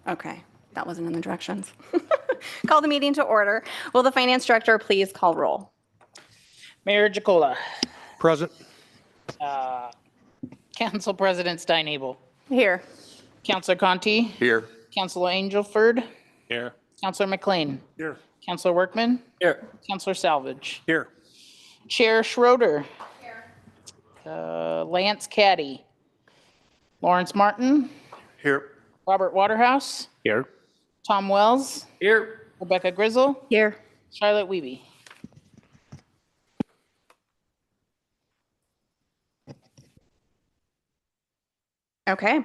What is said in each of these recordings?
Okay, that wasn't in the directions. Call the meeting to order. Will the finance director please call roll? Mayor Jacola. Present. Council President Steinable. Here. Councilor Conti. Here. Councilor Angelford. Here. Councilor McLean. Here. Councilor Workman. Here. Councilor Salvage. Here. Chair Schroeder. Lance Caddy. Lawrence Martin. Here. Robert Waterhouse. Here. Tom Wells. Here. Rebecca Grizzle. Here. Charlotte Wiebe. Okay.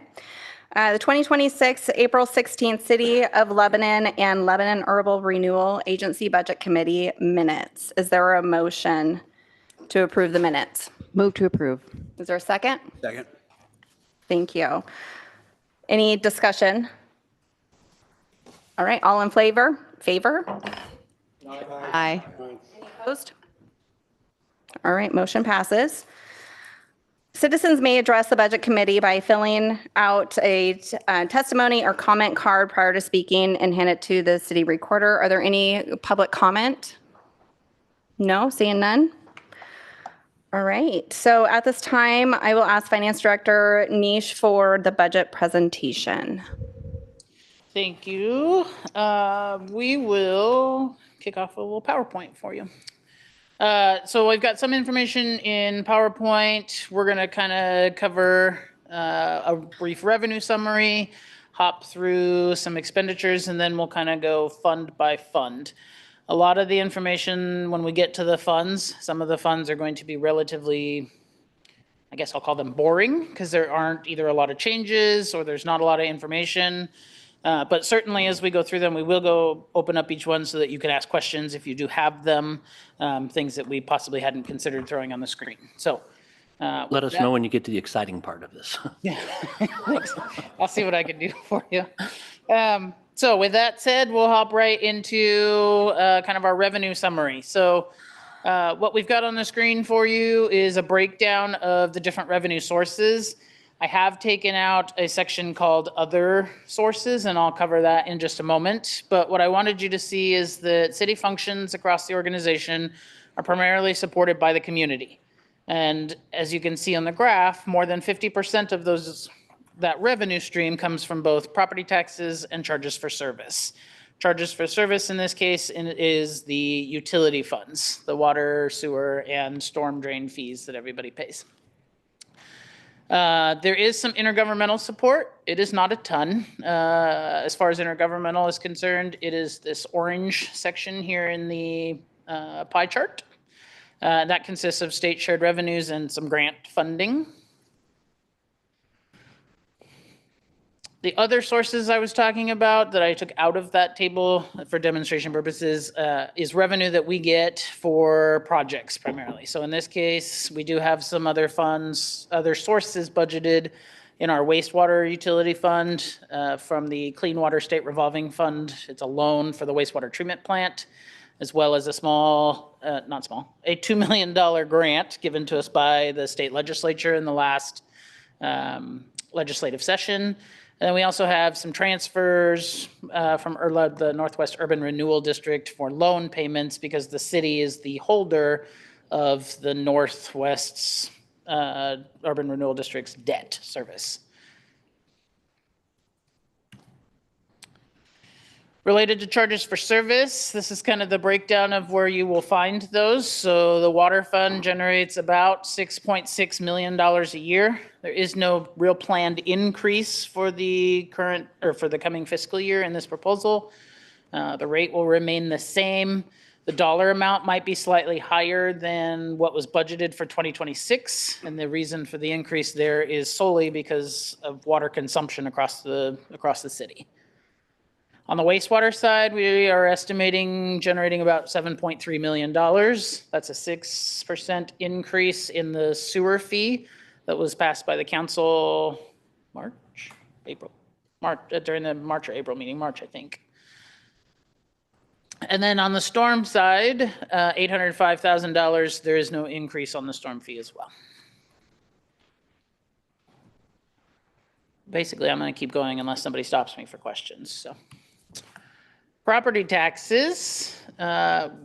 The 2026 April 16th City of Lebanon and Lebanon Urban Renewal Agency Budget Committee minutes. Is there a motion to approve the minutes? Move to approve. Is there a second? Second. Thank you. Any discussion? All right, all in favor? Aye. Opposed? All right, motion passes. Citizens may address the Budget Committee by filling out a testimony or comment card prior to speaking and hand it to the city recorder. Are there any public comment? No, seeing none? All right, so at this time, I will ask Finance Director Nish for the budget presentation. Thank you. We will kick off a little PowerPoint for you. So we've got some information in PowerPoint. We're going to kind of cover a brief revenue summary, hop through some expenditures, and then we'll kind of go fund by fund. A lot of the information when we get to the funds, some of the funds are going to be relatively, I guess I'll call them boring, because there aren't either a lot of changes or there's not a lot of information. But certainly as we go through them, we will go open up each one so that you can ask questions if you do have them, things that we possibly hadn't considered throwing on the screen. So let us know when you get to the exciting part of this. Yeah, thanks. I'll see what I can do for you. So with that said, we'll hop right into kind of our revenue summary. So what we've got on the screen for you is a breakdown of the different revenue sources. I have taken out a section called Other Sources, and I'll cover that in just a moment. But what I wanted you to see is that city functions across the organization are primarily supported by the community. And as you can see on the graph, more than 50% of that revenue stream comes from both property taxes and charges for service. Charges for service in this case is the utility funds, the water, sewer, and storm drain fees that everybody pays. There is some intergovernmental support. It is not a ton. As far as intergovernmental is concerned, it is this orange section here in the pie chart. That consists of state shared revenues and some grant funding. The other sources I was talking about that I took out of that table for demonstration purposes is revenue that we get for projects primarily. So in this case, we do have some other funds, other sources budgeted in our wastewater utility fund from the Clean Water State Revolving Fund. It's a loan for the wastewater treatment plant, as well as a small, a $2 million grant given to us by the state legislature in the last legislative session. And then we also have some transfers from the Northwest Urban Renewal District for loan payments because the city is the holder of the Northwest's Urban Renewal District's debt service. Related to charges for service, this is kind of the breakdown of where you will find those. So the water fund generates about $6.6 million a year. There is no real planned increase for the current or for the coming fiscal year in this proposal. The rate will remain the same. The dollar amount might be slightly higher than what was budgeted for 2026. And the reason for the increase there is solely because of water consumption across the city. On the wastewater side, we are estimating generating about $7.3 million. That's a 6% increase in the sewer fee that was passed by the council during the March or April meeting, March, I think. And then on the storm side, $805,000, there is no increase on the storm fee as well. basically, I'm going to keep going unless somebody stops me for questions. So, property taxes,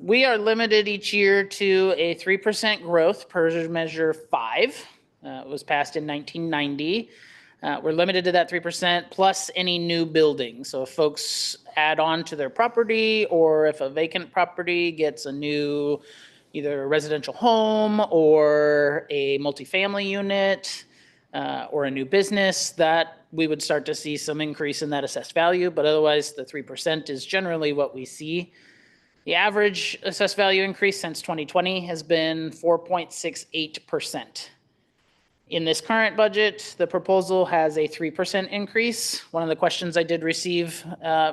we are limited each year to a 3% growth per measure 5. It was passed in 1990. We're limited to that 3% plus any new building. So if folks add on to their property, or if a vacant property gets a new either a residential home or a multifamily unit, or a new business, that we would start to see some increase in that assessed value. But otherwise, the 3% is generally what we see. The average assessed value increase since 2020 has been 4.68%. In this current budget, the proposal has a 3% increase. One of the questions I did receive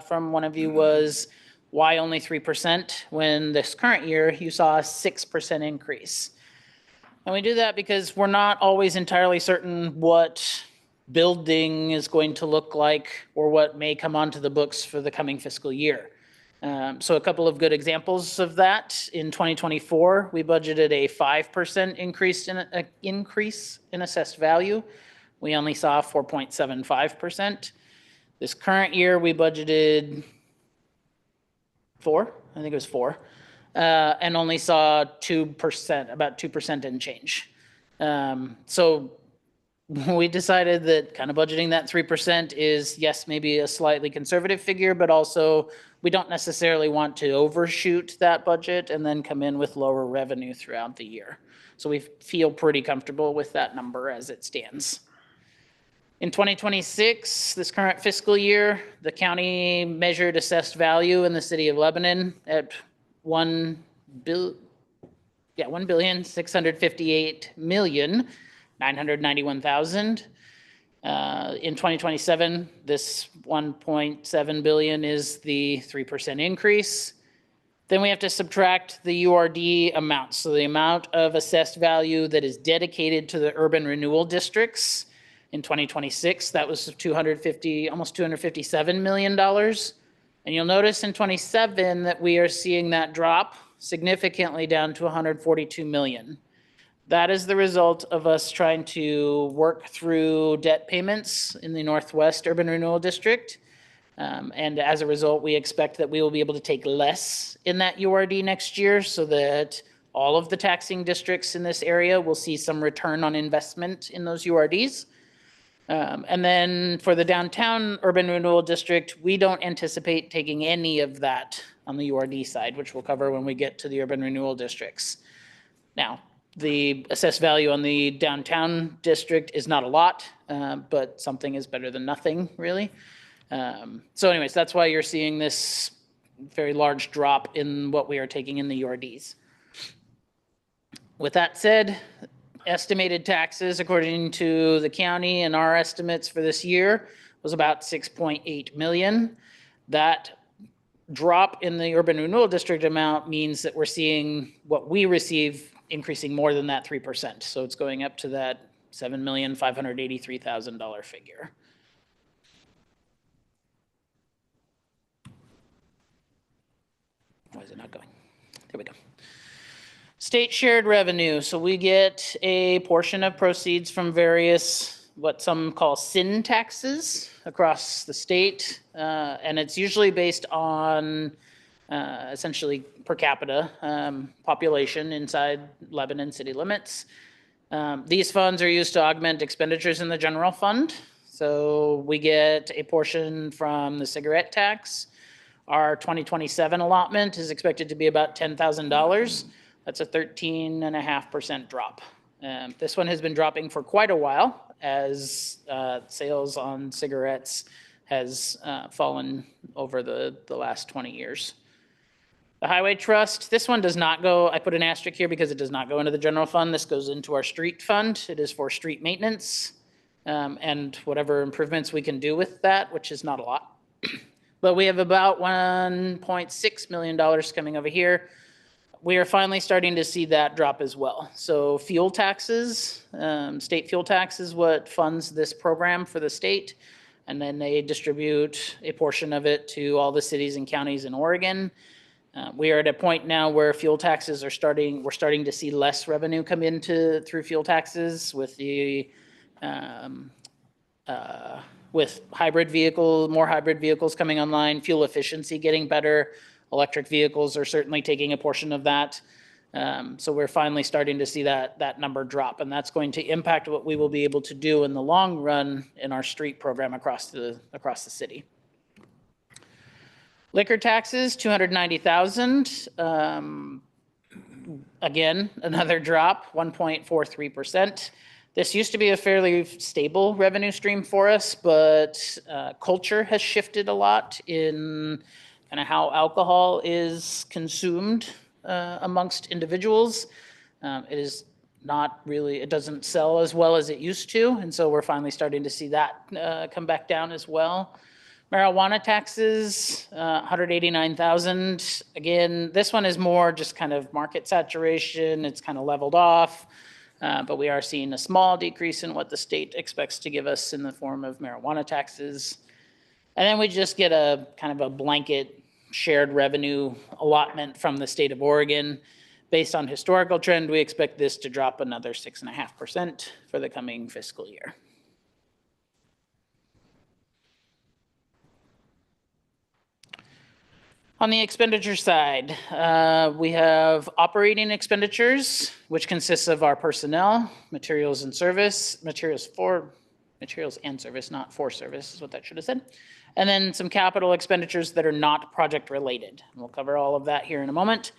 from one of you was, why only 3% when this current year you saw a 6% increase? And we do that because we're not always entirely certain what building is going to look like or what may come onto the books for the coming fiscal year. So a couple of good examples of that. In 2024, we budgeted a 5% increase in assessed value. We only saw 4.75%. This current year, we budgeted 4, I think it was 4, and only saw 2%, about 2% and change. So we decided that kind of budgeting that 3% is, yes, maybe a slightly conservative figure, but also we don't necessarily want to overshoot that budget and then come in with lower revenue throughout the year. So we feel pretty comfortable with that number as it stands. In 2026, this current fiscal year, the county measured assessed value in the city of Lebanon at $1,658,991,000. In 2027, this 1.7 billion is the 3% increase. Then we have to subtract the URD amount. So the amount of assessed value that is dedicated to the urban renewal districts in 2026, that was almost $257 million. And you'll notice in 27 that we are seeing that drop significantly down to 142 million. That is the result of us trying to work through debt payments in the Northwest Urban Renewal District. And as a result, we expect that we will be able to take less in that URD next year so that all of the taxing districts in this area will see some return on investment in those URDs. And then for the downtown urban renewal district, we don't anticipate taking any of that on the URD side, which we'll cover when we get to the urban renewal districts. Now, the assessed value on the downtown district is not a lot, but something is better than nothing, really. So anyways, that's why you're seeing this very large drop in what we are taking in the URDs. With that said, estimated taxes, according to the county and our estimates for this year, was about 6.8 million. That drop in the urban renewal district amount means that we're seeing what we receive increasing more than that 3%. So it's going up to that $7,583,000 figure. Why is it not going? There we go. State shared revenue. So we get a portion of proceeds from various, what some call sin taxes across the state. And it's usually based on essentially per capita population inside Lebanon city limits. These funds are used to augment expenditures in the general fund. So we get a portion from the cigarette tax. Our 2027 allotment is expected to be about $10,000. That's a 13.5% drop. This one has been dropping for quite a while as sales on cigarettes has fallen over the last 20 years. The Highway Trust, this one does not go, I put an asterisk here because it does not go into the general fund. This goes into our street fund. It is for street maintenance and whatever improvements we can do with that, which is not a lot. But we have about $1.6 million coming over here. We are finally starting to see that drop as well. So fuel taxes, state fuel tax is what funds this program for the state. And then they distribute a portion of it to all the cities and counties in Oregon. We are at a point now where fuel taxes are we're starting to see less revenue come into through fuel taxes with the with more hybrid vehicles coming online, fuel efficiency getting better. Electric vehicles are certainly taking a portion of that. So we're finally starting to see that number drop, and that's going to impact what we will be able to do in the long run in our street program across the city. Liquor taxes, 290,000. Again, another drop, 1.43%. This used to be a fairly stable revenue stream for us, but culture has shifted a lot in kind of how alcohol is consumed amongst individuals. It is not really, it doesn't sell as well as it used to, and so we're finally starting to see that come back down as well. Marijuana taxes, 189,000. Again, this one is more just kind of market saturation. It's kind of leveled off, but we are seeing a small decrease in what the state expects to give us in the form of marijuana taxes. And then we just get a kind of a blanket shared revenue allotment from the state of Oregon. Based on historical trend, we expect this to drop another 6.5% for the coming fiscal year. On the expenditure side, we have operating expenditures, which consists of our personnel, materials and service, materials and service, not for service is what that should have said. And then some capital expenditures that are not project related. We'll cover all of that here in a moment.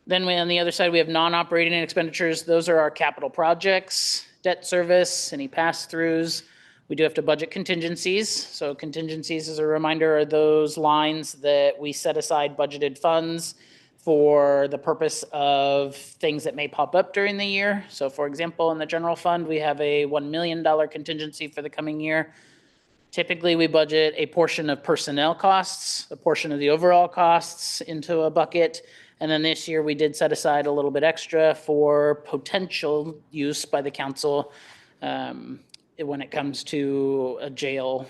Then on the other side, we have non-operating expenditures. Those are our capital projects, debt service, any pass-throughs. We do have to budget contingencies. So contingencies, as a reminder, are those lines that we set aside budgeted funds for the purpose of things that may pop up during the year. So for example, in the general fund, we have a $1 million contingency for the coming year. Typically, we budget a portion of personnel costs, a portion of the overall costs into a bucket. And then this year, we did set aside a little bit extra for potential use by the council when it comes to a jail,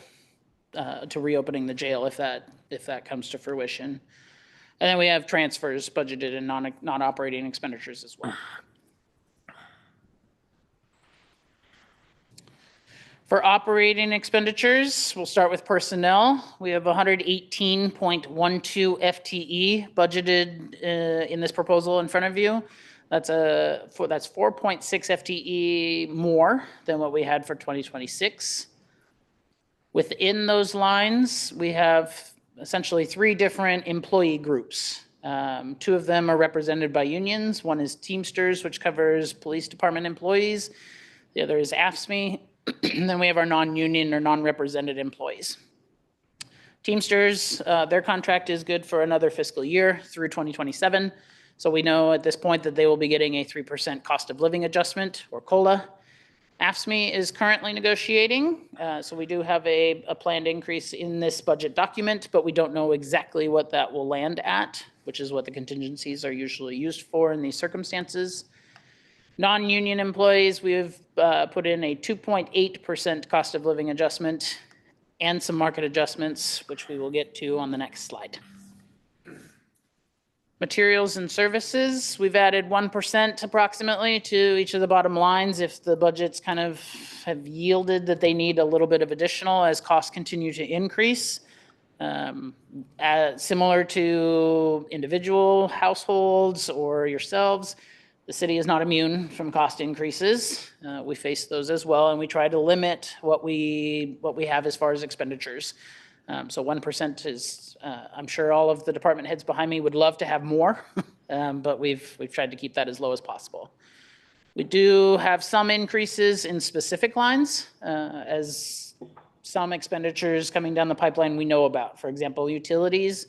to reopening the jail if that comes to fruition. And then we have transfers budgeted in non-operating expenditures as well. For operating expenditures, we'll start with personnel. We have 118.12 FTE budgeted in this proposal in front of you. That's 4.6 FTE more than what we had for 2026. Within those lines, we have essentially 3 different employee groups. 2 of them are represented by unions. One is Teamsters, which covers police department employees. The other is AFSCME. And then we have our non-union or non-represented employees. Teamsters, their contract is good for another fiscal year through 2027. So we know at this point that they will be getting a 3% cost of living adjustment, or COLA. AFSCME is currently negotiating, so we do have a planned increase in this budget document, but we don't know exactly what that will land at, which is what the contingencies are usually used for in these circumstances. Non-union employees, we've put in a 2.8% cost of living adjustment and some market adjustments, which we will get to on the next slide. Materials and services, we've added 1% approximately to each of the bottom lines if the budgets kind of have yielded that they need a little bit of additional as costs continue to increase. Similar to individual households or yourselves, the city is not immune from cost increases. We face those as well, and we try to limit what we have as far as expenditures. So 1% is, I'm sure all of the department heads behind me would love to have more, but we've tried to keep that as low as possible. We do have some increases in specific lines, as some expenditures coming down the pipeline we know about. For example, utilities,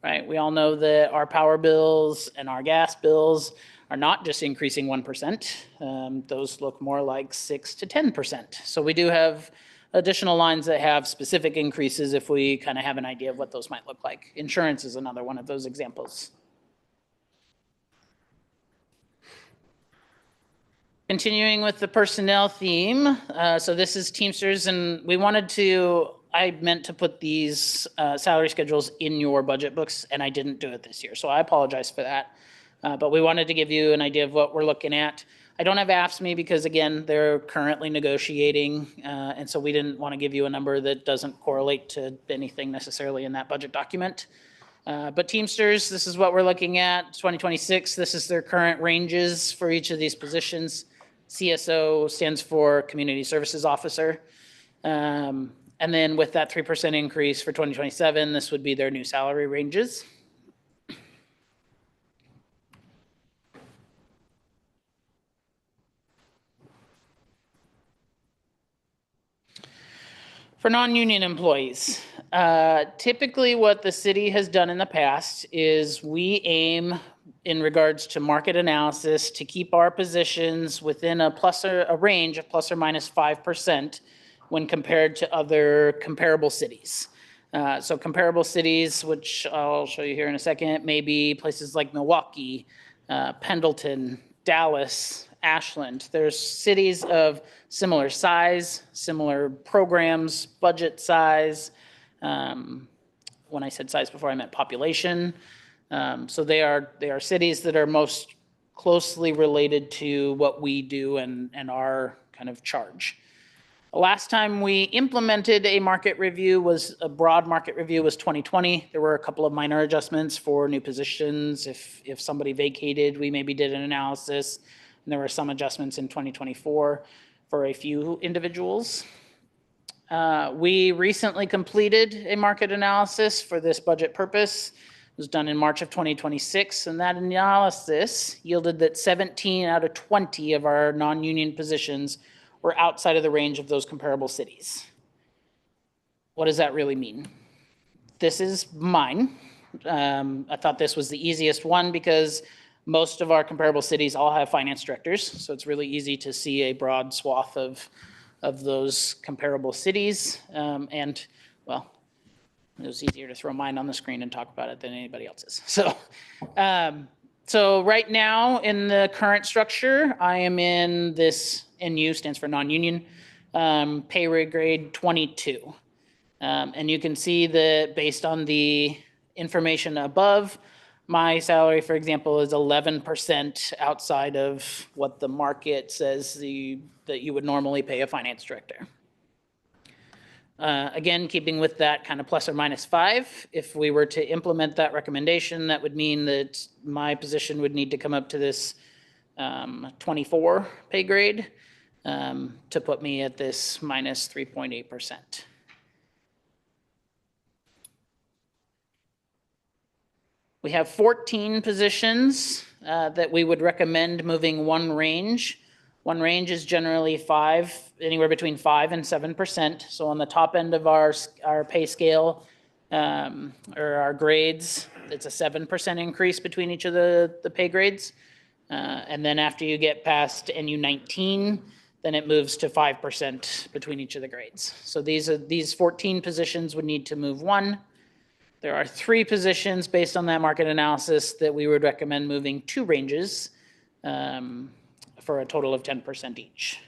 right? We all know that our power bills and our gas bills are not just increasing 1%. Those look more like 6 to 10%. So we do have additional lines that have specific increases if we kind of have an idea of what those might look like. Insurance is another one of those examples. Continuing with the personnel theme, so this is Teamsters, and I meant to put these salary schedules in your budget books, and I didn't do it this year, so I apologize for that. But we wanted to give you an idea of what we're looking at. I don't have AFSCME because again, they're currently negotiating. And so we didn't want to give you a number that doesn't correlate to anything necessarily in that budget document. But Teamsters, this is what we're looking at, 2026. This is their current ranges for each of these positions. CSO stands for Community Services Officer. And then with that 3% increase for 2027, this would be their new salary ranges. For non-union employees, typically what the city has done in the past is we aim in regards to market analysis to keep our positions within a range of plus or minus 5% when compared to other comparable cities. So comparable cities, which I'll show you here in a second, maybe places like Milwaukee, Pendleton, Dallas, Ashland. There's cities of similar size, similar programs, budget size. When I said size before, I meant population. So they are cities that are most closely related to what we do and our kind of charge. Last time we implemented a market review was a broad market review was 2020. There were a couple of minor adjustments for new positions. If somebody vacated, we maybe did an analysis. And there were some adjustments in 2024 for a few individuals. We recently completed a market analysis for this budget purpose. It was done in March of 2026, and that analysis yielded that 17 out of 20 of our non-union positions were outside of the range of those comparable cities. What does that really mean? This is mine. I thought this was the easiest one because most of our comparable cities all have finance directors, so it's really easy to see a broad swath of those comparable cities. And, well, it was easier to throw mine on the screen and talk about it than anybody else's. So, so right now in the current structure, I am in this NU, stands for non-union, pay grade 22. And you can see that based on the information above, my salary, for example, is 11% outside of what the market says that you would normally pay a finance director. Again, keeping with that kind of plus or minus 5, if we were to implement that recommendation, that would mean that my position would need to come up to this 24 pay grade to put me at this minus 3.8%. We have 14 positions that we would recommend moving one range. One range is generally anywhere between 5 and 7%. So on the top end of our pay scale or our grades, it's a 7% increase between each of the pay grades. And then after you get past NU 19, then it moves to 5% between each of the grades. So these 14 positions would need to move one. There are 3 positions based on that market analysis that we would recommend moving 2 ranges for a total of 10% each.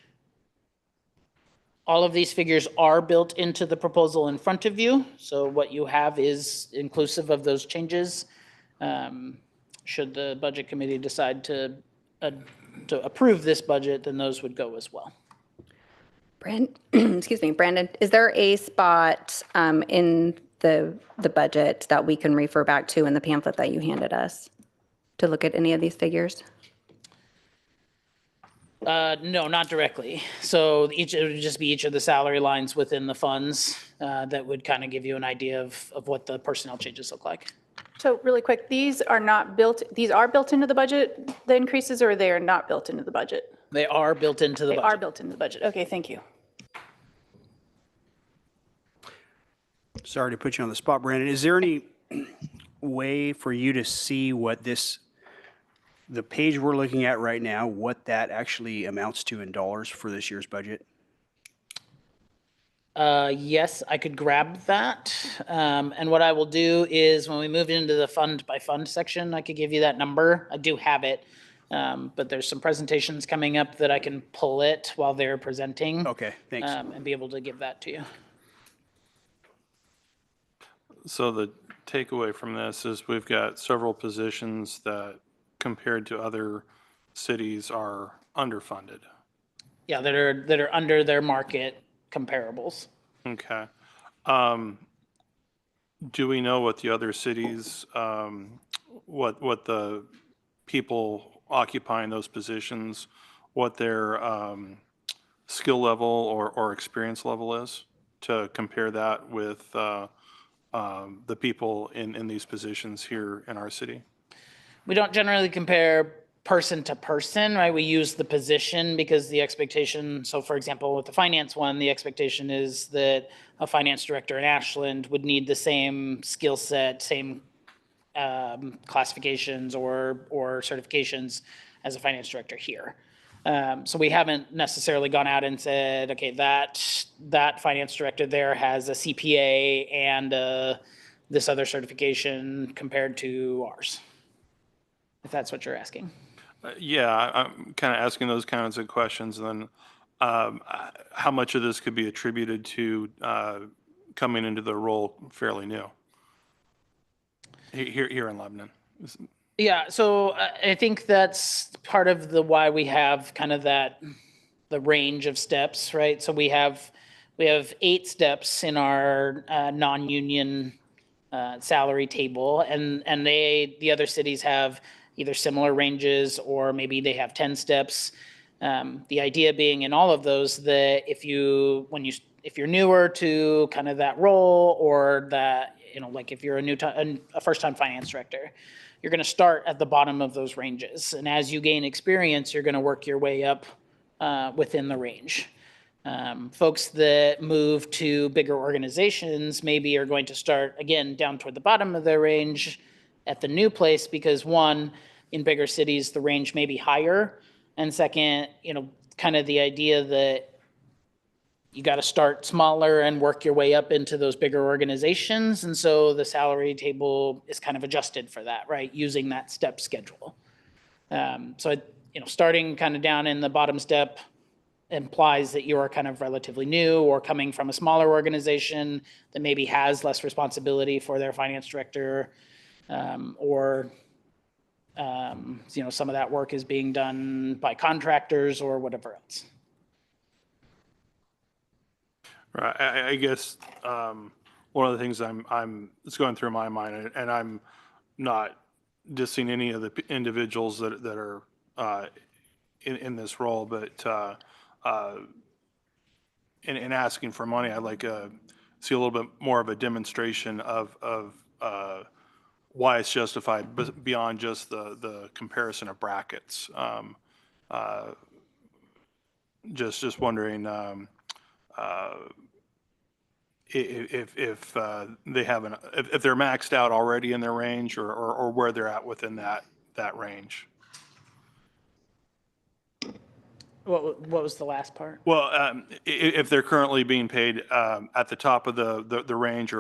All of these figures are built into the proposal in front of you. So what you have is inclusive of those changes. Should the budget committee decide to approve this budget, then those would go as well. Excuse me, Brandon, is there a spot in the budget that we can refer back to in the pamphlet that you handed us to look at any of these figures? No, not directly. So it would just be each of the salary lines within the funds that would kind of give you an idea of what the personnel changes look like. So really quick, these are built into the budget, the increases, or they are not built into the budget? They are built into the budget. They are built into the budget. Okay, thank you. Sorry to put you on the spot, Brandon. Is there any way for you to see what the page we're looking at right now, what that actually amounts to in dollars for this year's budget? Yes, I could grab that. And what I will do is when we move into the fund by fund section, I could give you that number. I do have it. But there's some presentations coming up that I can pull it while they're presenting. Okay, thanks. And be able to give that to you. So the takeaway from this is we've got several positions that compared to other cities are underfunded. Yeah, that are under their market comparables. Okay. Do we know what the other cities, what the people occupying those positions, what their skill level or experience level is, to compare that with the people in these positions here in our city? We don't generally compare person to person, right? We use the position because the expectation, so for example, with the finance one, the expectation is that a finance director in Ashland would need the same skill set, same classifications or certifications as a finance director here. So we haven't necessarily gone out and said, okay, that finance director there has a CPA and this other certification compared to ours, if that's what you're asking. Yeah, I'm kind of asking those kinds of questions. And then how much of this could be attributed to coming into the role fairly new here in Lebanon? Yeah, so I think that's part of the why we have kind of the range of steps, right? So we have 8 steps in our non-union salary table, and the other cities have either similar ranges or maybe they have 10 steps. The idea being in all of those that if you're newer to kind of that role, or that, like if you're a first-time finance director, you're going to start at the bottom of those ranges, and as you gain experience, you're going to work your way up within the range. Folks that move to bigger organizations maybe are going to start again down toward the bottom of their range at the new place, because one, in bigger cities, the range may be higher. And second, kind of the idea that you got to start smaller and work your way up into those bigger organizations. And so the salary table is kind of adjusted for that, right? Using that step schedule. So, starting kind of down in the bottom step implies that you are kind of relatively new or coming from a smaller organization that maybe has less responsibility for their finance director, or some of that work is being done by contractors or whatever else. Right. I guess one of the things it's going through my mind, and I'm not dissing any of the individuals that are in this role, but in asking for money, I'd like to see a little bit more of a demonstration of why it's justified beyond just the comparison of brackets. Just wondering if they have if they're maxed out already in their range, or where they're at within that range. What was the last part? Well, if they're currently being paid at the top of the range,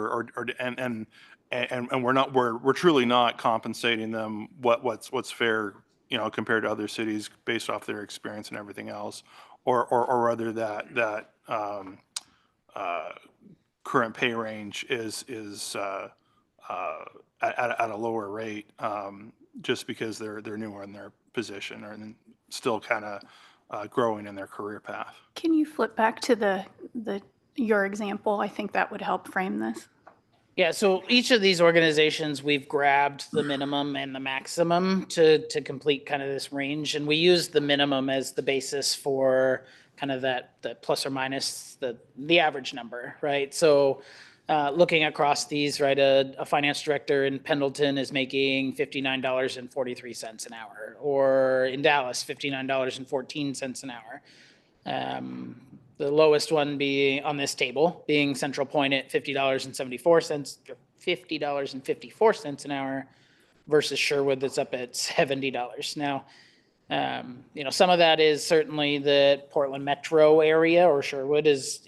and we're truly not compensating them what's fair, compared to other cities based off their experience and everything else, or whether that current pay range is at a lower rate, just because they're newer in their position and still kind of growing in their career path. Can you flip back to your example? I think that would help frame this. Yeah, so each of these organizations, we've grabbed the minimum and the maximum to complete kind of this range. And we use the minimum as the basis for kind of the plus or minus the average number, right? So looking across these, right, a finance director in Pendleton is making $59.43 an hour, or in Dallas, $59.14 an hour. The lowest one being on this table being Central Point at $50.54 an hour, versus Sherwood that's up at $70. Now, some of that is certainly the Portland metro area, or Sherwood is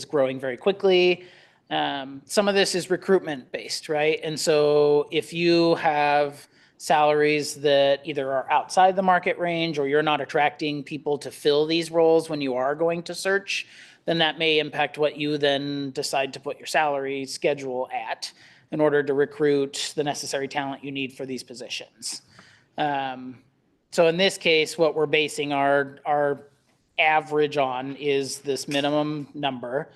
growing very quickly. Some of this is recruitment based, right? And so if you have salaries that either are outside the market range, or you're not attracting people to fill these roles when you are going to search, then that may impact what you then decide to put your salary schedule at in order to recruit the necessary talent you need for these positions. So in this case, what we're basing our average on is this minimum number.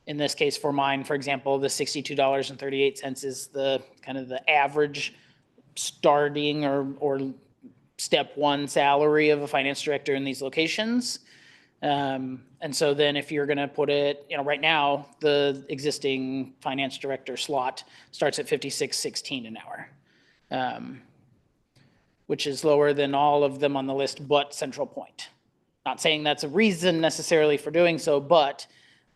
In this case, for mine, for example, the $62.38 is the kind of the average starting or step one salary of a finance director in these locations. And so then if you're going to put it, right now, the existing finance director slot starts at $56.16 an hour, which is lower than all of them on the list but Central Point. Not saying that's a reason necessarily for doing so, but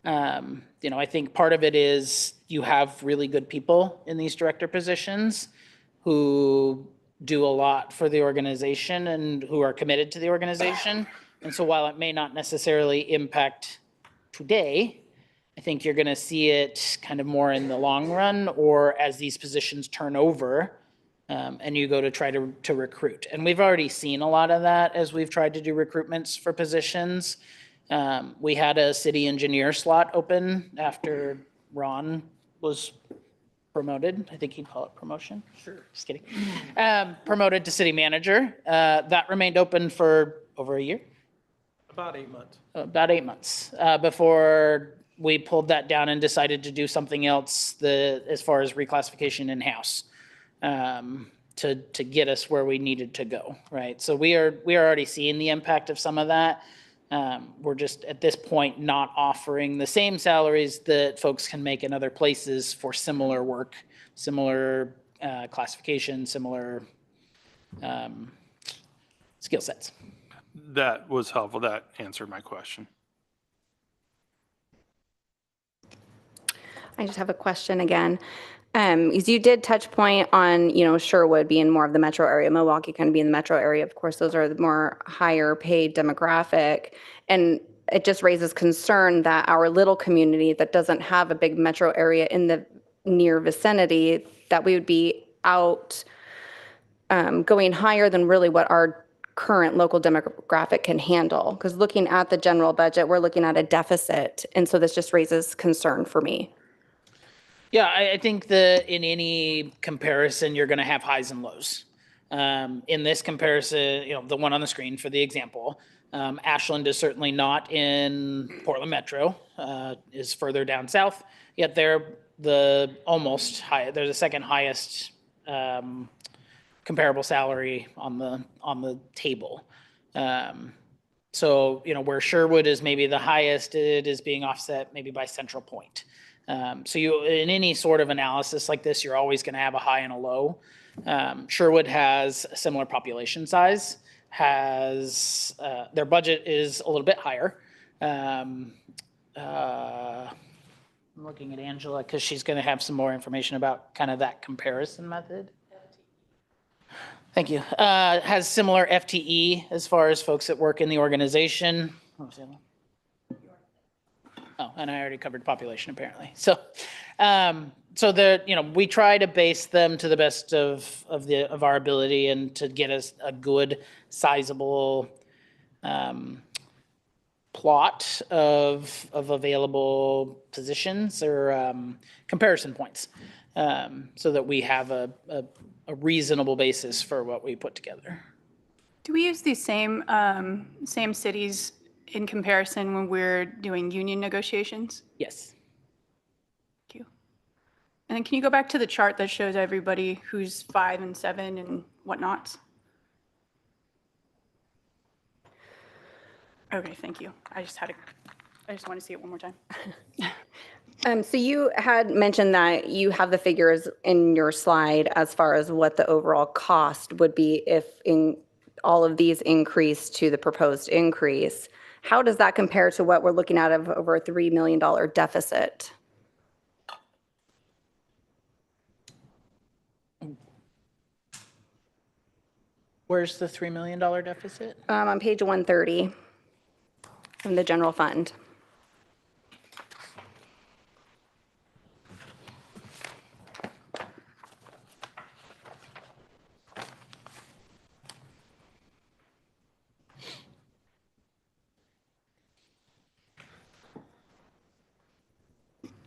I think part of it is you have really good people in these director positions who do a lot for the organization and who are committed to the organization. And so while it may not necessarily impact today, I think you're going to see it kind of more in the long run or as these positions turn over and you go to try to recruit. And we've already seen a lot of that as we've tried to do recruitments for positions. We had a city engineer slot open after Ron was promoted. I think he'd call it promotion. Sure. Just kidding. Promoted to city manager. That remained open for over a year. About 8 months. About 8 months before we pulled that down and decided to do something else as far as reclassification in-house to get us where we needed to go, right? So we are already seeing the impact of some of that. We're just at this point not offering the same salaries that folks can make in other places for similar work, similar classification, similar skill sets. That was helpful. That answered my question. I just have a question again. Is you did touch point on, Sherwood being more of the metro area, Milwaukee kind of being the metro area. Of course, those are the more higher paid demographic. And it just raises concern that our little community that doesn't have a big metro area in the near vicinity, that we would be out going higher than really what our current local demographic can handle. Because looking at the general budget, we're looking at a deficit. And so this just raises concern for me. Yeah, I think that in any comparison, you're going to have highs and lows. In this comparison, the one on the screen for the example, Ashland is certainly not in Portland Metro, is further down south, yet they're they're the second highest comparable salary on the table. So, where Sherwood is maybe the highest, it is being offset maybe by Central Point. So in any sort of analysis like this, you're always going to have a high and a low. Sherwood has a similar population size, has their budget is a little bit higher. I'm looking at Angela because she's going to have some more information about kind of that comparison method. Thank you. Has similar FTE as far as folks that work in the organization. What was the other one? Oh, and I already covered population apparently. So, we try to base them to the best of our ability and to get us a good sizable plot of available positions or comparison points, so that we have a reasonable basis for what we put together. Do we use these same cities in comparison when we're doing union negotiations? Yes. Thank you. And then can you go back to the chart that shows everybody who's 5 and 7 and whatnots? Okay, thank you. I just want to see it one more time. So you had mentioned that you have the figures in your slide as far as what the overall cost would be if in all of these increase to the proposed increase. How does that compare to what we're looking at of over a $3 million deficit? Where's the $3 million deficit? On page 130 from the general fund.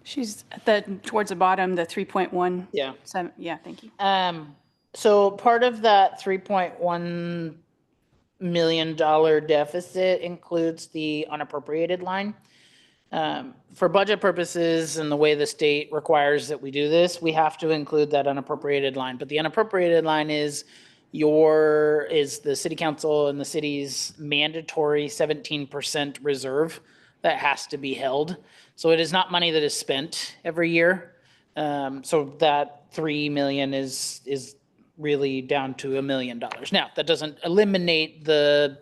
She's towards the bottom, the 3.1. Yeah. Yeah, thank you. So part of that 3.1 million deficit includes the unappropriated line. For budget purposes and the way the state requires that we do this, we have to include that unappropriated line. But the unappropriated line is the city council and the city's mandatory 17% reserve that has to be held. So it is not money that is spent every year. So that 3 million is really down to $1 million. Now, that doesn't eliminate the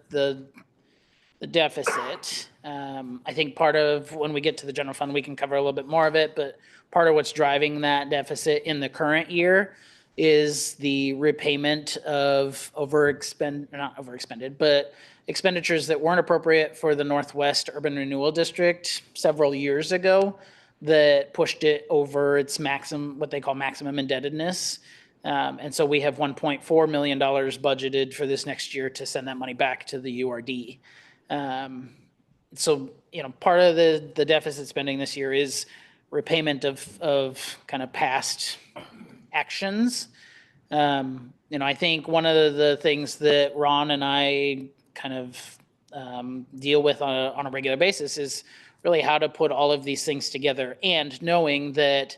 deficit. I think part of, when we get to the general fund, we can cover a little bit more of it, but part of what's driving that deficit in the current year is the repayment of not overexpended, but expenditures that weren't appropriate for the Northwest Urban Renewal District several years ago that pushed it over its maximum, what they call maximum indebtedness. And so we have $1.4 million budgeted for this next year to send that money back to the URD. So, part of the deficit spending this year is repayment of kind of past actions. I think one of the things that Ron and I kind of deal with on a regular basis is really how to put all of these things together, and knowing that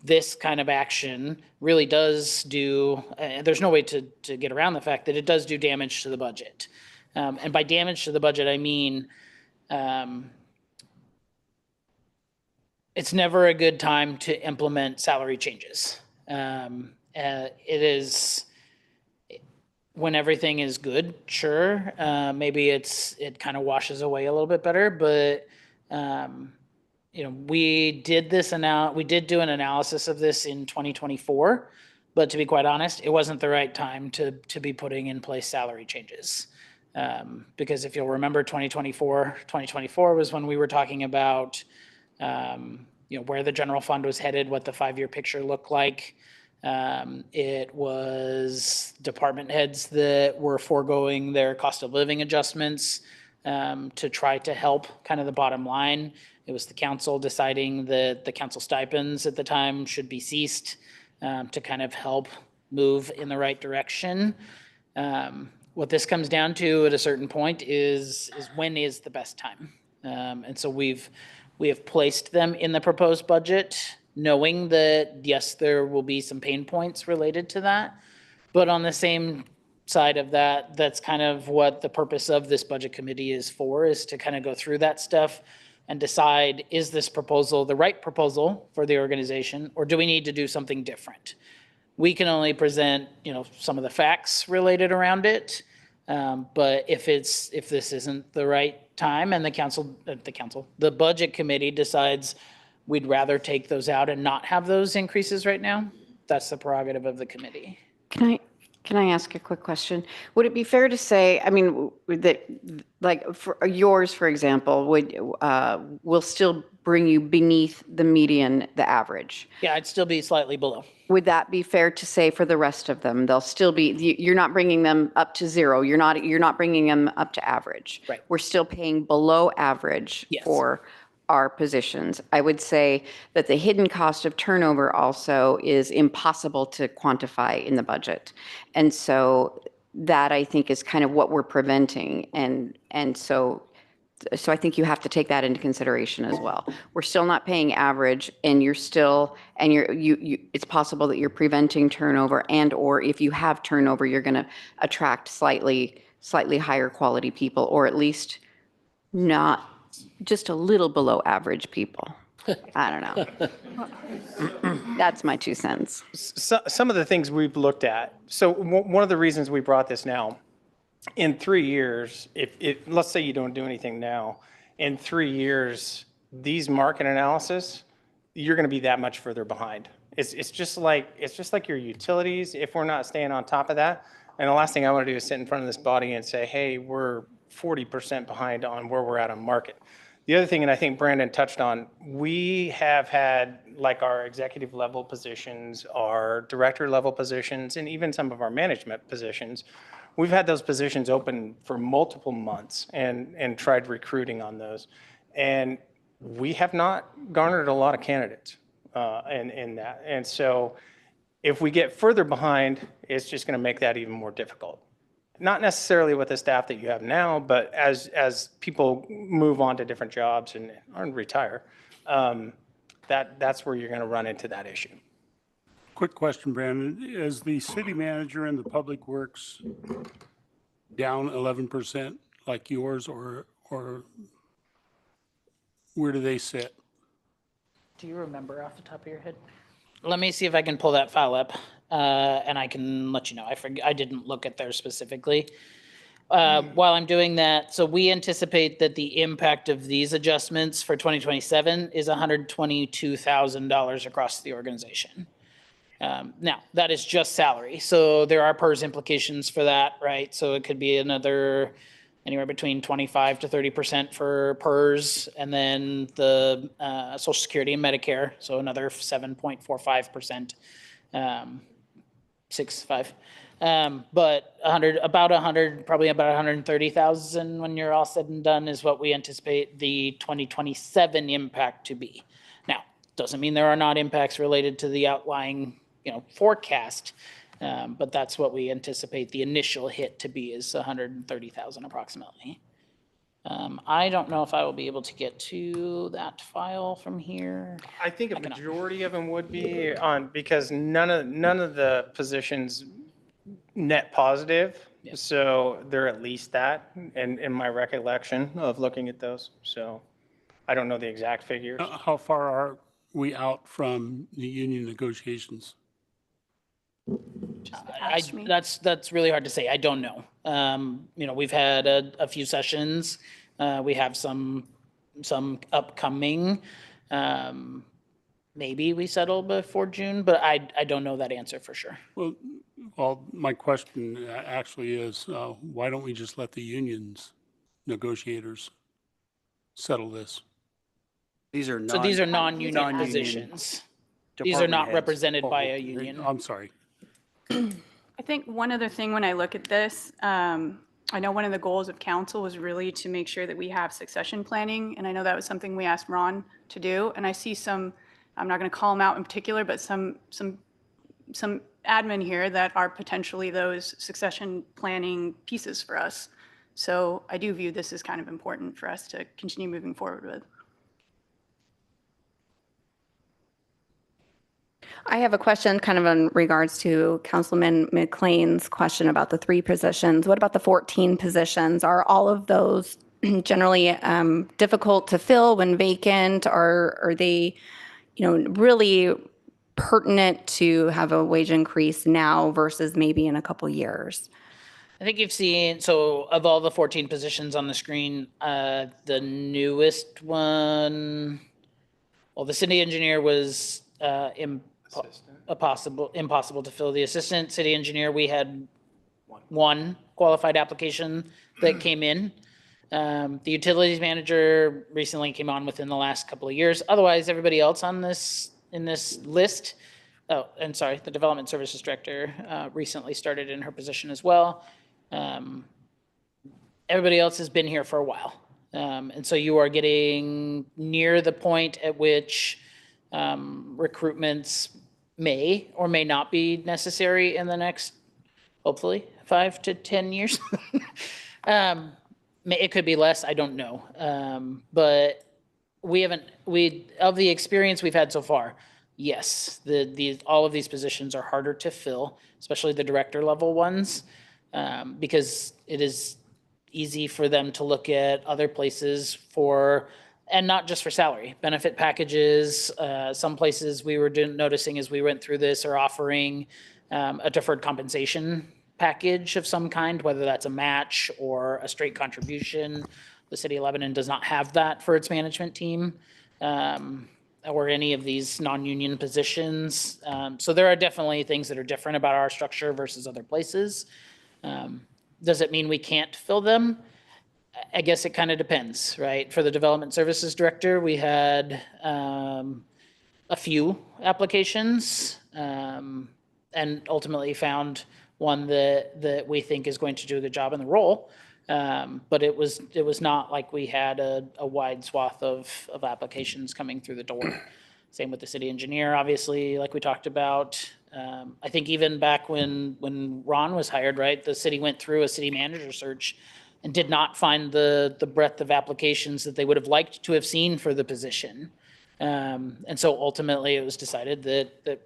this kind of action really does do, there's no way to get around the fact that it does do damage to the budget. And by damage to the budget, I mean, it's never a good time to implement salary changes. It is, when everything is good, sure, maybe it kind of washes away a little bit better, but we did do an analysis of this in 2024, but to be quite honest, it wasn't the right time to be putting in place salary changes. Because if you'll remember 2024 was when we were talking about, where the general fund was headed, what the 5-year picture looked like. It was department heads that were foregoing their cost of living adjustments to try to help kind of the bottom line. It was the council deciding that the council stipends at the time should be ceased to kind of help move in the right direction. What this comes down to at a certain point is when is the best time. And so we have placed them in the proposed budget, knowing that, yes, there will be some pain points related to that. But on the same side of that, that's kind of what the purpose of this budget committee is for, is to kind of go through that stuff and decide, is this proposal the right proposal for the organization, or do we need to do something different? We can only present, some of the facts related around it. But if this isn't the right time and the budget committee decides we'd rather take those out and not have those increases right now, that's the prerogative of the committee. Can I ask a quick question? Would it be fair to say, that like for yours, for example, will still bring you beneath the median, the average? Yeah, I'd still be slightly below. Would that be fair to say for the rest of them? They'll still be, you're not bringing them up to zero. You're not bringing them up to average. Right. We're still paying below average Yes. for our positions. I would say that the hidden cost of turnover also is impossible to quantify in the budget. And so that, I think, is kind of what we're preventing. And so I think you have to take that into consideration as well. We're still not paying average, and it's possible that you're preventing turnover, or if you have turnover, you're going to attract slightly higher quality people, or at least not just a little below average people. I don't know. That's my 2 cents. Some of the things we've looked at. So one of the reasons we brought this now, in 3 years, let's say you don't do anything now, in 3 years, these market analysis, you're going to be that much further behind. It's just like your utilities. If we're not staying on top of that, and the last thing I want to do is sit in front of this body and say, hey, we're 40% behind on where we're at on market. The other thing, and I think Brandon touched on, we have had, like, our executive level positions, our director level positions, and even some of our management positions. We've had those positions open for multiple months and tried recruiting on those. And we have not garnered a lot of candidates in that. And so if we get further behind, it's just going to make that even more difficult. not necessarily with the staff that you have now, but as people move on to different jobs and retire, that's where you're going to run into that issue. Quick question, Brandon. Is the city manager and the public works down 11% like yours, or where do they sit? Do you remember off the top of your head? Let me see if I can pull that file up, and I can let you know. I didn't look at theirs specifically. While I'm doing that, so we anticipate that the impact of these adjustments for 2027 is $122,000 across the organization. Now, that is just salary. So there are PERS implications for that, right? So it could be another anywhere between 25 to 30% for PERS, and then the Social Security and Medicare, so another 7.45%, 6.5. But probably about 130,000 when you're all said and done is what we anticipate the 2027 impact to be. Now, doesn't mean there are not impacts related to the outlying, forecast, but that's what we anticipate the initial hit to be, is 130,000 approximately. I don't know if I will be able to get to that file from here. I think a majority of them would be on, because none of the positions net positive. Yeah. So they're at least that in my recollection of looking at those. So I don't know the exact figures. How far are we out from the union negotiations? Ask me. That's really hard to say. I don't know. We've had a few sessions. We have some upcoming. Maybe we settle before June, but I don't know that answer for sure. Well, my question actually is, why don't we just let the unions negotiators settle this? These are So these are non-union non-union positions. These are department not heads. represented by a Oh, union. I'm sorry. I think one other thing when I look at this, I know one of the goals of council was really to make sure that we have succession planning, and I know that was something we asked Ron to do. And I see some, I'm not going to call them out in particular, but some admin here that are potentially those succession planning pieces for us. So I do view this as kind of important for us to continue moving forward with. I have a question kind of in regards to Councilman McLean's question about the 3 positions. What about the 14 positions? Are all of those generally difficult to fill when vacant? Or are they, really pertinent to have a wage increase now versus maybe in a couple years? I think you've seen, so of all the 14 positions on the screen, the newest one, well, the city engineer was impossible to fill. The assistant city engineer, we had one qualified application that came in. The utilities manager recently came on within the last couple of years. Otherwise, everybody else on in this list, and sorry, the development services director recently started in her position as well. Everybody else has been here for a while. And so you are getting near the point at which recruitments may or may not be necessary in the next, hopefully, 5 to 10 years. It could be less, I don't know. But of the experience we've had so far, yes, all of these positions are harder to fill, especially the director level ones, because it is easy for them to look at other places and not just for salary, benefit packages. Some places we were noticing as we went through this are offering a deferred compensation package of some kind, whether that's a match or a straight contribution. The city of Lebanon does not have that for its management team or any of these non-union positions. So there are definitely things that are different about our structure versus other places. Does it mean we can't fill them? I guess it kind of depends, right? For the development services director, we had a few applications and ultimately found one that we think is going to do a good job in the role. But it was not like we had a wide swath of applications coming through the door. Same with the city engineer, obviously, like we talked about. I think even back when Ron was hired, right, the city went through a city manager search and did not find the breadth of applications that they would have liked to have seen for the position. And so ultimately it was decided that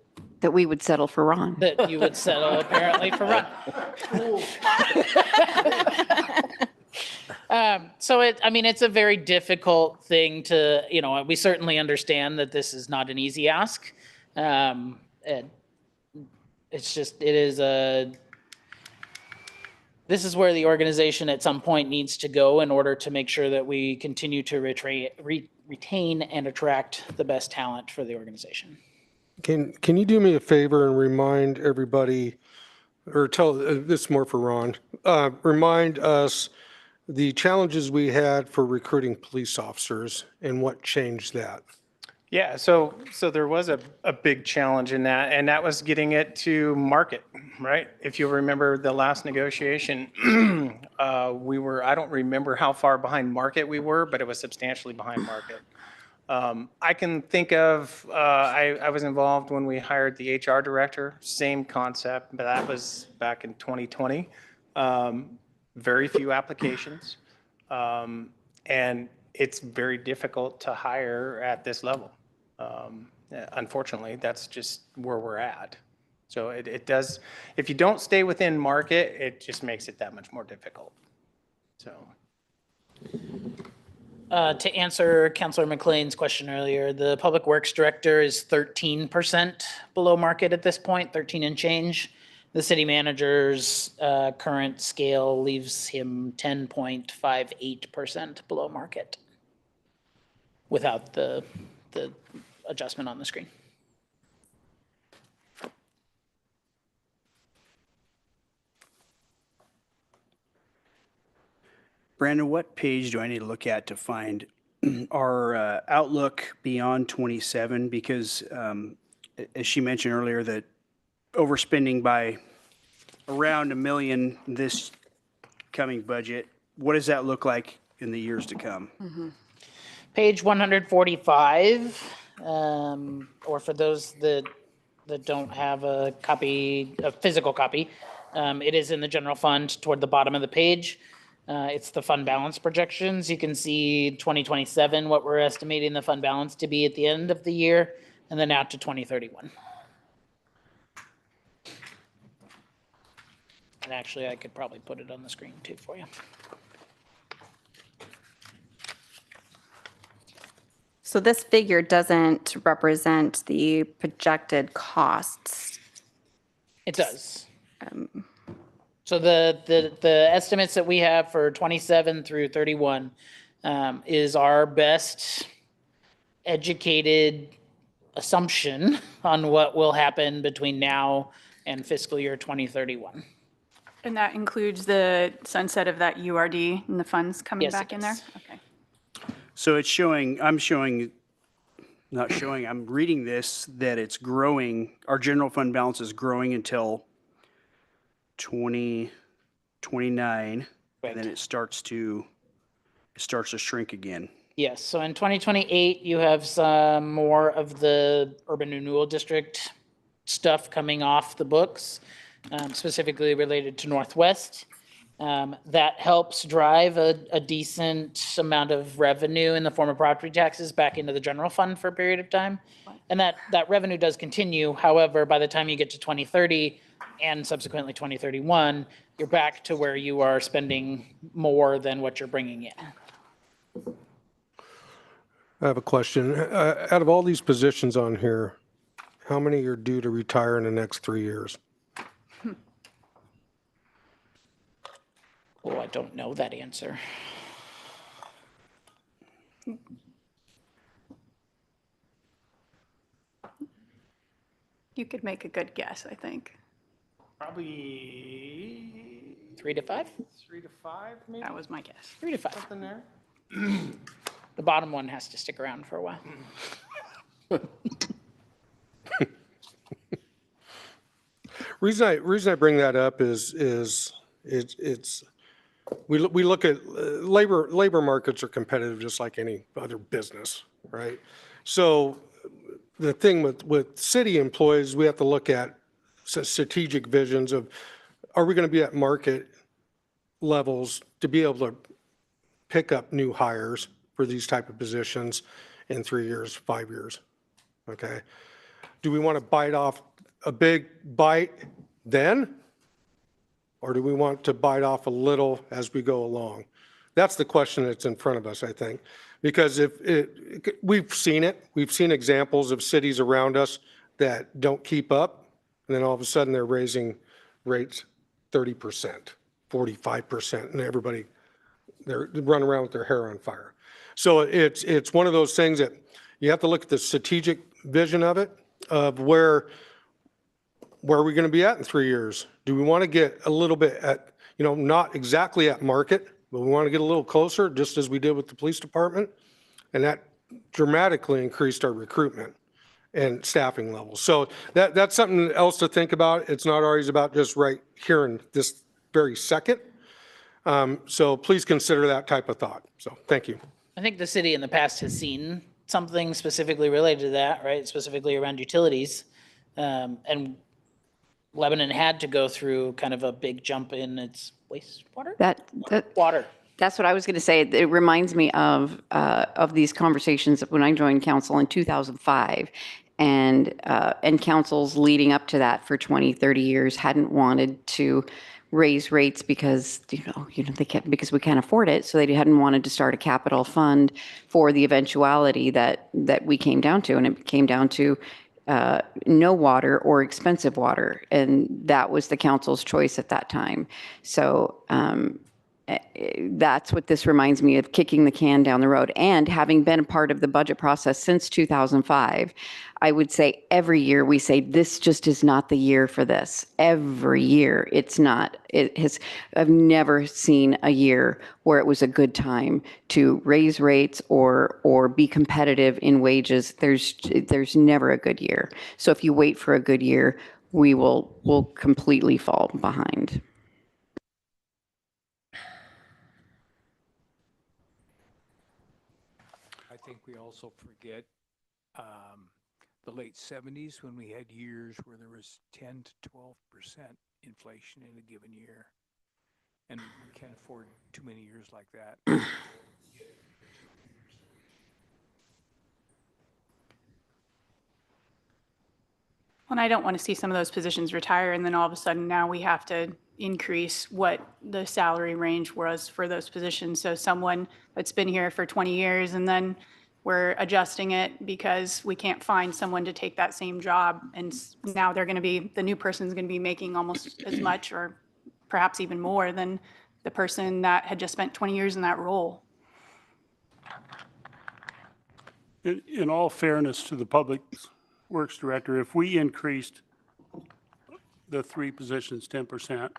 we would settle for Ron. you would settle apparently for Ron. So it's a very difficult thing to, we certainly understand that this is not an easy ask. This is where the organization at some point needs to go in order to make sure that we continue to retain and attract the best talent for the organization. Can you do me a favor and remind everybody, or this is more for Ron, remind us the challenges we had for recruiting police officers and what changed that? Yeah, so there was a big challenge in that, and that was getting it to market, right? If you remember the last negotiation, I don't remember how far behind market we were, but it was substantially behind market. I can think of, I was involved when we hired the HR director, same concept, but that was back in 2020. Very few applications, and it's very difficult to hire at this level. Unfortunately, that's just where we're at. So it does, if you don't stay within market, it just makes it that much more difficult. So. To answer Councilor McLean's question earlier, the Public Works Director is 13% below market at this point, 13 and change. The city manager's current scale leaves him 10.58% below market without the adjustment on the screen. Brandon, what page do I need to look at to find our outlook beyond 27? Because as she mentioned earlier, that overspending by around $1 million this coming budget, what does that look like in the years to come? Page 145, or for those that don't have a physical copy, it is in the general fund toward the bottom of the page. It's the fund balance projections. You can see 2027, what we're estimating the fund balance to be at the end of the year, and then out to 2031. And actually, I could probably put it on the screen too for you. So this figure doesn't represent the projected costs. It does. So the estimates that we have for 27 through 31 is our best educated assumption on what will happen between now and fiscal year 2031. And that includes the sunset of that URD and the funds coming Yes, back it in there? does. Okay. So it's showing, I'm reading this, that it's growing, our general fund balance is growing until 2029, and then it starts to shrink again. Yes, so in 2028, you have some more of the urban renewal district stuff coming off the books, specifically related to Northwest. That helps drive a decent amount of revenue in the form of property taxes back into the general fund for a period of time. And that revenue does continue. However, by the time you get to 2030 and subsequently 2031, you're back to where you are spending more than what you're bringing in. I have a question. Out of all these positions on here, how many are due to retire in the next 3 years? Oh, I don't know that answer. You could make a good guess, I think. Probably 3 to 5? 3 to 5, maybe? That was my guess. 3 to 5. Something there? The bottom one has to stick around for a while. Reason I bring that up is we look at labor markets are competitive just like any other business, right? So the thing with city employees, we have to look at strategic visions of, are we going to be at market levels to be able to pick up new hires for these type of positions in 3 years, 5 years? Okay. Do we want to bite off a big bite then? Or do we want to bite off a little as we go along? That's the question that's in front of us, I think. Because we've seen it. We've seen examples of cities around us that don't keep up, and then all of a sudden they're raising rates 30%, 45%, and everybody, they're running around with their hair on fire. So it's one of those things that you have to look at the strategic vision of it, of where are we going to be at in 3 years? Do we want to get a little bit at, not exactly at market, but we want to get a little closer, just as we did with the police department? And that dramatically increased our recruitment and staffing levels. So that's something else to think about. It's not always about just right here in this very second. So please consider that type of thought. So thank you. I think the city in the past has seen something specifically related to that, right? Specifically around utilities. And Lebanon had to go through kind of a big jump in its wastewater? Water. That's what I was going to say. It reminds me of these conversations when I joined council in 2005, and councils leading up to that for 20, 30 years hadn't wanted to raise rates because they can't, because we can't afford it. So they hadn't wanted to start a capital fund for the eventuality that we came down to, and it came down to no water or expensive water, and that was the council's choice at that time. So that's what this reminds me of, kicking the can down the road. And having been a part of the budget process since 2005, I would say every year we say, this just is not the year for this. Every year it's not. I've never seen a year where it was a good time to raise rates or be competitive in wages. There's never a good year. So if you wait for a good year, we'll completely fall behind. I think we also forget the late 70s when we had years where there was 10 to 12% inflation in a given year. And we can't afford too many years like that. And I don't want to see some of those positions retire, and then all of a sudden now we have to increase what the salary range was for those positions. So someone that's been here for 20 years, and then we're adjusting it because we can't find someone to take that same job. And now the new person's going to be making almost as much or perhaps even more than the person that had just spent 20 years in that role. In all fairness to the Public Works Director, if we increased the 3 positions 10%,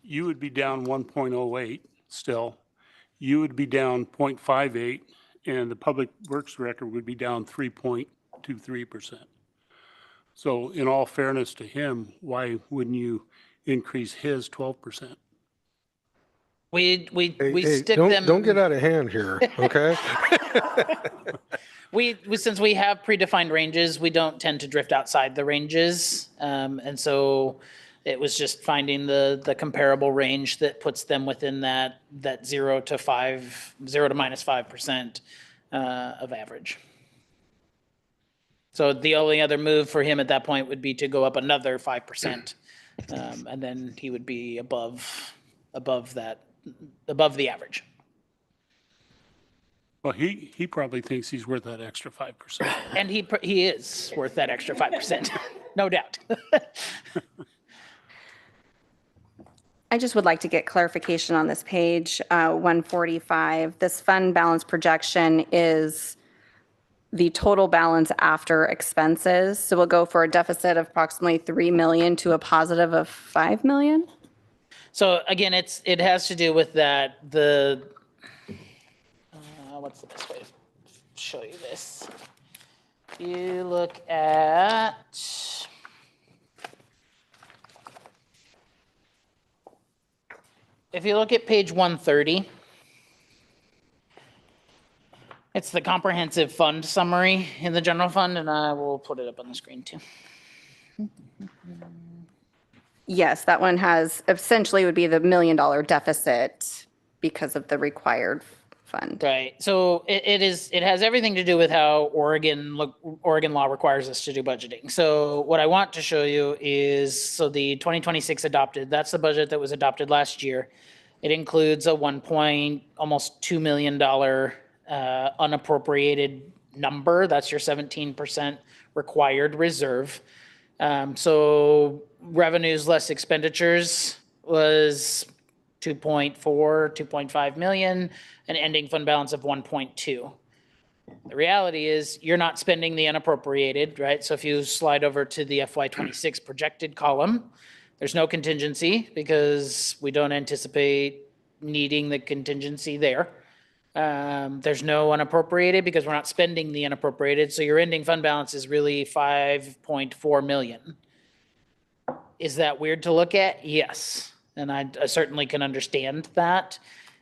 you would be down 1.08 still. You would be down 0.58, and the Public Works Director would be down 3.23%. So in all fairness to him, why wouldn't you increase his 12%? We Hey, stick don't, them. Don't get out of hand here, okay? Since we have predefined ranges, we don't tend to drift outside the ranges. And so it was just finding the comparable range that puts them within that 0 to minus 5% of average. So the only other move for him at that point would be to go up another 5%. And then he would be above the average. Well, he probably thinks he's worth that extra 5%. And he is worth that extra 5%, no doubt. I just would like to get clarification on this page 145. This fund balance projection is the total balance after expenses. So we'll go for a deficit of approximately 3 million to a positive of 5 million. So again, it has to do with that, what's the best way to show you this? You look at, if you look at page 130, it's the comprehensive fund summary in the general fund, and I will put it up on the screen too. Yes, that one has essentially would be the $1 million deficit because of the required fund. Right. So it has everything to do with how Oregon law requires us to do budgeting. So what I want to show you is, so the 2026 adopted, that's the budget that was adopted last year. It includes a almost $2 million unappropriated number. That's your 17% required reserve. So revenues less expenditures was 2.5 million, an ending fund balance of 1.2. The reality is you're not spending the unappropriated, right? So if you slide over to the FY26 projected column, there's no contingency because we don't anticipate needing the contingency there. There's no unappropriated because we're not spending the unappropriated. So your ending fund balance is really 5.4 million. Is that weird to look at? Yes. And I certainly can understand that.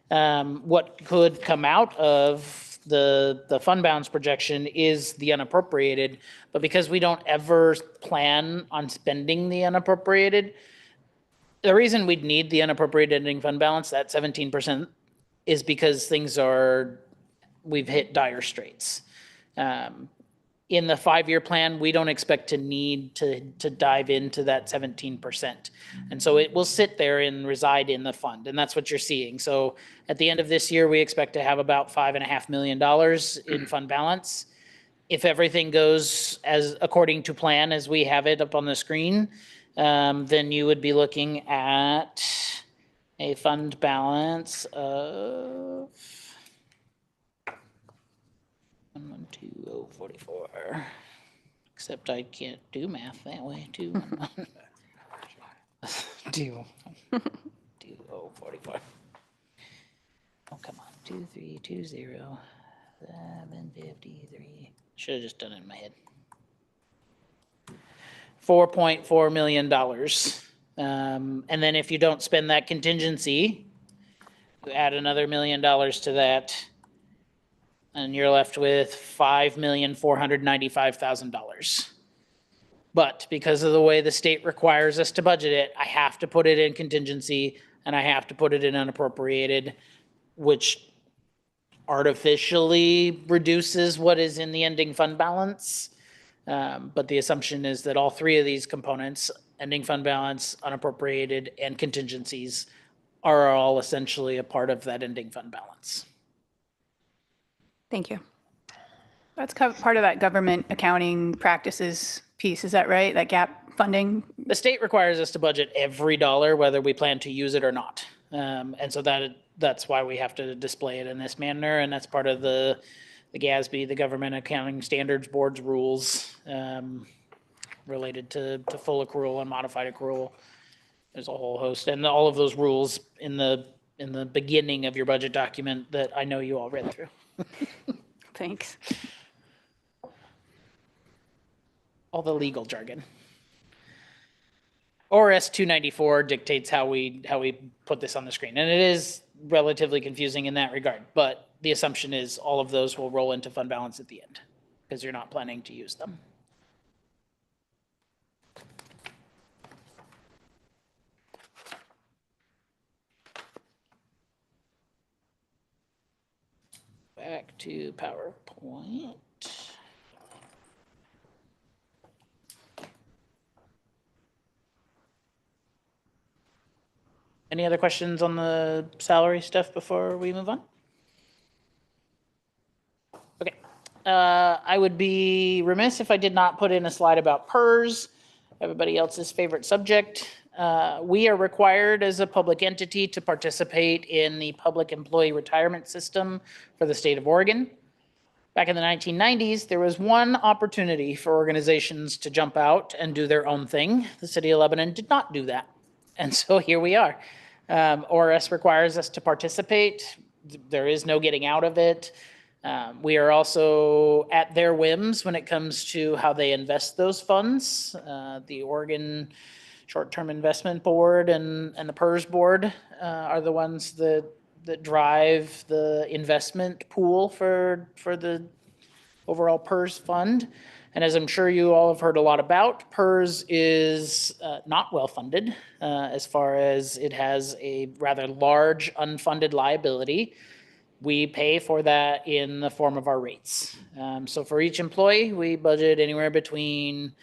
What could come out of the fund balance projection is the unappropriated, but because we don't ever plan on spending the unappropriated, the reason we'd need the unappropriated ending fund balance, that 17%, is because we've hit dire straits. In the 5-year plan, we don't expect to need to dive into that 17%. And so it will sit there and reside in the fund, and that's what you're seeing. So at the end of this year, we expect to have about $5.5 million in fund balance. If everything goes as according to plan as we have it up on the screen, then you would be looking at a fund balance of 112,044. Except I can't do math that way. 2,044. Oh, come on. 2320 753. Should have just done it in my head. $4.4 million. And then if you don't spend that contingency, you add another $1 million to that, and you're left with $5,495,000. But because of the way the state requires us to budget it, I have to put it in contingency and I have to put it in unappropriated, which artificially reduces what is in the ending fund balance. But the assumption is that all three of these components, ending fund balance, unappropriated, and contingencies, are all essentially a part of that ending fund balance. Thank you. That's part of that government accounting practices piece, is that right? That gap funding? The state requires us to budget every dollar, whether we plan to use it or not. And so that's why we have to display it in this manner, and that's part of the GASB, the Government Accounting Standards Board's rules related to full accrual and modified accrual. There's a whole host, and all of those rules in the beginning of your budget document that I know you all read through. Thanks. All the legal jargon. ORS 294 dictates how we put this on the screen, and it is relatively confusing in that regard, but the assumption is all of those will roll into fund balance at the end because you're not planning to use them. Back to PowerPoint. Any other questions on the salary stuff before we move on? Okay. I would be remiss if I did not put in a slide about PERS, everybody else's favorite subject. We are required as a public entity to participate in the public employee retirement system for the state of Oregon. Back in the 1990s, there was one opportunity for organizations to jump out and do their own thing. The city of Lebanon did not do that. And so here we are. ORS requires us to participate. There is no getting out of it. We are also at their whims when it comes to how they invest those funds. The Oregon Short-Term Investment Board and the PERS Board are the ones that drive the investment pool for the overall PERS fund. And as I'm sure you all have heard a lot about, PERS is not well-funded as far as it has a rather large unfunded liability. We pay for that in the form of our rates. So for each employee, we budget anywhere between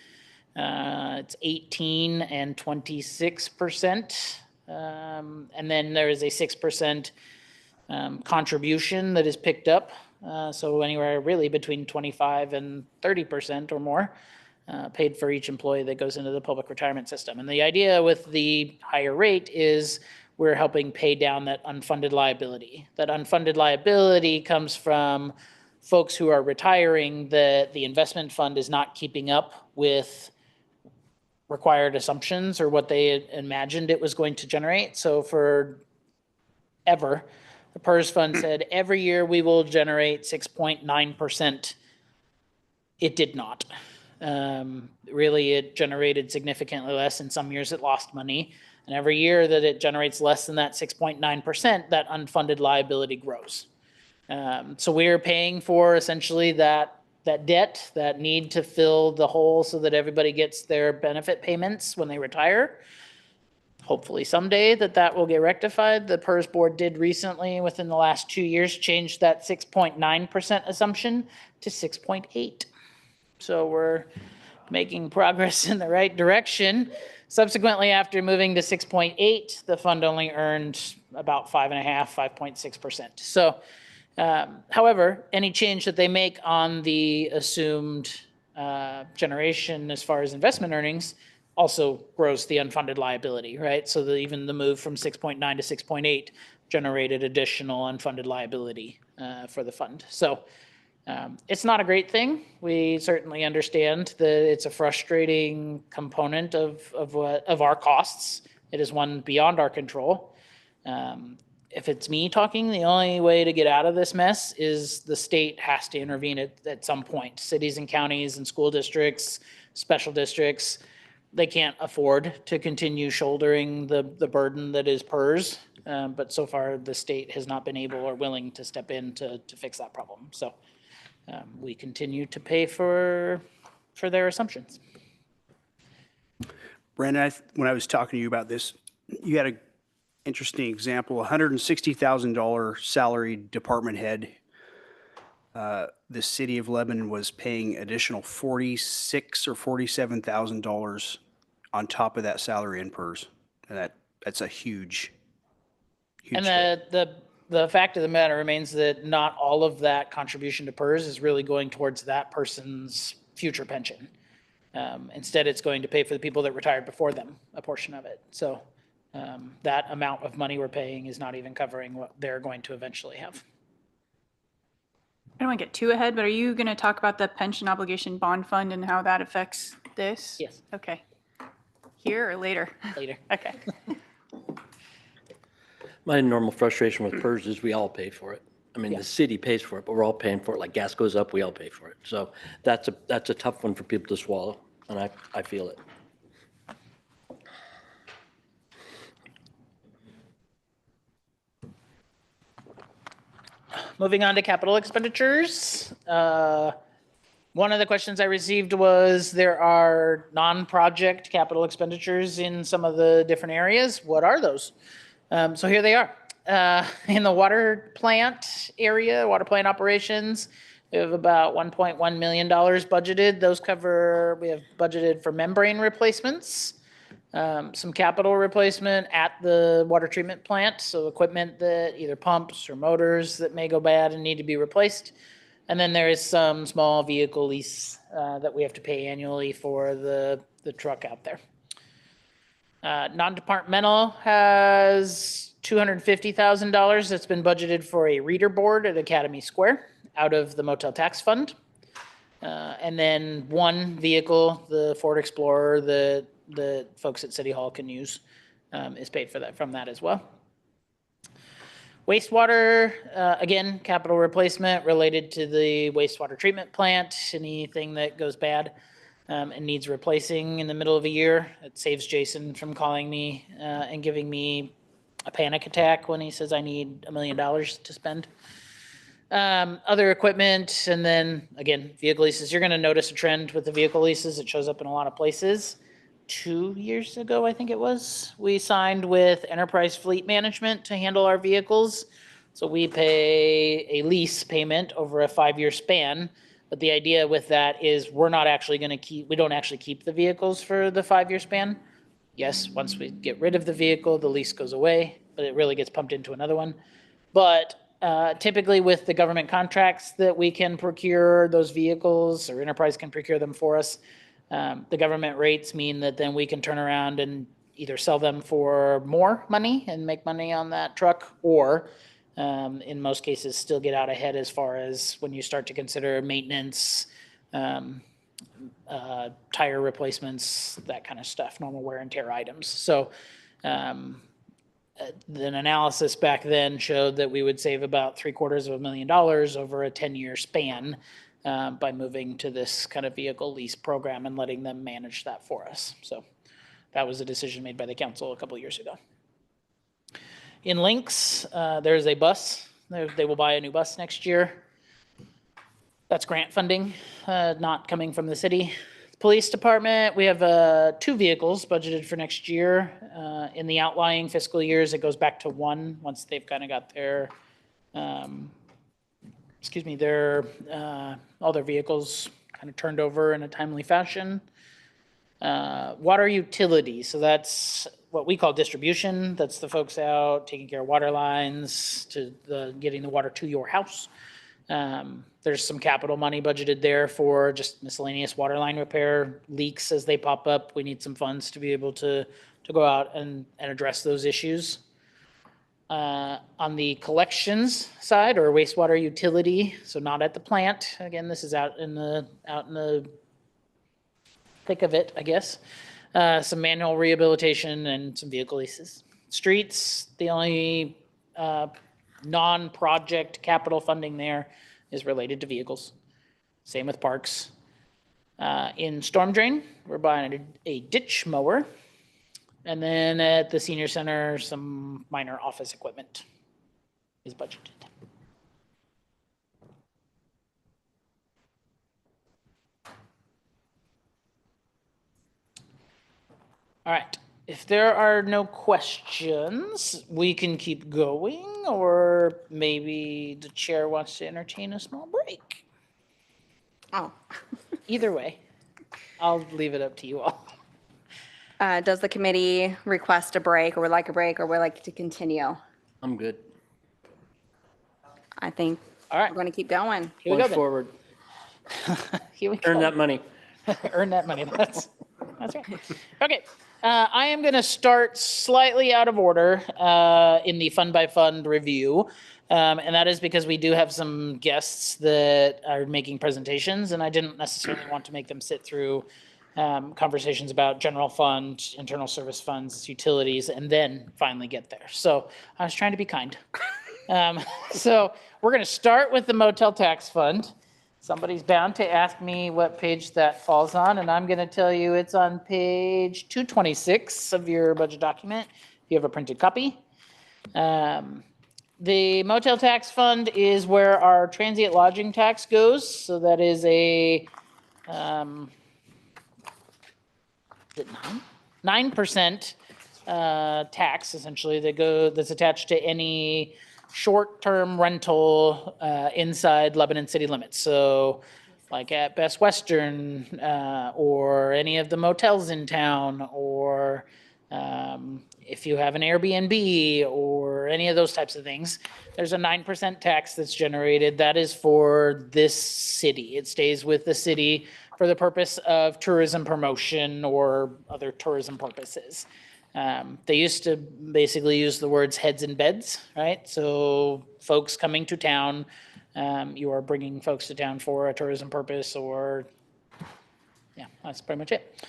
it's 18 and 26%. And then there is a 6% contribution that is picked up. So anywhere really between 25 and 30% or more paid for each employee that goes into the public retirement system. And the idea with the higher rate is we're helping pay down that unfunded liability. That unfunded liability comes from folks who are retiring that the investment fund is not keeping up with required assumptions or what they imagined it was going to generate. So for ever, the PERS fund said every year we will generate 6.9%. It did not. Really, it generated significantly less. In some years, it lost money. And every year that it generates less than that 6.9%, that unfunded liability grows. So we're paying for essentially that debt, that need to fill the hole so that everybody gets their benefit payments when they retire. Hopefully someday that will get rectified. The PERS board did recently, within the last 2 years, change that 6.9% assumption to 6.8. So we're making progress in the right direction. Subsequently, after moving to 6.8, the fund only earned about 5.6%. So, however, any change that they make on the assumed generation as far as investment earnings also grows the unfunded liability, right? So even the move from 6.9 to 6.8 generated additional unfunded liability for the fund. So it's not a great thing. We certainly understand that it's a frustrating component of our costs. It is one beyond our control. If it's me talking, the only way to get out of this mess is the state has to intervene at some point. Cities and counties and school districts, special districts, they can't afford to continue shouldering the burden that is PERS. But so far, the state has not been able or willing to step in to fix that problem. So we continue to pay for their assumptions. Brandon, when I was talking to you about this, you had an interesting example, $160,000 salary department head. The city of Lebanon was paying additional $46,000 or $47,000 on top of that salary in PERS. And that's a huge And hit. the fact of the matter remains that not all of that contribution to PERS is really going towards that person's future pension. Instead, it's going to pay for the people that retired before them, a portion of it. So that amount of money we're paying is not even covering what they're going to eventually have. I don't want to get too ahead, but are you going to talk about the pension obligation bond fund and how that affects this? Yes. Okay. Here or later? Later. Okay. My normal frustration with PERS is we all pay for it. I mean, the city pays for it, but we're all paying for it. Like gas goes up, we all pay for it. So that's a tough one for people to swallow, and I feel it. Moving on to capital expenditures. One of the questions I received was there are non-project capital expenditures in some of the different areas. What are those? So here they are. In the water plant area, water plant operations, we have about $1.1 million budgeted. Those we have budgeted for membrane replacements, some capital replacement at the water treatment plant. So equipment that either pumps or motors that may go bad and need to be replaced. And then there is some small vehicle lease that we have to pay annually for the truck out there. Non-departmental has $250,000 that's been budgeted for a reader board at Academy Square out of the motel tax fund. And then one vehicle, the Ford Explorer, the folks at City Hall can use is paid for that from that as well. Wastewater, again, capital replacement related to the wastewater treatment plant, anything that goes bad and needs replacing in the middle of a year. It saves Jason from calling me and giving me a panic attack when he says I need $1 million to spend. Other equipment, and then again, vehicle leases. You're going to notice a trend with the vehicle leases. It shows up in a lot of places. 2 years ago, I think it was, we signed with Enterprise Fleet Management to handle our vehicles. So we pay a lease payment over a 5-year span. But the idea with that is we're not actually going to we don't actually keep the vehicles for the 5-year span. Yes, once we get rid of the vehicle, the lease goes away, but it really gets pumped into another one. But typically with the government contracts that we can procure those vehicles, or Enterprise can procure them for us, the government rates mean that then we can turn around and either sell them for more money and make money on that truck, or in most cases still get out ahead as far as when you start to consider maintenance, tire replacements, that kind of stuff, normal wear and tear items. So an analysis back then showed that we would save about $750,000 over a 10-year span by moving to this kind of vehicle lease program and letting them manage that for us. So that was a decision made by the council a couple of years ago. In Lynx, there's a bus. They will buy a new bus next year. That's grant funding, not coming from the city. Police department, we have 2 vehicles budgeted for next year. In the outlying fiscal years, it goes back to 1 once they've kind of got their, all their vehicles kind of turned over in a timely fashion. Water utility, so that's what we call distribution. That's the folks out taking care of water lines, to getting the water to your house. There's some capital money budgeted there for just miscellaneous water line repair, leaks as they pop up. We need some funds to be able to go out and address those issues. On the collections side, or wastewater utility, so not at the plant. Again, this is out in the thick of it, I guess. Some manual rehabilitation and some vehicle leases. Streets, the only non-project capital funding there is related to vehicles. Same with parks. In storm drain, we're buying a ditch mower. And then at the senior center, some minor office equipment is budgeted. All right, if there are no questions, we can keep going, or maybe the chair wants to entertain a small break. Oh. Either way, I'll leave it up to you all. Does the committee request a break, or would like a break, or would like to continue? I'm good. I think All right, we're going to keep going. here we go Going then. forward, Here we go. earn that money. Earn that money. That's right. Okay, I am going to start slightly out of order in the fund by fund review. And that is because we do have some guests that are making presentations, and I didn't necessarily want to make them sit through conversations about general fund, internal service funds, utilities, and then finally get there. So I was trying to be kind. So we're going to start with the motel tax fund. Somebody's bound to ask me what page that falls on, and I'm going to tell you it's on page 226 of your budget document, if you have a printed copy. The motel tax fund is where our transient lodging tax goes. So that is a 9% tax essentially that's attached to any short-term rental inside Lebanon city limits. So like at Best Western or any of the motels in town, or if you have an Airbnb or any of those types of things, there's a 9% tax that's generated. That is for this city. It stays with the city for the purpose of tourism promotion or other tourism purposes. They used to basically use the words heads and beds, right? So folks coming to town, you are bringing folks to town for a tourism purpose, or yeah, that's pretty much it.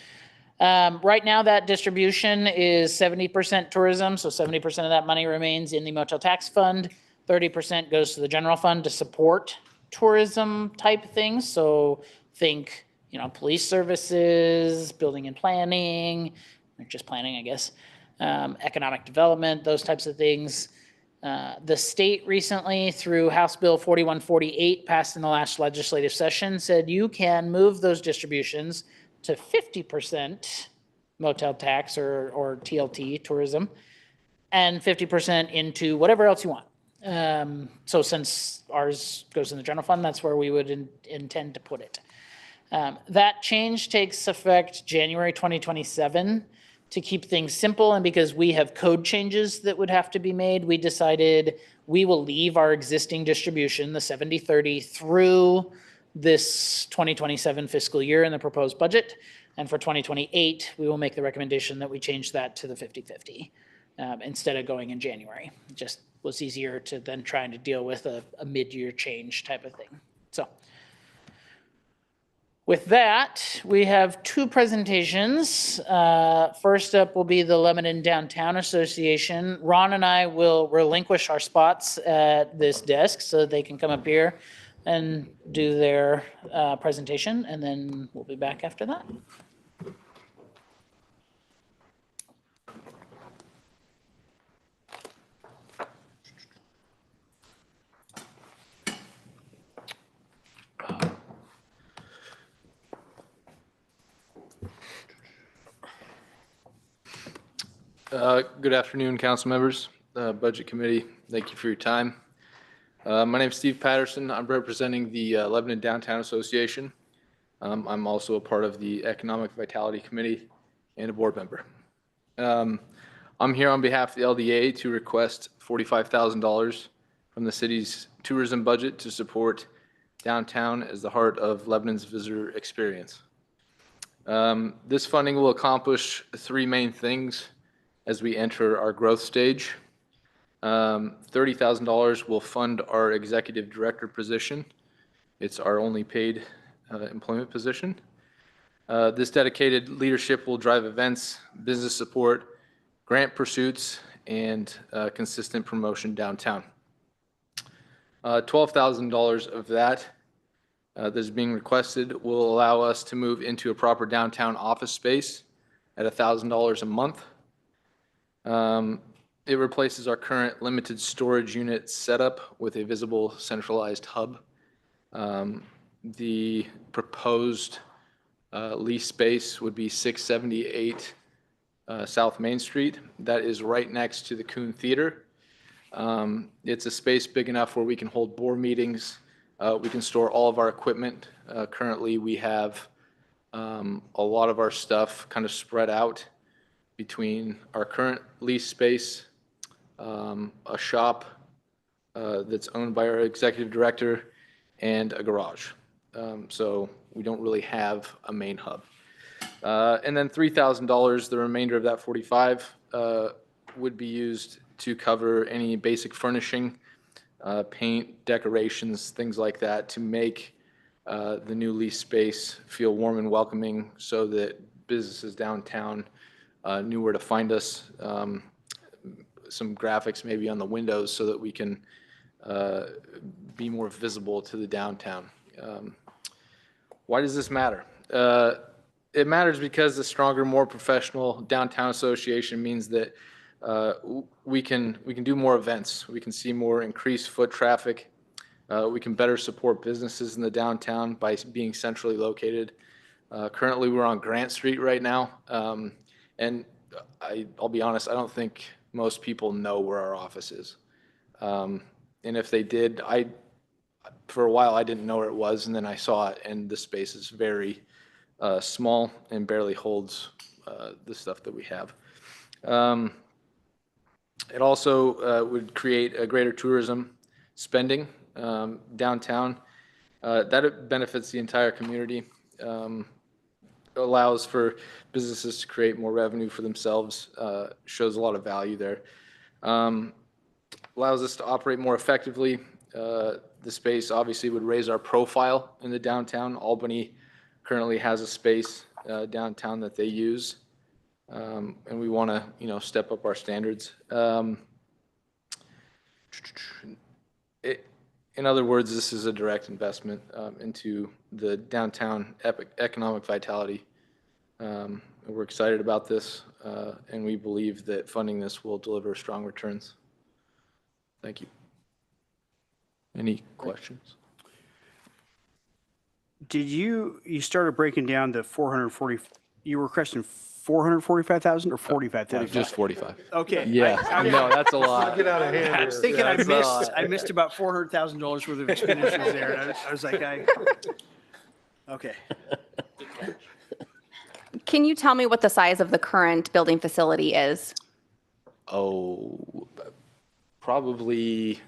Right now, that distribution is 70% tourism, so 70% of that money remains in the motel tax fund. 30% goes to the general fund to support tourism type things. So think, police services, building and planning, or just planning, I guess, economic development, those types of things. The state recently, through House Bill 4148, passed in the last legislative session, said you can move those distributions to 50% motel tax or TLT, tourism, and 50% into whatever else you want. So since ours goes in the general fund, that's where we would intend to put it. That change takes effect January 2027. To keep things simple, and because we have code changes that would have to be made, we decided we will leave our existing distribution, the 70-30, through this 2027 fiscal year in the proposed budget. And for 2028, we will make the recommendation that we change that to the 50-50 instead of going in January. It just was easier to than trying to deal with a mid-year change type of thing. So with that, we have two presentations. First up will be the Lebanon Downtown Association. Ron and I will relinquish our spots at this desk so they can come up here and do their presentation, and then we'll be back after that. Good afternoon, council members, Budget Committee. Thank you for your time. My name is Steve Patterson. I'm representing the Lebanon Downtown Association. I'm also a part of the Economic Vitality Committee and a board member. I'm here on behalf of the LDA to request $45,000 from the city's tourism budget to support downtown as the heart of Lebanon's visitor experience. This funding will accomplish three main things as we enter our growth stage. $30,000 will fund our executive director position. It's our only paid employment position. This dedicated leadership will drive events, business support, grant pursuits, and consistent promotion downtown. $12,000 of that that's being requested will allow us to move into a proper downtown office space at $1,000 a month. It replaces our current limited storage unit setup with a visible centralized hub. The proposed lease space would be 678 South Main Street. That is right next to the Coon Theater. It's a space big enough where we can hold board meetings. We can store all of our equipment. Currently, we have a lot of our stuff kind of spread out between our current lease space, a shop that's owned by our executive director, and a garage. So we don't really have a main hub. And then $3,000, the remainder of that 45, would be used to cover any basic furnishing, paint, decorations, things like that, to make the new lease space feel warm and welcoming so that businesses downtown knew where to find us. Some graphics maybe on the windows so that we can be more visible to the downtown. Why does this matter? It matters because the stronger, more professional downtown association means that we can do more events. We can see more increased foot traffic. We can better support businesses in the downtown by being centrally located. Currently, we're on Grant Street right now. And I'll be honest, I don't think most people know where our office is. And if they did, for a while I didn't know where it was, and then I saw it, and the space is very small and barely holds the stuff that we have. It also would create a greater tourism spending downtown. That benefits the entire community. Allows for businesses to create more revenue for themselves, shows a lot of value there. Allows us to operate more effectively. The space obviously would raise our profile in the downtown. Albany currently has a space downtown that they use, and we want to, step up our standards. In other words, this is a direct investment into the downtown economic vitality. We're excited about this, and we believe that funding this will deliver strong returns. Thank you. Any questions? Did you started breaking down the 440, you were requesting 445,000 or 45,000? Just 45. Okay. Yeah, no, that's a lot. Get out of hand I here. was thinking That's a lot. I missed about $400,000 worth of expenditures there. And I was like, okay. Can you tell me what the size of the current building facility is? Oh, probably,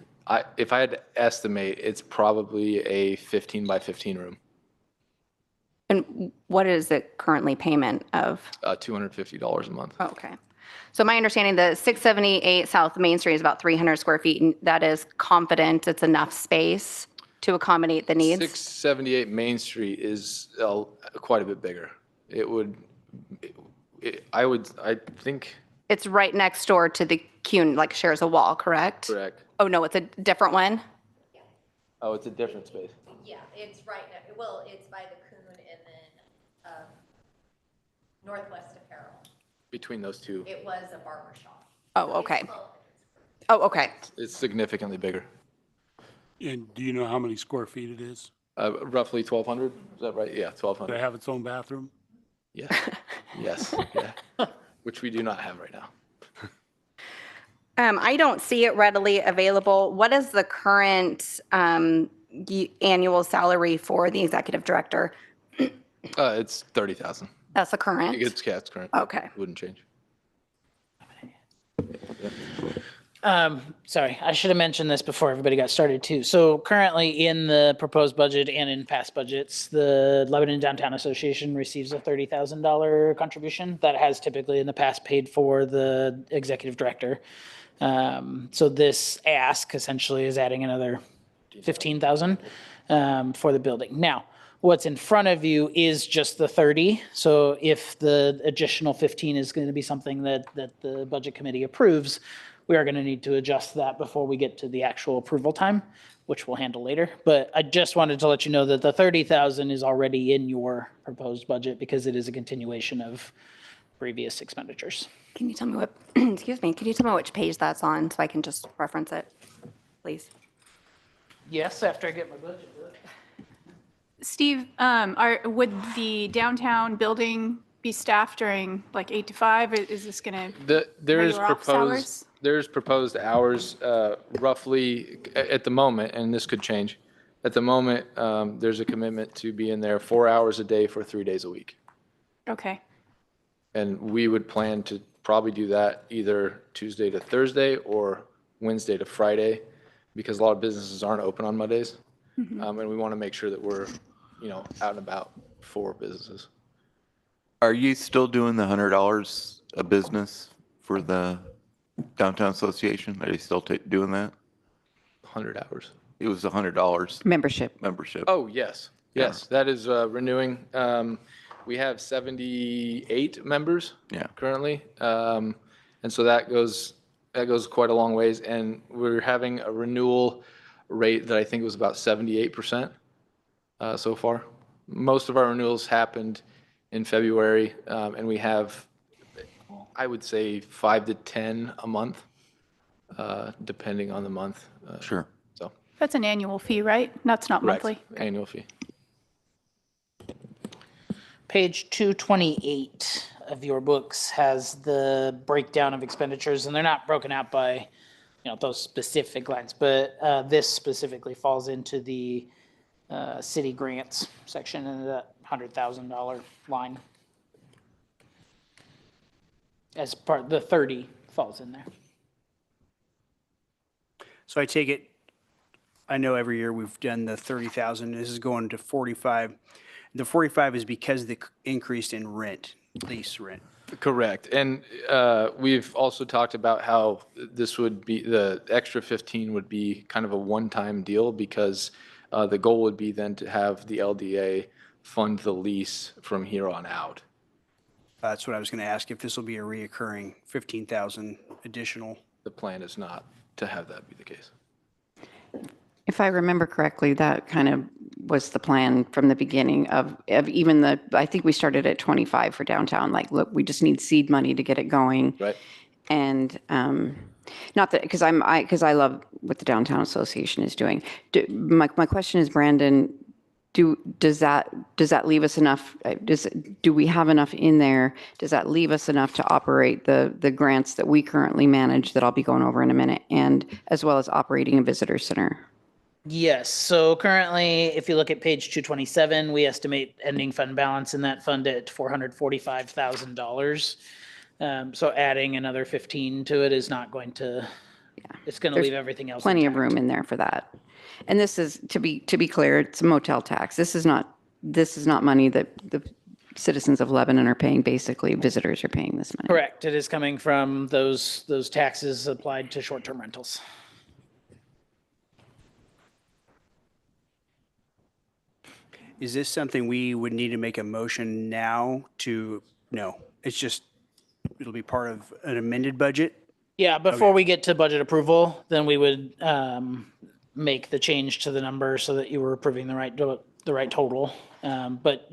if I had to estimate, it's probably a 15 by 15 room, And what is it currently payment of? $250 a month. Oh, okay. So my understanding, the 678 South Main Street is about 300 square feet, and that is confident it's enough space to accommodate the needs? 678 Main Street is quite a bit bigger. It would, I think, It's right next door to the Kuhn, like shares a wall, correct? correct. Oh, no, it's a different one? Oh, it's a different space. Yeah, it's right, well, it's by the Coon and then Northwest Apparel. Between those two, It was a barber shop. Oh, okay. It's 12. Oh, okay. it's significantly bigger. And do you know how many square feet it is? Roughly 1,200, is that right? Yeah, Does it 1,200. have its own bathroom? Yeah, yes, yeah, which we do not have right now. I don't see it readily available. What is the current annual salary for the executive director? It's 30,000. That's the current? It's current. Okay. Wouldn't change. Sorry, I should have mentioned this before everybody got started too. So currently in the proposed budget and in past budgets, the Lebanon Downtown Association receives a $30,000 contribution that has typically in the past paid for the executive director. So this ask essentially is adding another 15,000 for the building. Now, what's in front of you is just the 30. So if the additional 15 is going to be something that the budget committee approves, we are going to need to adjust that before we get to the actual approval time, which we'll handle later. But I just wanted to let you know that the 30,000 is already in your proposed budget because it is a continuation of previous expenditures. Can you tell me what, excuse me, can you tell me which page that's on so I can just reference it, please? Yes, after I get my budget. Steve, would the downtown building be staffed during like 8 to 5? Or is this going to? There's proposed hours roughly at the moment, and this could change. At the moment, there's a commitment to be in there 4 hours a day for 3 days a week. Okay. And we would plan to probably do that either Tuesday to Thursday or Wednesday to Friday, because a lot of businesses aren't open on Mondays. And we want to make sure that we're, out and about for businesses. Are you still doing the $100 a business for the Downtown Association? Are you still doing that? 100 hours. It was $100 Membership. membership. Oh, yes. Yes, that is renewing. We have 78 members currently. And so that goes quite a long ways. And we're having a renewal rate that I think was about 78% so far. Most of our renewals happened in February, and we have, I would say, 5 to 10 a month, depending on the month. Sure. So That's an annual fee, right? That's not correct. monthly. Annual fee. Page 228 of your books has the breakdown of expenditures, and they're not broken out by, those specific lines, but this specifically falls into the city grants section in that $100,000 line. As part, the 30 falls in there. So I take it, I know every year we've done the 30,000. This is going to 45. The 45 is because of the increase in rent, lease rent. Correct. And we've also talked about how this would be, the extra 15 would be kind of a one-time deal, because the goal would be then to have the LDA fund the lease from here on out. That's what I was going to ask, if this will be a reoccurring 15,000 additional. The plan is not to have that be the case. If I remember correctly, that kind of was the plan from the beginning of even I think we started at 25 for downtown. Like, look, we just need seed money to get it going. Right. And Not that, because because I love what the Downtown Association is doing. My question is, Brandon, does that leave us enough? Do we have enough in there? Does that leave us enough to operate the grants that we currently manage that I'll be going over in a minute, and as well as operating a visitor center? Yes, so currently, if you look at page 227, we estimate ending fund balance in that fund at $445,000. So adding another 15 to it is not going to, it's going to leave everything else Plenty of intact. room in there for that. And this is, to be clear, it's a motel tax. This is not money that the citizens of Lebanon are paying. Basically, visitors are paying this money. Correct, it is coming from those taxes applied to short-term rentals. Is this something we would need to make a motion now to, no, it's just, it'll be part of an amended budget? Yeah, before we get to budget approval, then we would make the change to the number so that you were approving the right total. But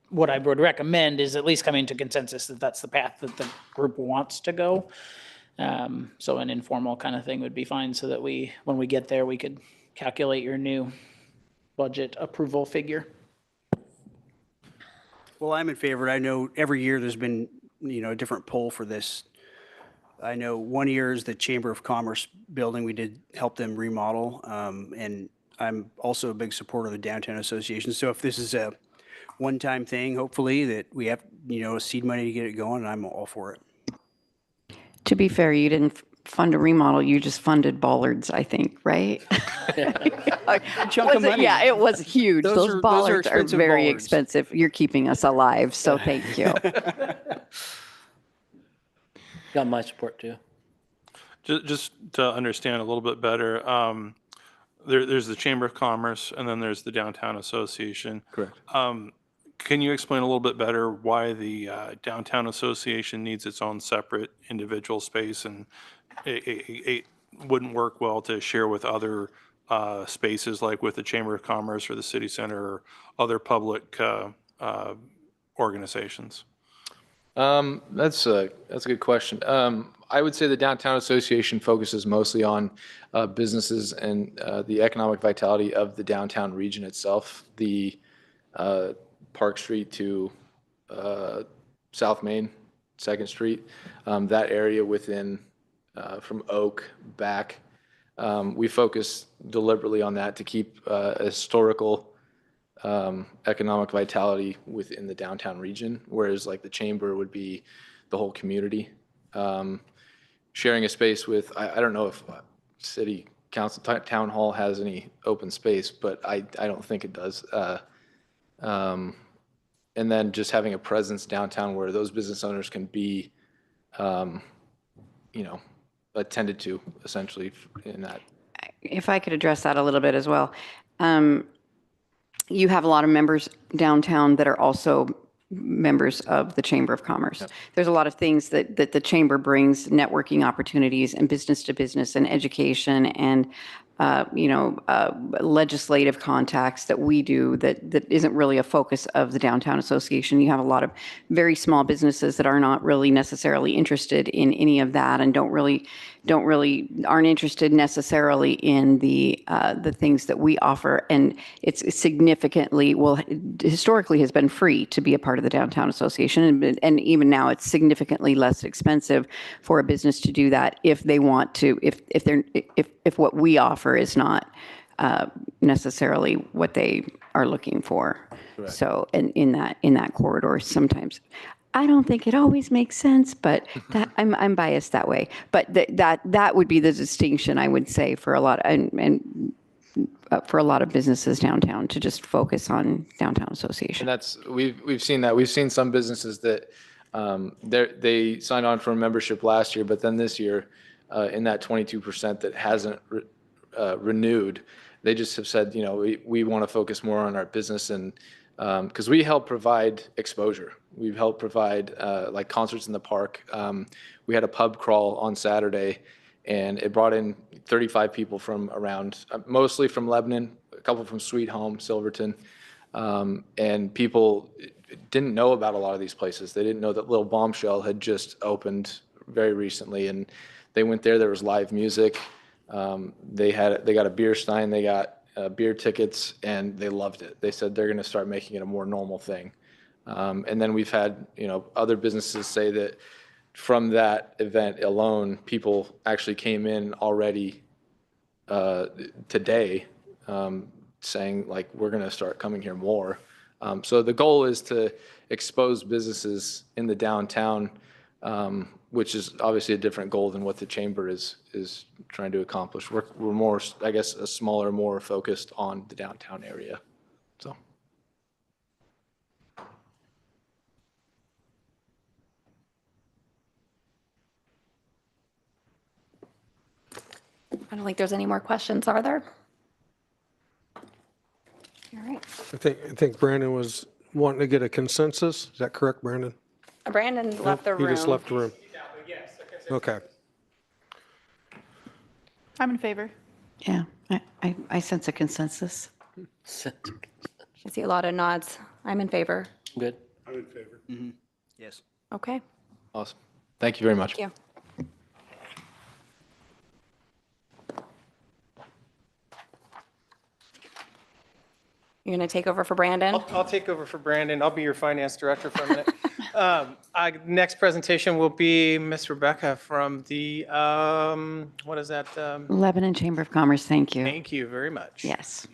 what I would recommend is at least coming to consensus that that's the path that the group wants to go. So an informal kind of thing would be fine, so that when we get there, we could calculate your new budget approval figure. Well, I'm in favor. I know every year there's been, a different poll for this. I know one year is the Chamber of Commerce building. We did help them remodel. And I'm also a big supporter of the Downtown Association. So if this is a one-time thing, hopefully that we have, seed money to get it going, I'm all for it. To be fair, you didn't fund a remodel, you just funded bollards, I think, right? Chunk of money. Yeah, it was huge. Those Those are bollards are expensive very bollards. expensive. You're keeping us alive, so thank you. Got my support too. Just to understand a little bit better, there's the Chamber of Commerce and then there's the Downtown Association. Correct. Can you explain a little bit better why the Downtown Association needs its own separate individual space, and it wouldn't work well to share with other spaces like with the Chamber of Commerce or the City Center or other public organizations? That's a good question. I would say the Downtown Association focuses mostly on businesses and the economic vitality of the downtown region itself. The Park Street to South Main, 2nd Street, that area within from Oak back. We focus deliberately on that to keep a historical economic vitality within the downtown region, whereas like the chamber would be the whole community. Sharing a space with, I don't know if city council, town hall has any open space, but I don't think it does. And then just having a presence downtown where those business owners can be, attended to essentially in that. If I could address that a little bit as well. You have a lot of members downtown that are also members of the Chamber of Commerce. Yep. There's a lot of things that the Chamber brings, networking opportunities and business to business and education and legislative contacts that we do that isn't really a focus of the Downtown Association. You have a lot of very small businesses that are not really necessarily interested in any of that and aren't interested necessarily in the things that we offer. And it's significantly, historically has been free to be a part of the Downtown Association. And even now it's significantly less expensive for a business to do that if they want to, if what we offer is not necessarily what they are looking for. Correct. So, and in that corridor, sometimes I don't think it always makes sense, but that I'm biased that way. But that would be the distinction, I would say, for a lot for a lot of businesses downtown, to just focus on Downtown Association. And that's we've seen that. We've seen some businesses that they signed on for a membership last year, but then this year, in that 22% that hasn't renewed, they just have said, we want to focus more on our business, and because we help provide exposure. We've helped provide like concerts in the park. We had a pub crawl on Saturday, and it brought in 35 people from around, mostly from Lebanon, a couple from Sweet Home, Silverton, and people didn't know about a lot of these places. They didn't know that Little Bombshell had just opened very recently, and They went there. There was live music. They got a beer stein. They got beer tickets, and they loved it. They said they're going to start making it a more normal thing. And then we've had, other businesses say that from that event alone, people actually came in already today saying, like, we're going to start coming here more. So the goal is to expose businesses in the downtown, which is obviously a different goal than what the chamber is trying to accomplish. We're more, I guess, a smaller, more focused on the downtown area. So. I don't think there's any more questions, are there? All right. I think Brandon was wanting to get a consensus. Is that correct, Brandon? Brandon left the room. He just left the room. Okay. I'm in favor. Yeah, I sense a consensus. I see a lot of nods. I'm in favor. Good. I'm in favor. Yes. Okay. Awesome. Thank you very much. Thank you. You're going to take over for Brandon? I'll take over for Brandon. I'll be your finance director for a minute. Next presentation will be Miss Rebecca from the, what is that? Lebanon Chamber of Commerce, thank you. Thank you very much. Yes.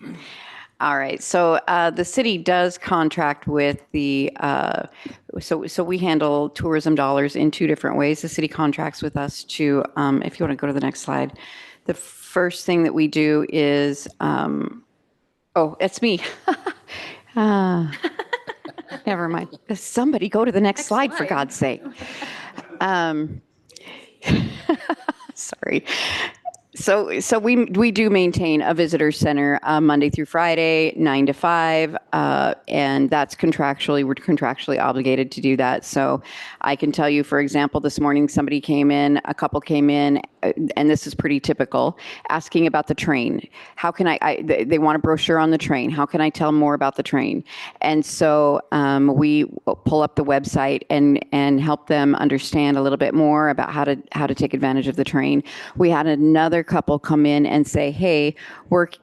All right, so the city does contract with the, so we handle tourism dollars in two different ways. The city contracts with us to, if you want to go to the next slide, the first thing that we do is, oh, it's me. Never mind. Somebody go to the next slide, for God's sake. Sorry. So we do maintain a visitor center Monday through Friday, 9 to 5, and that's we're contractually obligated to do that. So I can tell you, for example, this morning a couple came in, and this is pretty typical, asking about the train. How can they want a brochure on the train. How can I tell them more about the train? And so we pull up the website and help them understand a little bit more about how to take advantage of the train. We had another couple come in and say, hey,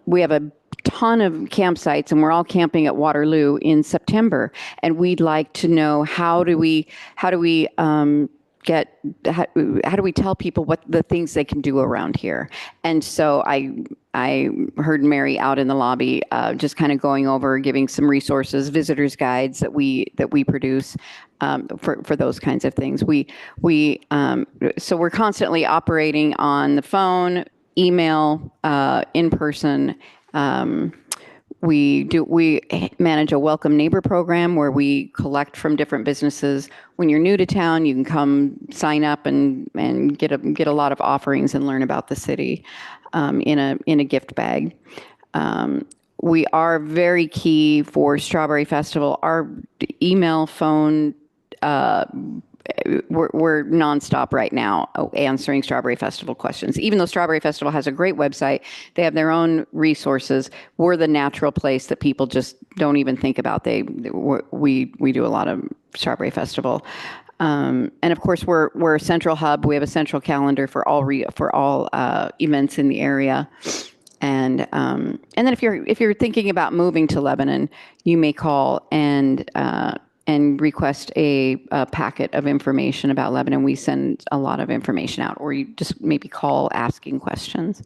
we have a ton of campsites and we're all camping at Waterloo in September, and we'd like to know how do we tell people what the things they can do around here. And so I heard Mary out in the lobby just kind of going over, giving some resources, visitors guides that we produce for those kinds of things. So we're constantly operating on the phone, email, in person. We manage a welcome neighbor program where we collect from different businesses. When you're new to town, you can come sign up and get a lot of offerings and learn about the city in a gift bag. We are very key for Strawberry Festival. Our email, phone, we're nonstop right now answering Strawberry Festival questions. Even though Strawberry Festival has a great website, they have their own resources. We're the natural place that people just don't even think about. We do a lot of Strawberry Festival. And of course, we're a central hub. We have a central calendar for all events in the area. And then if you're thinking about moving to Lebanon, you may call and request a packet of information about Lebanon. We send a lot of information out, or you just maybe call asking questions.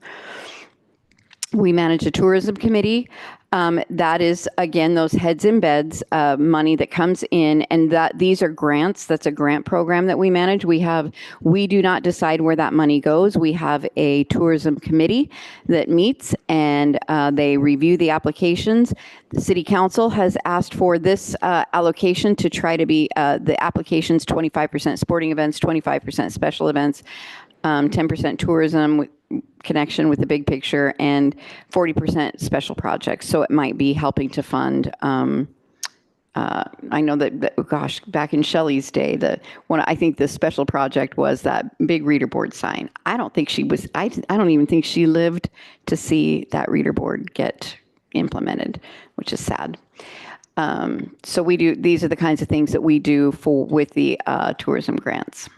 We manage a tourism committee. That is, again, those heads in beds, money that comes in, and these are grants. That's a grant program that we manage. We do not decide where that money goes. We have a tourism committee that meets and they review the applications. The city council has asked for this allocation to try to be the applications 25% sporting events, 25% special events, 10% tourism connection with the big picture, and 40% special projects. So it might be helping to fund. I know that gosh, back in Shelley's day, I think the special project was that big reader board sign. I don't even think she lived to see that reader board get implemented, which is sad. So these are the kinds of things that we do with the tourism grants.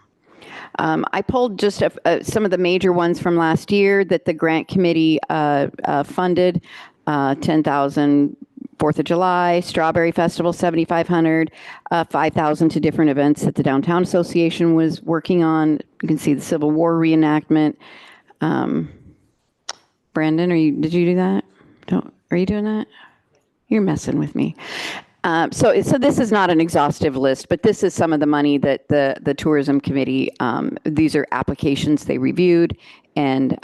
I pulled just some of the major ones from last year that the grant committee funded. 10,000 4th of July, Strawberry Festival, 7,500, 5,000 to different events that the Downtown Association was working on. You can see the Civil War reenactment. Brandon, did you do that? Are you doing that? You're messing with me. So this is not an exhaustive list, but this is some of the money that the tourism committee, these are applications they reviewed and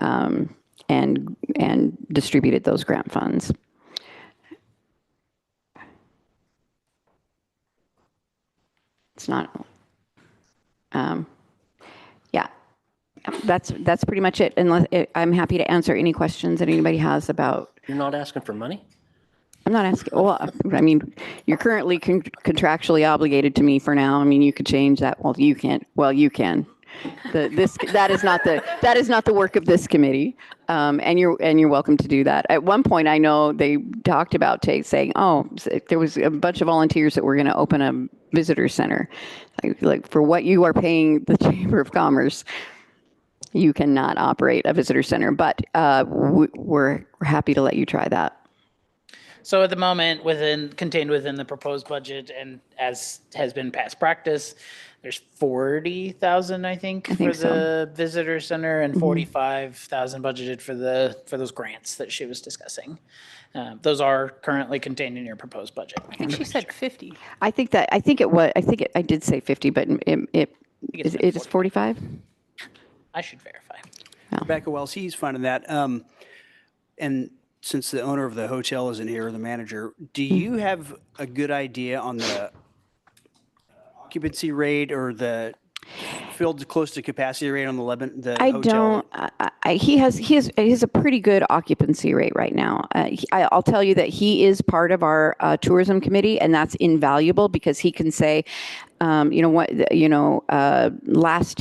distributed those grant funds. It's not, yeah, that's pretty much it. Unless I'm happy to answer any questions that anybody has about. You're not asking for money? I'm not asking, well, I mean, you're currently contractually obligated to me for now. I mean, you could change that. Well, you can't. Well, you can. That is not the work of this committee, and you're welcome to do that. At one point, I know they talked about saying, oh, there was a bunch of volunteers that were going to open a visitor center, like for what you are paying the Chamber of Commerce. You cannot operate a visitor center, but we're happy to let you try that. So at the moment, contained within the proposed budget, and as has been past practice, there's 40,000, I think for the visitor center, and 45,000 budgeted for those grants that she was discussing. Those are currently contained in your proposed budget. I think she said 50. I did say 50, but it is 45. I should verify. Rebecca Wells, he's finding that. And since the owner of the hotel isn't here, or the manager, do you have a good idea on the occupancy rate or the filled close to capacity rate on the hotel? He has a pretty good occupancy rate right now. I'll tell you that he is part of our tourism committee, and that's invaluable because he can say, last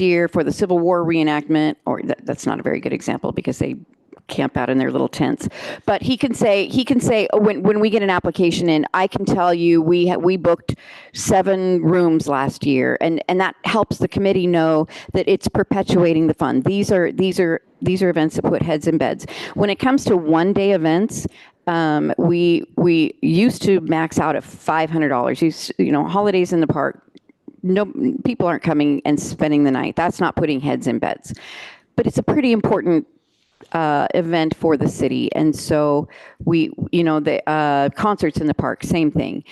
year for the Civil War reenactment, or that's not a very good example because they camp out in their little tents. But he can say when we get an application in, I can tell you we booked 7 rooms last year, and that helps the committee know that it's perpetuating the fund. These are events that put heads in beds. When it comes to one-day events, we used to max out at $500. Holidays in the park, no people aren't coming and spending the night. That's not putting heads in beds, but it's a pretty important event for the city. And so the concerts in the park, same thing.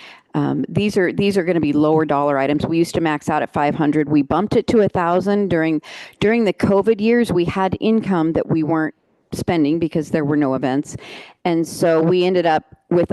These are going to be lower dollar items. We used to max out at 500. We bumped it to 1,000 during the COVID years. We had income that we weren't spending because there were no events. And so we ended up with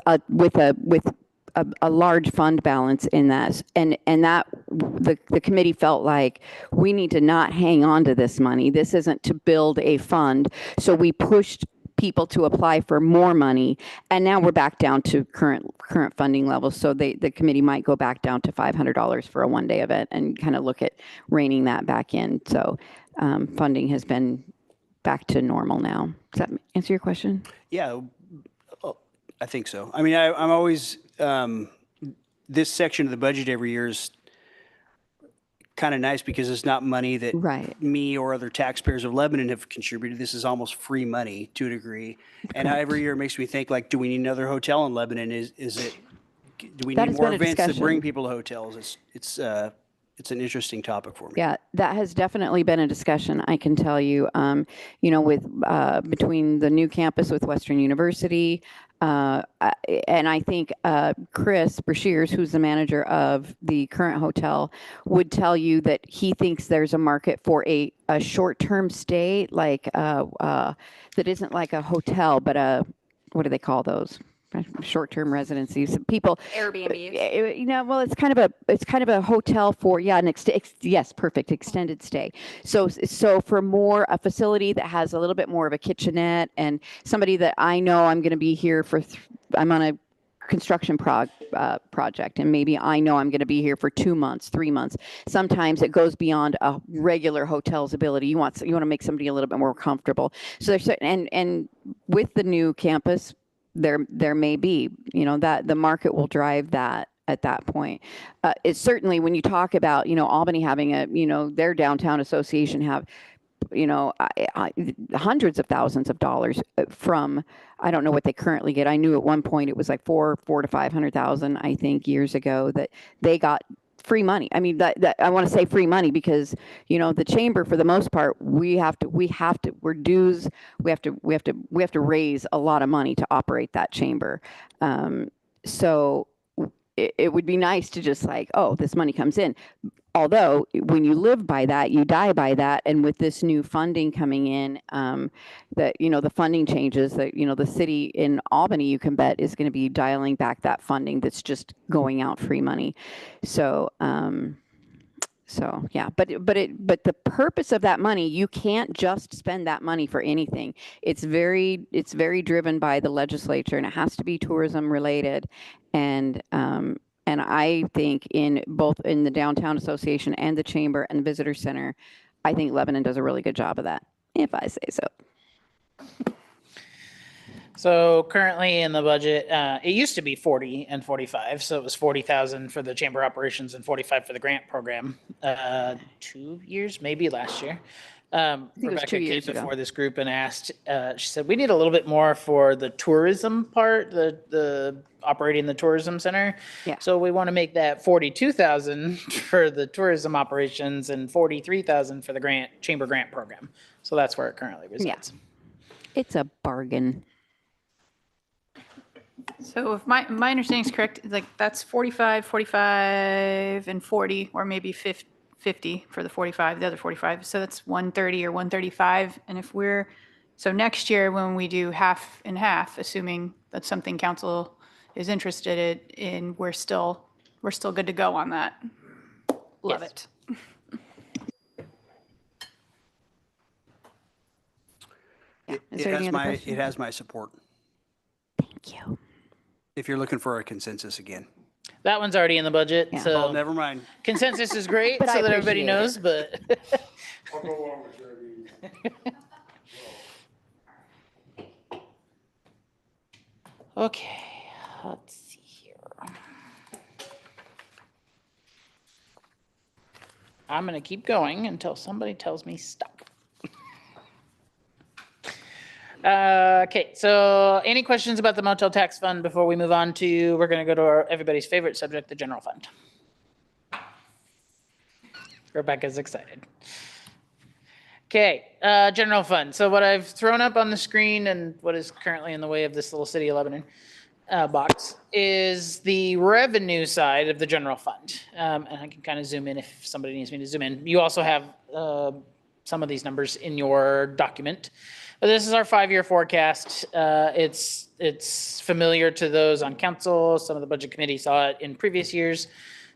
a large fund balance in that, and that the committee felt like we need to not hang on to this money. This isn't to build a fund, so we pushed people to apply for more money, and now we're back down to current funding levels. So the committee might go back down to $500 for a one-day event and kind of look at reining that back in. So funding has been back to normal now. Does that answer your question? Yeah, I think so. I mean, I'm always, this section of the budget every year is kind of nice because it's not money that me or other taxpayers of Lebanon have contributed. This is almost free money to a degree. And every year it makes me think, like, do we need another hotel in Lebanon? Do we need more events that bring people to hotels? It's an interesting topic for me. Yeah, that has definitely been a discussion, I can tell you. Between the new campus with Western University, and I think Chris Brashears, who's the manager of the current hotel, would tell you that he thinks there's a market for a short-term stay, like that isn't like a hotel, but what do they call those? Short-term residencies. People Airbnb. Well, it's kind of a hotel for perfect extended stay. So for a facility that has a little bit more of a kitchenette, and somebody that I know I'm going to be here I'm on a construction project, and maybe I know I'm going to be here for 2 months, 3 months. Sometimes it goes beyond a regular hotel's ability. You want to make somebody a little bit more comfortable. So there's and with the new campus, there may be, that the market will drive that at that point. It's certainly when you talk about, Albany having their downtown association have, hundreds of thousands of dollars from, I don't know what they currently get. I knew at one point it was like four to 500,000, I think, years ago that they got free money. I mean, that I want to say free money because, the chamber, for the most part, we're dues. We have to raise a lot of money to operate that chamber. So it would be nice to just like, oh, this money comes in. Although when you live by that, you die by that. And with this new funding coming in, the funding changes that, the city in Albany, you can bet, is going to be dialing back that funding that's just going out free money. So, yeah, but the purpose of that money, you can't just spend that money for anything. It's very driven by the legislature, and it has to be tourism related. And I think in both in the Downtown Association and the Chamber and the Visitor Center, I think Lebanon does a really good job of that, if I say so. So currently in the budget, it used to be 40 and 45. So it was 40,000 for the chamber operations and 45 for the grant program. 2 years, maybe last year. Rebecca came before this group and asked, she said, we need a little bit more for the tourism part, the operating the tourism center. Yeah. So we want to make that 42,000 for the tourism operations and 43,000 for the chamber grant program. So that's where it currently resides. Yeah. It's a bargain. So if my understanding is correct, like that's 45, and 40, or maybe 50 for the 45, the other 45. So that's 130 or 135. And so next year when we do half and half, assuming that's something council is interested in, we're still good to go on that. Love it. Yeah. It has my support. Thank you. If you're looking for a consensus again. That one's already in the budget, Yeah. so Oh, never mind. consensus is great But so I that everybody appreciate knows, but I'll go along with that. okay, let's see here. I'm gonna keep going until somebody tells me stop. Okay, so any questions about the motel tax fund before we move on to, we're gonna go to everybody's favorite subject, the general fund. Rebecca's excited. Okay, general fund. So what I've thrown up on the screen and what is currently in the way of this little City of Lebanon box is the revenue side of the general fund. And I can kind of zoom in if somebody needs me to zoom in. You also have some of these numbers in your document. But this is our 5-year forecast. It's familiar to those on council. Some of the budget committee saw it in previous years.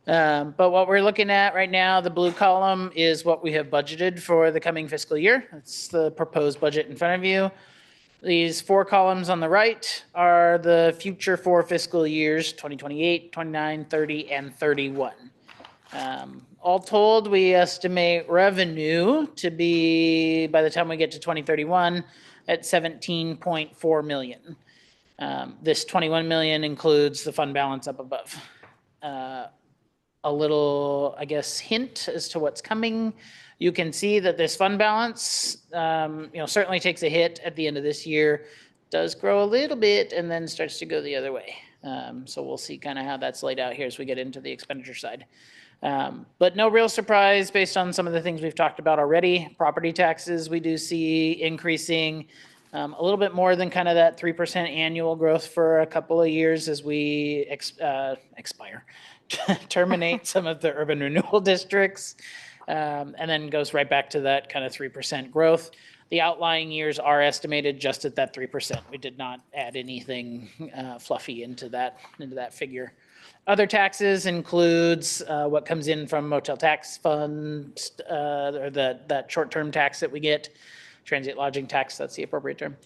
But what we're looking at right now, the blue column is what we have budgeted for the coming fiscal year. It's the proposed budget in front of you. These 4 columns on the right are the future 4 fiscal years, 2028, 29, 30, and 31. All told, we estimate revenue to be, by the time we get to 2031, at 17.4 million. This 21 million includes the fund balance up above. A little, I guess, hint as to what's coming. You can see that this fund balance, certainly takes a hit at the end of this year, does grow a little bit, and then starts to go the other way. So we'll see kind of how that's laid out here as we get into the expenditure side. But no real surprise based on some of the things we've talked about already. Property taxes, we do see increasing a little bit more than kind of that 3% annual growth for a couple of years as we terminate some of the urban renewal districts, and then goes right back to that kind of 3% growth. The outlying years are estimated just at that 3%. We did not add anything fluffy into that figure. Other taxes includes what comes in from motel tax funds, or that short-term tax that we get, transient lodging tax, that's the appropriate term,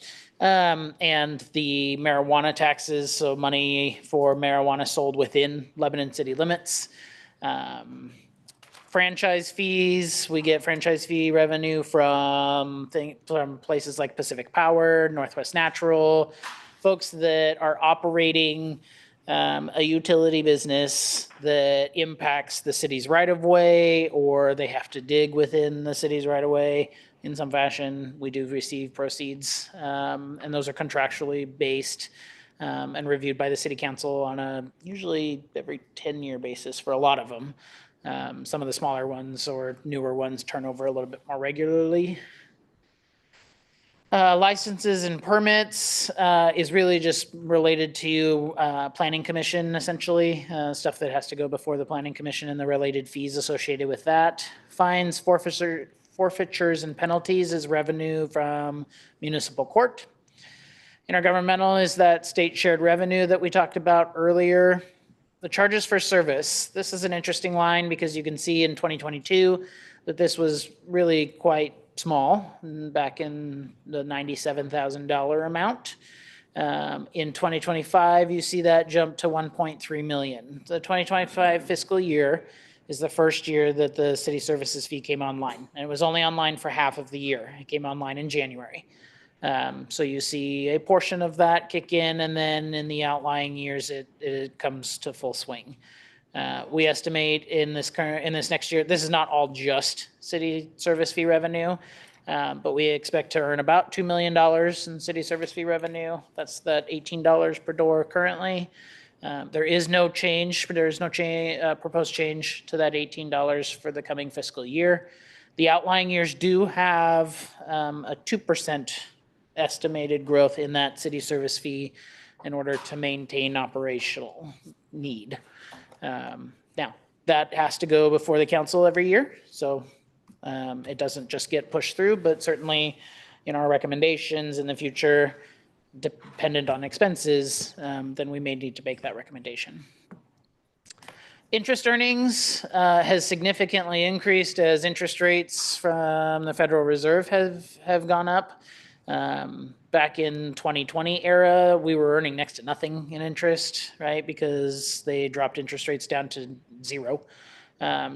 and the marijuana taxes, so money for marijuana sold within Lebanon city limits. Franchise fees, we get franchise fee revenue from places like Pacific Power, Northwest Natural, folks that are operating a utility business that impacts the city's right of way, or they have to dig within the city's right of way in some fashion, we do receive proceeds. And those are contractually based and reviewed by the city council on a usually every 10-year basis for a lot of them. Some of the smaller ones or newer ones turn over a little bit more regularly. Licenses and permits is really just related to planning commission, essentially, stuff that has to go before the planning commission and the related fees associated with that. Fines, forfeitures, and penalties is revenue from municipal court. Intergovernmental is that state shared revenue that we talked about earlier. The charges for service, this is an interesting line because you can see in 2022 that this was really quite small, back in the $97,000 amount. In 2025, you see that jump to 1.3 million. The 2025 fiscal year is the first year that the city services fee came online. And it was only online for half of the year. It came online in January. So you see a portion of that kick in, and then in the outlying years, it comes to full swing. We estimate in this next year, this is not all just city service fee revenue, but we expect to earn about $2 million in city service fee revenue. That's that $18 per door currently. There is no change, proposed change to that $18 for the coming fiscal year. The outlying years do have a 2% estimated growth in that city service fee in order to maintain operational need. Now, that has to go before the council every year, so it doesn't just get pushed through, but certainly in our recommendations in the future, dependent on expenses, then we may need to make that recommendation. Interest earnings has significantly increased as interest rates from the Federal Reserve have gone up. Back in 2020 era, we were earning next to nothing in interest, right? Because they dropped interest rates down to zero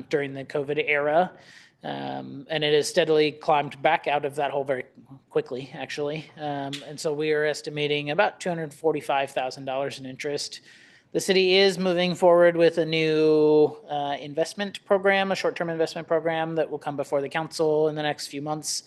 during the COVID era. And it has steadily climbed back out of that hole very quickly, actually. And so we are estimating about $245,000 in interest. The city is moving forward with a new investment program, a short-term investment program that will come before the council in the next few months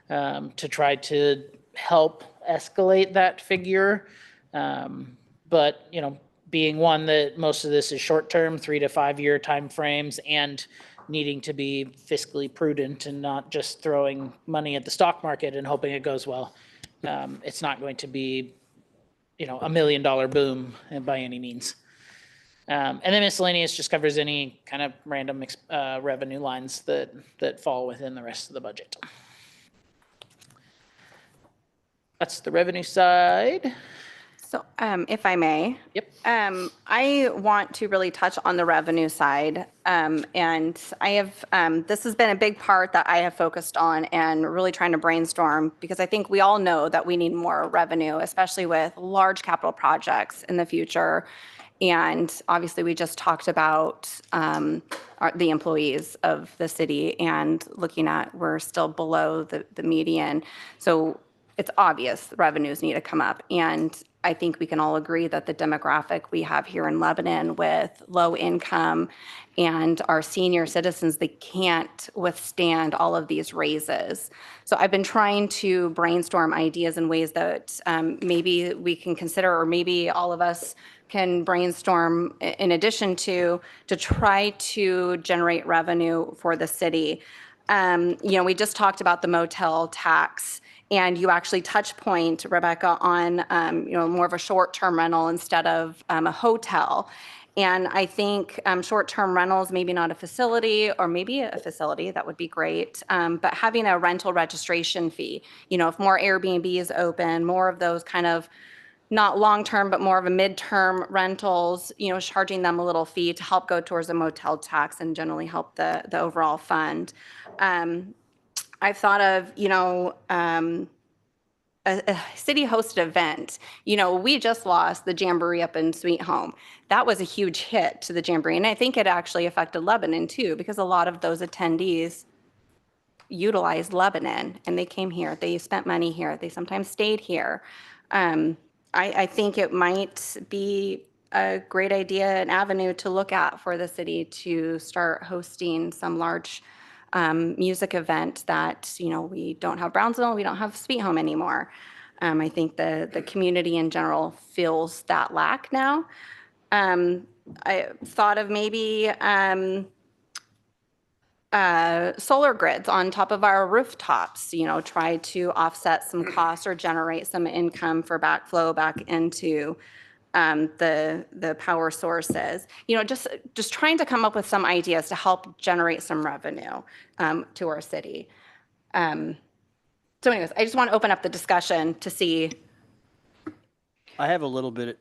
to try to help escalate that figure. But, you know, being one that most of this is short-term, 3 to 5 year timeframes, and needing to be fiscally prudent and not just throwing money at the stock market and hoping it goes well. It's not going to be, you know, $1 million boom by any means. And then miscellaneous just covers any kind of random revenue lines that fall within the rest of the budget. That's the revenue side. So if I may. Yep. I want to really touch on the revenue side. And I have, this has been a big part that I have focused on and really trying to brainstorm, because I think we all know that we need more revenue, especially with large capital projects in the future. And obviously, we just talked about the employees of the city, and looking at, we're still below the median. So it's obvious revenues need to come up. And I think we can all agree that the demographic we have here in Lebanon with low income and our senior citizens, they can't withstand all of these raises. So I've been trying to brainstorm ideas and ways that maybe we can consider, or maybe all of us can brainstorm in addition to try to generate revenue for the city. You know, we just talked about the motel tax, and you actually touch point, Rebecca, on you know, more of a short-term rental instead of a hotel. And I think short-term rentals, maybe not a facility, or maybe a facility, that would be great. But having a rental registration fee, you know, if more Airbnbs open, more of those kind of not long-term, but more of a mid-term rentals, you know, charging them a little fee to help go towards a motel tax and generally help the overall fund. I've thought of, you know, a city-hosted event. You know, we just lost the Jamboree up in Sweet Home. That was a huge hit to the Jamboree, and I think it actually affected Lebanon too, because a lot of those attendees utilized Lebanon, and they came here. They spent money here. They sometimes stayed here. I think it might be a great idea, an avenue to look at for the city to start hosting some large music event that, we don't have Brownsville, we don't have Sweet Home anymore. I think the community in general feels that lack now. I thought of maybe solar grids on top of our rooftops, try to offset some costs or generate some income for backflow back into the power sources. Just trying to come up with some ideas to help generate some revenue to our city. So anyways, I just want to open up the discussion to see. I have a little bit,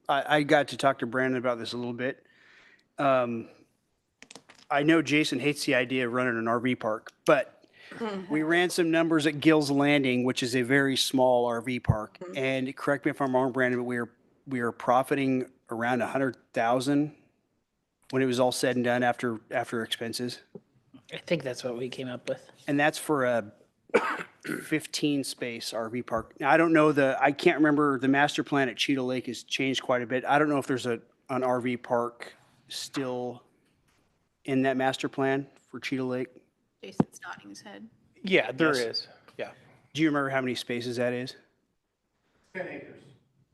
I got to talk to Brandon about this a little bit. I know Jason hates the idea of running an RV park, but we ran some numbers at Gill's Landing, which is a very small RV park. And correct me if I'm wrong, Brandon, but we were profiting around 100,000 when it was all said and done after expenses. I think that's what we came up with. And that's for a 15 space RV park. Now, I don't know I can't remember, the master plan at Cheetah Lake has changed quite a bit. I don't know if there's an RV park still in that master plan for Cheetah Lake. Jason's nodding his head. Yeah, there Yes. is. Yeah. Do you remember how many spaces that is? 10 acres.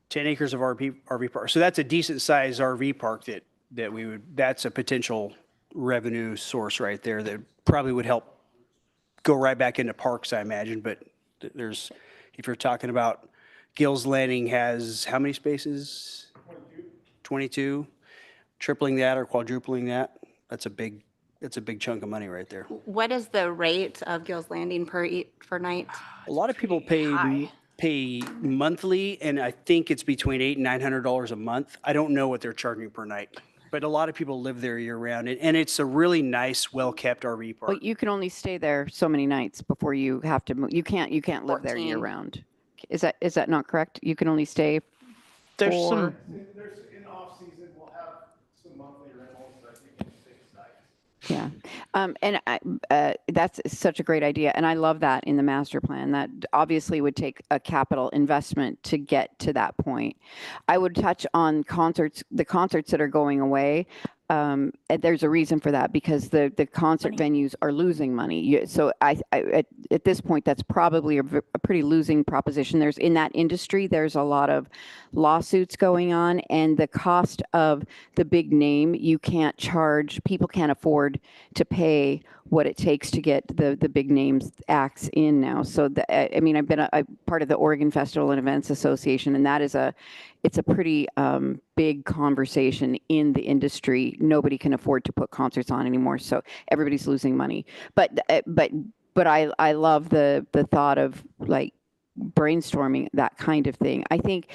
10 acres of RV park. So that's a decent sized RV park that's a potential revenue source right there that probably would help go right back into parks, I imagine. But if you're talking about Gill's Landing has how many spaces? 22. Tripling that or quadrupling that. That's a big chunk of money right there. What is the rate of Gill's Landing per night? A lot of people pay monthly, and I think it's between $800 and $900 a month. I don't know what they're charging per night, but a lot of people live there year round, and it's a really nice, well-kept RV park. But you can only stay there so many nights before you have to move. You can't live there 14. year round. Is that not correct? You can only stay There's for. some, There's, in off-season, we'll have some monthly rentals, I think, in 6 nights. Yeah. And that's such a great idea. And I love that in the master plan. That obviously would take a capital investment to get to that point. I would touch on the concerts that are going away. And there's a reason for that because the concert venues are losing money. So at this point, that's probably a pretty losing proposition. In that industry, there's a lot of lawsuits going on, and the cost of the big name, people can't afford to pay what it takes to get the big names acts in now. So I've been a part of the Oregon Festival and Events Association, and it's a pretty big conversation in the industry. Nobody can afford to put concerts on anymore, so everybody's losing money. But I love the thought of like brainstorming that kind of thing. I think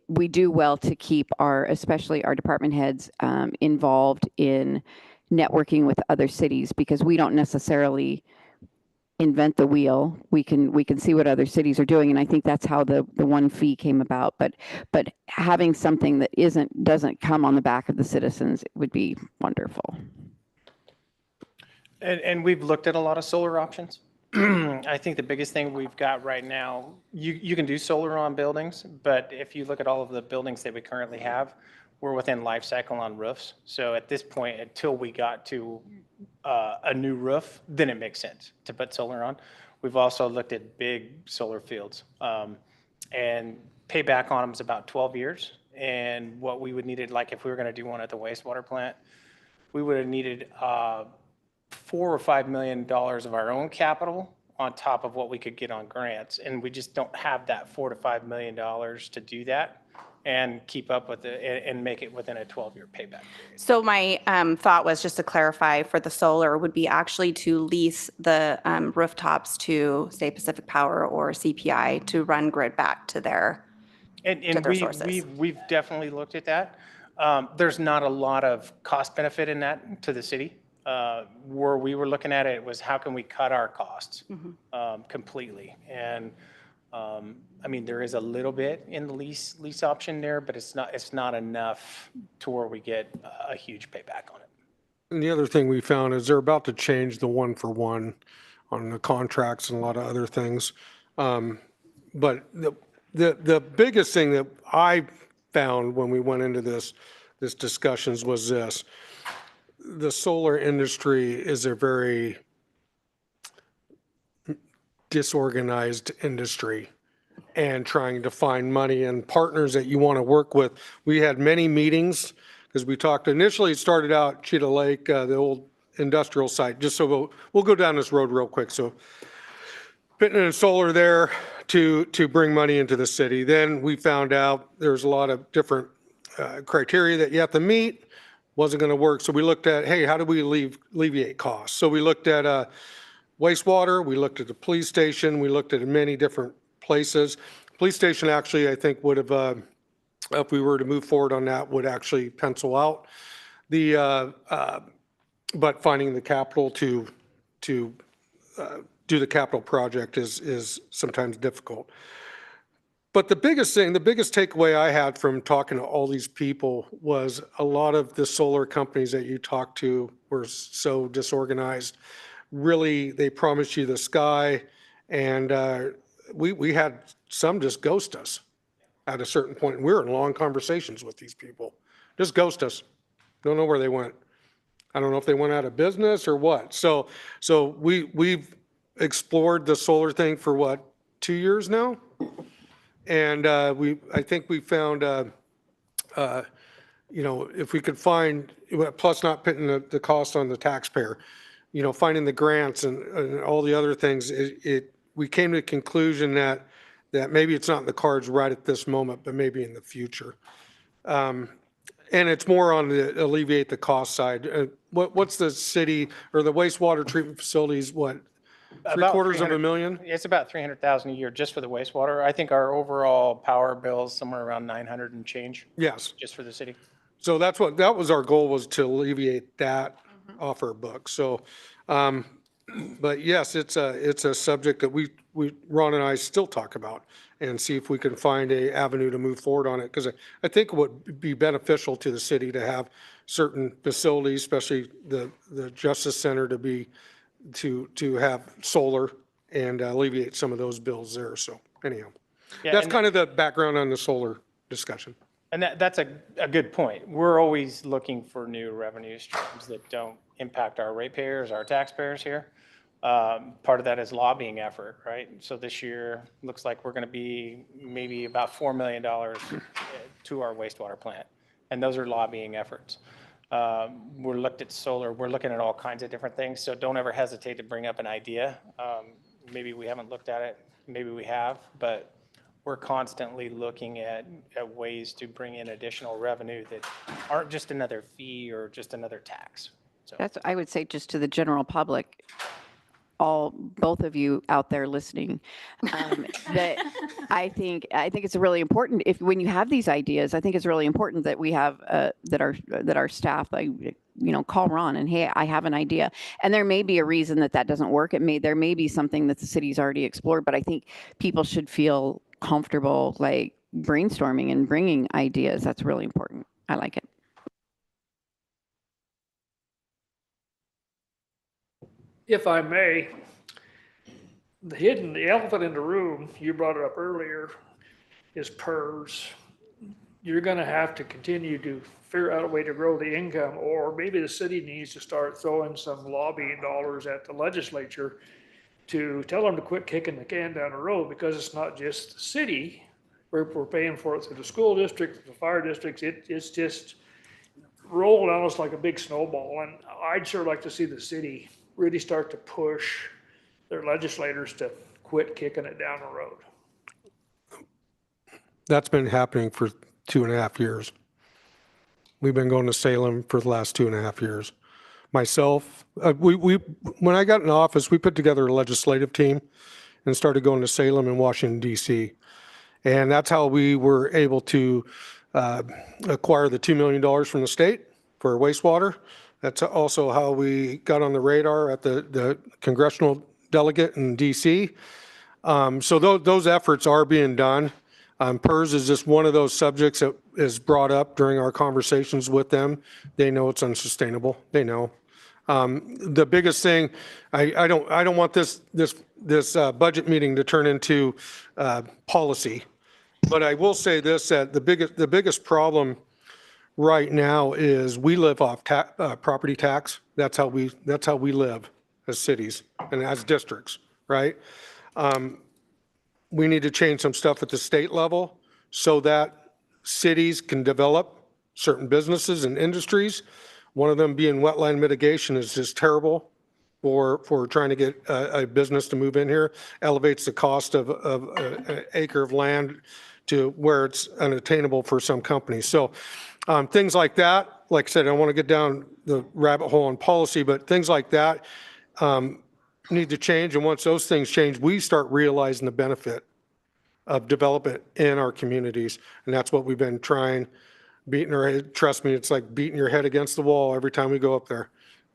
we do well to keep especially our department heads involved in networking with other cities, because we don't necessarily invent the wheel. We can see what other cities are doing, and I think that's how the one fee came about. But having something that doesn't come on the back of the citizens would be wonderful. And we've looked at a lot of solar options. I think the biggest thing we've got right now, you can do solar on buildings, but if you look at all of the buildings that we currently have, we're within life cycle on roofs. So at this point, until we got to a new roof, then it makes sense to put solar on. We've also looked at big solar fields, and payback on them is about 12 years. And what we would needed, like if we were going to do one at the wastewater plant, we would have needed $4 or $5 million of our own capital on top of what we could get on grants. And we just don't have that $4 to $5 million to do that and keep up with it and make it within a 12-year payback period. So my thought was, just to clarify, for the solar would be actually to lease the rooftops to, say, Pacific Power or CPI to run grid back to their sources. We've definitely looked at that. There's not a lot of cost benefit in that to the city. Where we were looking at it was how can we cut our costs completely. And there is a little bit in the lease option there, but it's not enough to where we get a huge payback on it. And the other thing we found is they're about to change the 1-for-1 on the contracts and a lot of other things. But the biggest thing that I found when we went into this discussions was this. The solar industry is a very disorganized industry, and trying to find money and partners that you want to work with. We had many meetings because we talked, initially it started out Cheetah Lake, the old industrial site, just so we'll go down this road real quick. So putting in solar there to bring money into the city. Then we found out there's a lot of different criteria that you have to meet. Wasn't going to work. So we looked at, hey, how do we alleviate costs? So we looked at wastewater, we looked at the police station, we looked at many different places. Police station actually, I think would have, if we were to move forward on that, would actually pencil out. But finding the capital to do the capital project is sometimes difficult. But the biggest takeaway I had from talking to all these people was a lot of the solar companies that you talked to were so disorganized. Really, they promised you the sky, and we had some just ghost us at a certain point. We were in long conversations with these people. Just ghost us. Don't know where they went. I don't know if they went out of business or what. So we've explored the solar thing for what, 2 years now? And I think we found, if we could find, plus not putting the cost on the taxpayer, finding the grants and all the other things, we came to the conclusion that maybe it's not in the cards right at this moment, but maybe in the future. And it's more on the alleviate the cost side. What's the city or the wastewater treatment facilities, what, About $750,000? It's about 300,000 a year just for the wastewater. I think our overall power bill is somewhere around 900 and change. Yes. Just for the city. So that was our goal, was to alleviate that off our book. So, but yes, it's a subject that we Ron and I still talk about and see if we can find a avenue to move forward on it. Because I think it would be beneficial to the city to have certain facilities, especially the Justice Center, to have solar and alleviate some of those bills there. So anyhow, that's kind of the background on the solar discussion. And that's a good point. We're always looking for new revenue streams that don't impact our ratepayers, our taxpayers here. Part of that is lobbying effort, right? So this year, looks like we're going to be maybe about $4 million to our wastewater plant. And those are lobbying efforts. We're looked at solar. We're looking at all kinds of different things. So don't ever hesitate to bring up an idea. Maybe we haven't looked at it. Maybe we have, but we're constantly looking at ways to bring in additional revenue that aren't just another fee or just another tax. So That's, I would say, just to the general public, both of you out there listening, that I think it's really important, when you have these ideas, I think it's really important that we have that our staff, call Ron and, hey, I have an idea. And there may be a reason that doesn't work. There may be something that the city's already explored, but I think people should feel comfortable brainstorming and bringing ideas. That's really important. I like it. If I may, the elephant in the room, you brought it up earlier, is PERS. You're going to have to continue to figure out a way to grow the income, or maybe the city needs to start throwing some lobbying dollars at the legislature to tell them to quit kicking the can down the road, because it's not just the city. We're paying for it through the school district, the fire districts. It's just rolling on us like a big snowball. And I'd sure like to see the city really start to push their legislators to quit kicking it down the road. That's been happening for 2.5 years. We've been going to Salem for the last 2.5 years. Myself, when I got in office, we put together a legislative team and started going to Salem and Washington, D.C. And that's how we were able to acquire the $2 million from the state for wastewater. That's also how we got on the radar at the congressional delegate in D.C. So those efforts are being done. PERS is just one of those subjects that is brought up during our conversations with them. They know it's unsustainable. They know. The biggest thing, I don't want this budget meeting to turn into policy. But I will say this, that the biggest problem right now is we live off property tax. That's how we live as cities and as districts, right? We need to change some stuff at the state level so that cities can develop certain businesses and industries. One of them being wetland mitigation is just terrible for trying to get a business to move in here. Elevates the cost of an acre of land to where it's unattainable for some companies. So things like that, like I said, I don't want to get down the rabbit hole on policy, but things like that need to change. And once those things change, we start realizing the benefit of development in our communities. And that's what we've been trying, beating our head. Trust me, it's like beating your head against the wall every time we go up there,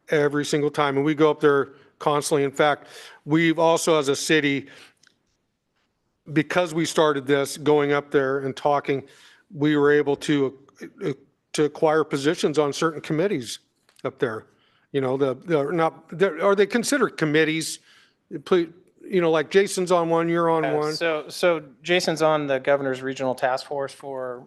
every single time. And we go up there constantly. In fact, we've also, as a city, because we started this, going up there and talking, we were able to acquire positions on certain committees up there. You know, are they considered committees? You know, like Jason's on one, you're on one. So Jason's on the governor's regional task force for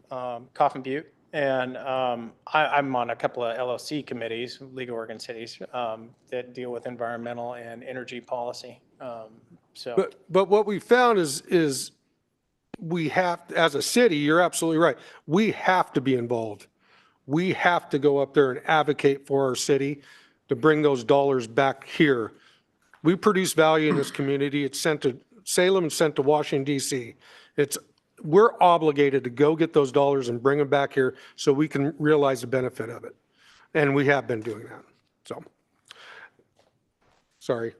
Coffin Butte. And I'm on a couple of LOC committees, League of Oregon Cities, that deal with environmental and energy policy. But what we found is we have, as a city, you're absolutely right. We have to be involved. We have to go up there and advocate for our city to bring those dollars back here. We produce value in this community. It's sent to Salem and sent to Washington, D.C. We're obligated to go get those dollars and bring them back here so we can realize the benefit of it. And we have been doing that. So, sorry,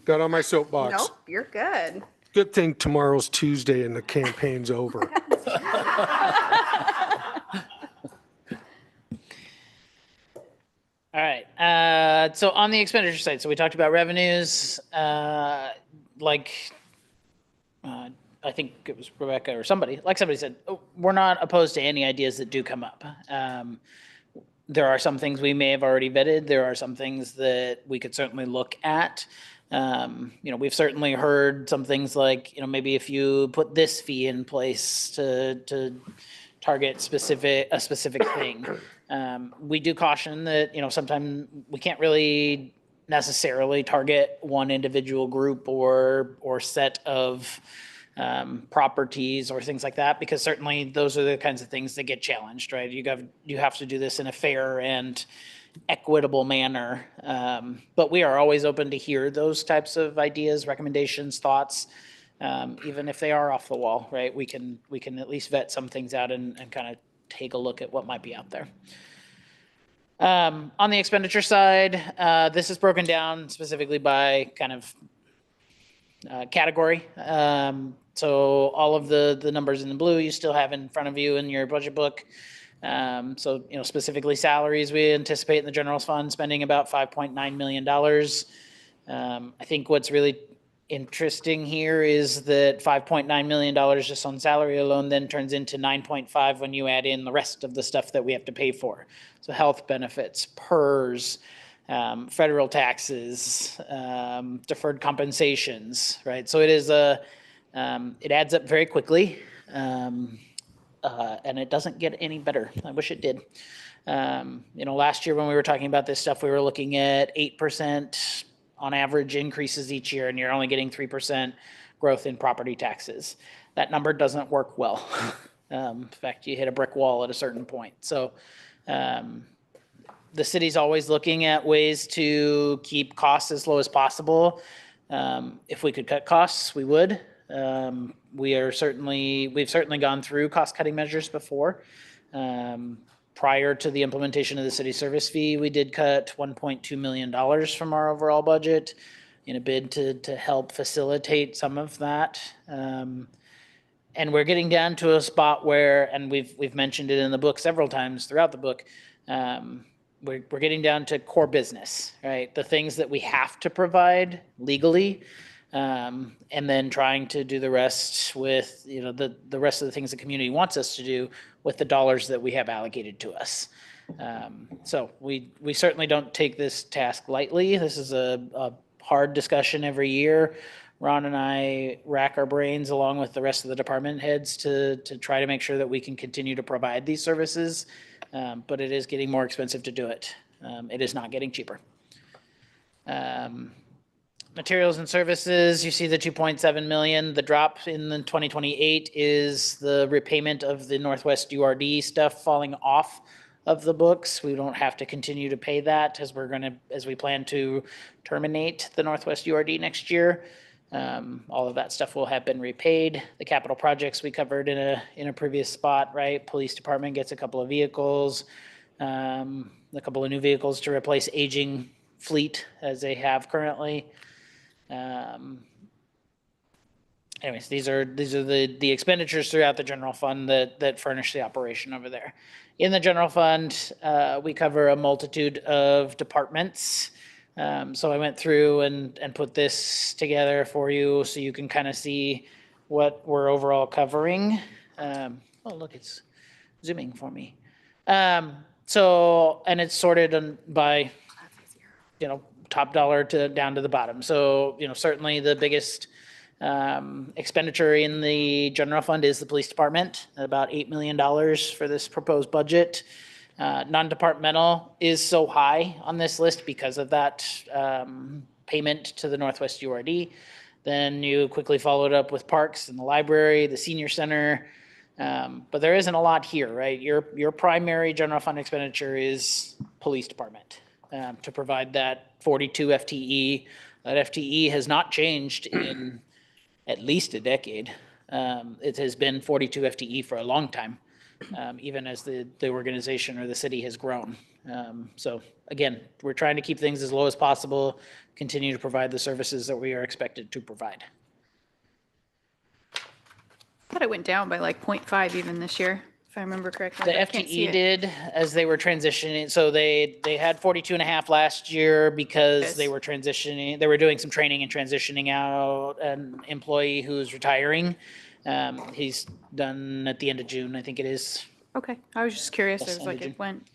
got on my soapbox. Nope, you're good. Good thing tomorrow's Tuesday and the campaign's over. All right. So on the expenditure side, so we talked about revenues, I think it was Rebecca or somebody said, we're not opposed to any ideas that do come up. There are some things we may have already vetted. There are some things that we could certainly look at. We've certainly heard some things like, maybe if you put this fee in place to target a specific thing. We do caution that, sometimes we can't really necessarily target one individual group or set of properties or things like that, because certainly those are the kinds of things that get challenged, right? You have to do this in a fair and equitable manner. But we are always open to hear those types of ideas, recommendations, thoughts, even if they are off the wall, right? We can at least vet some things out and kind of take a look at what might be out there. On the expenditure side, this is broken down specifically by kind of category. So all of the numbers in the blue you still have in front of you in your budget book. So, specifically salaries, we anticipate in the general fund spending about $5.9 million. I think what's really interesting here is that $5.9 million just on salary alone then turns into 9.5 when you add in the rest of the stuff that we have to pay for. So health benefits, PERS, federal taxes, deferred compensations, right? So it adds up very quickly. And it doesn't get any better. I wish it did. Last year when we were talking about this stuff, we were looking at 8% on average increases each year, and you're only getting 3% growth in property taxes. That number doesn't work well. In fact, you hit a brick wall at a certain point. So the city's always looking at ways to keep costs as low as possible. If we could cut costs, we would. We've certainly gone through cost-cutting measures before. Prior to the implementation of the city service fee, we did cut $1.2 million from our overall budget in a bid to help facilitate some of that. And we're getting down to a spot where, and we've mentioned it in the book several times throughout the book, we're getting down to core business, right? The things that we have to provide legally. And then trying to do the rest with, the rest of the things the community wants us to do with the dollars that we have allocated to us. So we certainly don't take this task lightly. This is a hard discussion every year. Ron and I rack our brains along with the rest of the department heads to try to make sure that we can continue to provide these services. But it is getting more expensive to do it. It is not getting cheaper. Materials and services, you see the 2.7 million. The drop in the 2028 is the repayment of the Northwest URD stuff falling off of the books. We don't have to continue to pay that as we plan to terminate the Northwest URD next year. All of that stuff will have been repaid. The capital projects we covered in a previous spot, right? Police department gets a couple of vehicles, a couple of new vehicles to replace aging fleet as they have currently. Anyways, these are the expenditures throughout the general fund that furnish the operation over there. In the general fund, we cover a multitude of departments. So I went through and put this together for you so you can kind of see what we're overall covering. Oh, look, it's zooming for me. And it's sorted by, top dollar to down to the bottom. So, certainly the biggest expenditure in the general fund is the police department, about $8 million for this proposed budget. Non-departmental is so high on this list because of that payment to the Northwest URD. Then you quickly followed up with parks and the library, the senior center. But there isn't a lot here, right? Your primary general fund expenditure is police department to provide that 42 FTE. That FTE has not changed in at least a decade. It has been 42 FTE for a long time, even as the organization or the city has grown. So again, we're trying to keep things as low as possible, continue to provide the services that we are expected to provide. I thought it went down by like 0.5 even this year, if I remember correctly. The but I can't see FTE it. did as they were transitioning. So they had 42 and a half last year because Yes. they were transitioning. They were doing some training and transitioning out an employee who's retiring. He's done at the end of June, I think it is. Okay, I was just curious. Yes, It was like end of it went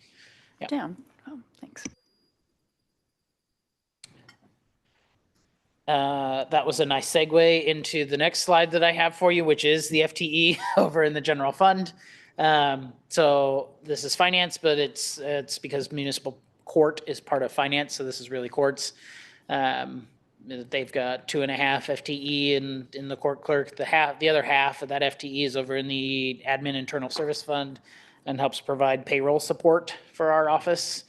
Yep. down. Oh, thanks. That was a nice segue into the next slide that I have for you, which is the FTE over in the general fund. So this is finance, but it's because municipal court is part of finance, so this is really courts. They've got 2.5 FTE in the court clerk. The other half of that FTE is over in the admin internal service fund and helps provide payroll support for our office.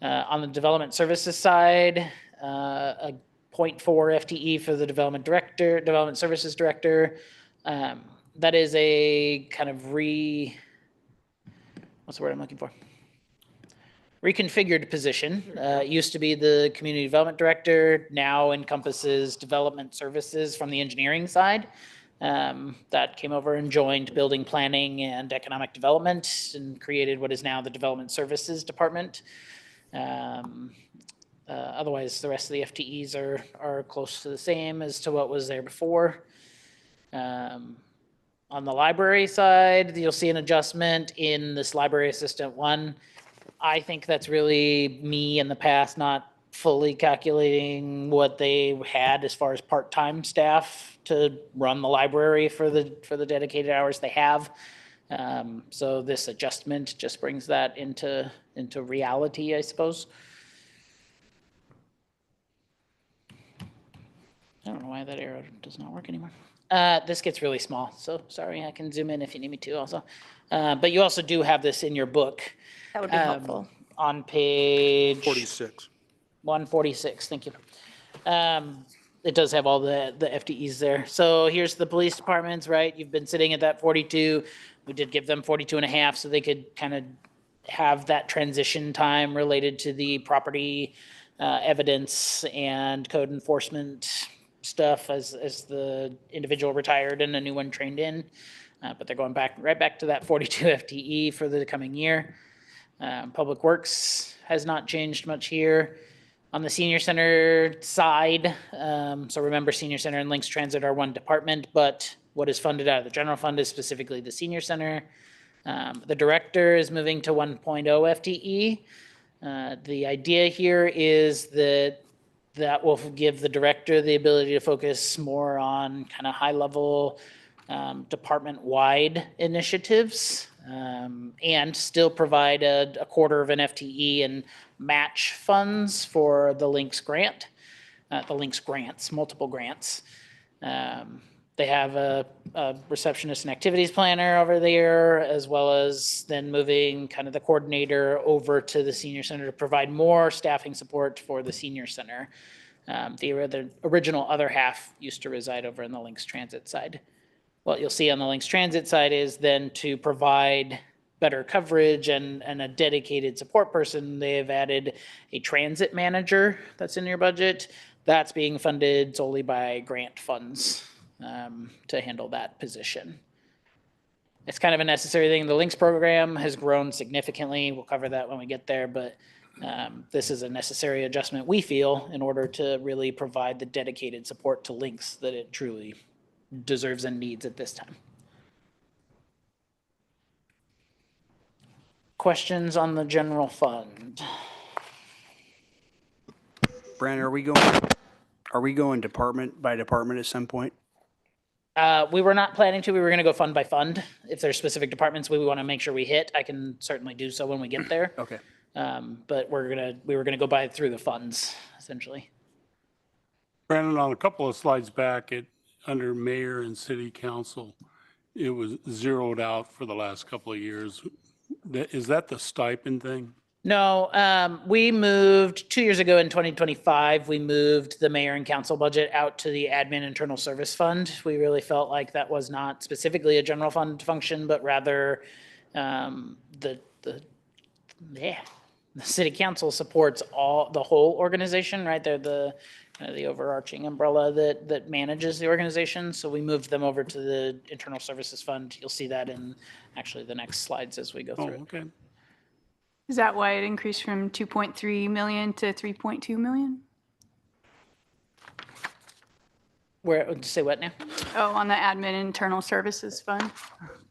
On the development services side, a 0.4 FTE for the development services director. That is a kind of what's the word I'm looking for? Reconfigured position. It used to be the community development director, now encompasses development services from the engineering side. That came over and joined building planning and economic development and created what is now the development services department. Otherwise, the rest of the FTEs are close to the same as to what was there before. On the library side, you'll see an adjustment in this library assistant one. I think that's really me in the past not fully calculating what they had as far as part-time staff to run the library for the dedicated hours they have. So this adjustment just brings that into reality, I suppose. I don't know why that arrow does not work anymore. This gets really small, so sorry, I can zoom in if you need me to also. But you also do have this in your book. That would be helpful. On page 46. 146, thank you. It does have all the FTEs there. So here's the police departments, right? You've been sitting at that 42. We did give them 42 and a half so they could kind of have that transition time related to the property evidence and code enforcement stuff as the individual retired and a new one trained in. But they're going right back to that 42 FTE for the coming year. Public Works has not changed much here. On the senior center side, so remember Senior Center and Links Transit are one department, but what is funded out of the general fund is specifically the senior center. The director is moving to 1.0 FTE. The idea here is that That will give the director the ability to focus more on kind of high-level department-wide initiatives, and still provide a quarter of an FTE and match funds for the Links grant, the Links grants, multiple grants. They have a receptionist and activities planner over there, as well as then moving kind of the coordinator over to the senior center to provide more staffing support for the senior center. The original other half used to reside over in the Links Transit side. What you'll see on the Links Transit side is then to provide better coverage and a dedicated support person, they have added a transit manager that's in your budget. That's being funded solely by grant funds to handle that position. It's kind of a necessary thing. The Links program has grown significantly. We'll cover that when we get there, but this is a necessary adjustment, we feel, in order to really provide the dedicated support to Links that it truly deserves and needs at this time. Questions on the general fund? Brandon, are we going department by department at some point? We were not planning to. We were going to go fund by fund. If there's specific departments we want to make sure we hit, I can certainly do so when we get there. Okay. But we were gonna go through the funds essentially. Brandon, on a couple of slides back, under mayor and city council, it was zeroed out for the last couple of years. Is that the stipend thing? No, we moved 2 years ago in 2025, we moved the mayor and council budget out to the admin internal service fund. We really felt like that was not specifically a general fund function, but rather the city council supports the whole organization, right? They're the overarching umbrella that manages the organization. So we moved them over to the internal services fund. You'll see that in actually the next slides as we go through. Okay. Is that why it increased from 2.3 million to 3.2 million? Where, say what now? Oh, on the admin internal services fund?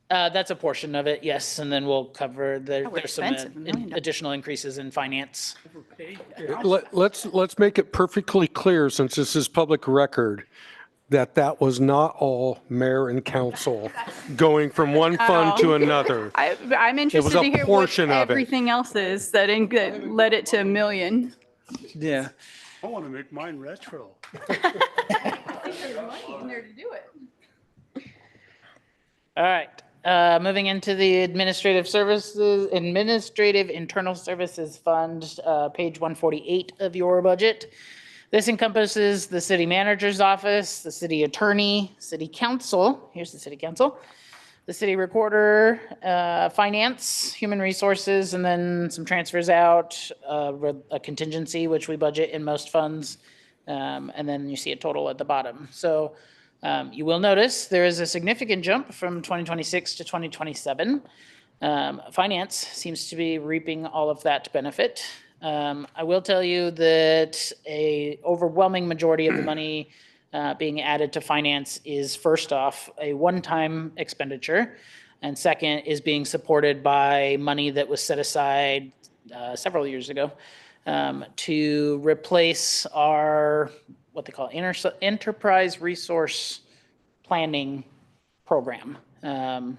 That's a portion of it, yes. And then we'll cover, there's some expensive, $1 million. additional increases in finance. Let's make it perfectly clear, since this is public record, that was not all mayor and council going from one fund to another. I'm interested to hear what portion of it. everything else is that led it to $1 million. Yeah. I want to make mine retro. There's money in there to do it. All right, moving into the administrative internal services fund, page 148 of your budget. This encompasses the city manager's office, the city attorney, city council, here's the city council, the city recorder, finance, human resources, and then some transfers out, a contingency, which we budget in most funds, and then you see a total at the bottom. So you will notice there is a significant jump from 2026 to 2027. Finance seems to be reaping all of that benefit. I will tell you that a overwhelming majority of the money being added to finance is, first off, a one-time expenditure, and second is being supported by money that was set aside several years ago to replace our, what they call enterprise resource planning program.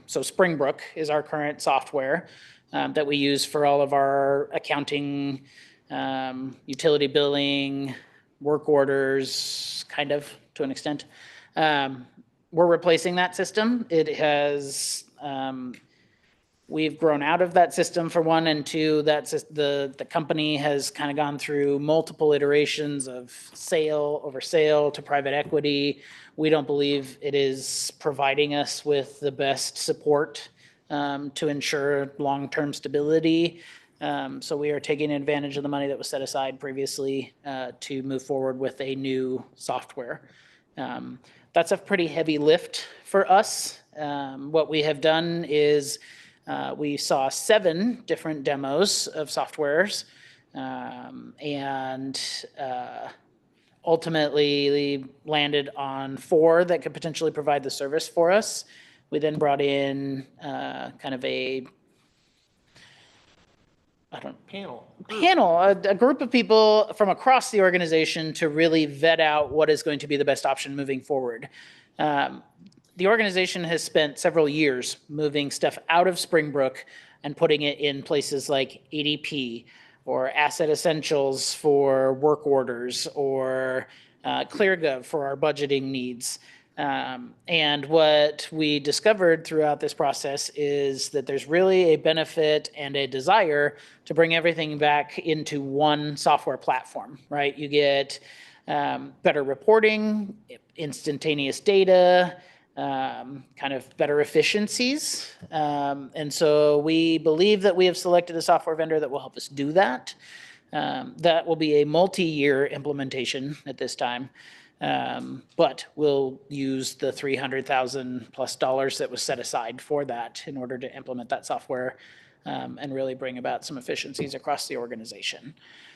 So Springbrook is our current software that we use for all of our accounting, utility billing, work orders, kind of, to an extent. We're replacing that system. It has, we've grown out of that system for one, and two, the company has kind of gone through multiple iterations of sale over sale to private equity. We don't believe it is providing us with the best support to ensure long-term stability. So we are taking advantage of the money that was set aside previously to move forward with a new software. That's a pretty heavy lift for us. What we have done is we saw 7 different demos of softwares, and ultimately landed on 4 that could potentially provide the service for us. We then brought in kind of a I don't panel, a group of people from across the organization to really vet out what is going to be the best option moving forward. The organization has spent several years moving stuff out of Springbrook and putting it in places like ADP or Asset Essentials for work orders or ClearGov for our budgeting needs. And what we discovered throughout this process is that there's really a benefit and a desire to bring everything back into one software platform, right? You get better reporting, instantaneous data, kind of better efficiencies. And so we believe that we have selected a software vendor that will help us do that. That will be a multi-year implementation at this time. But we'll use the $300,000+ that was set aside for that in order to implement that software and really bring about some efficiencies across the organization.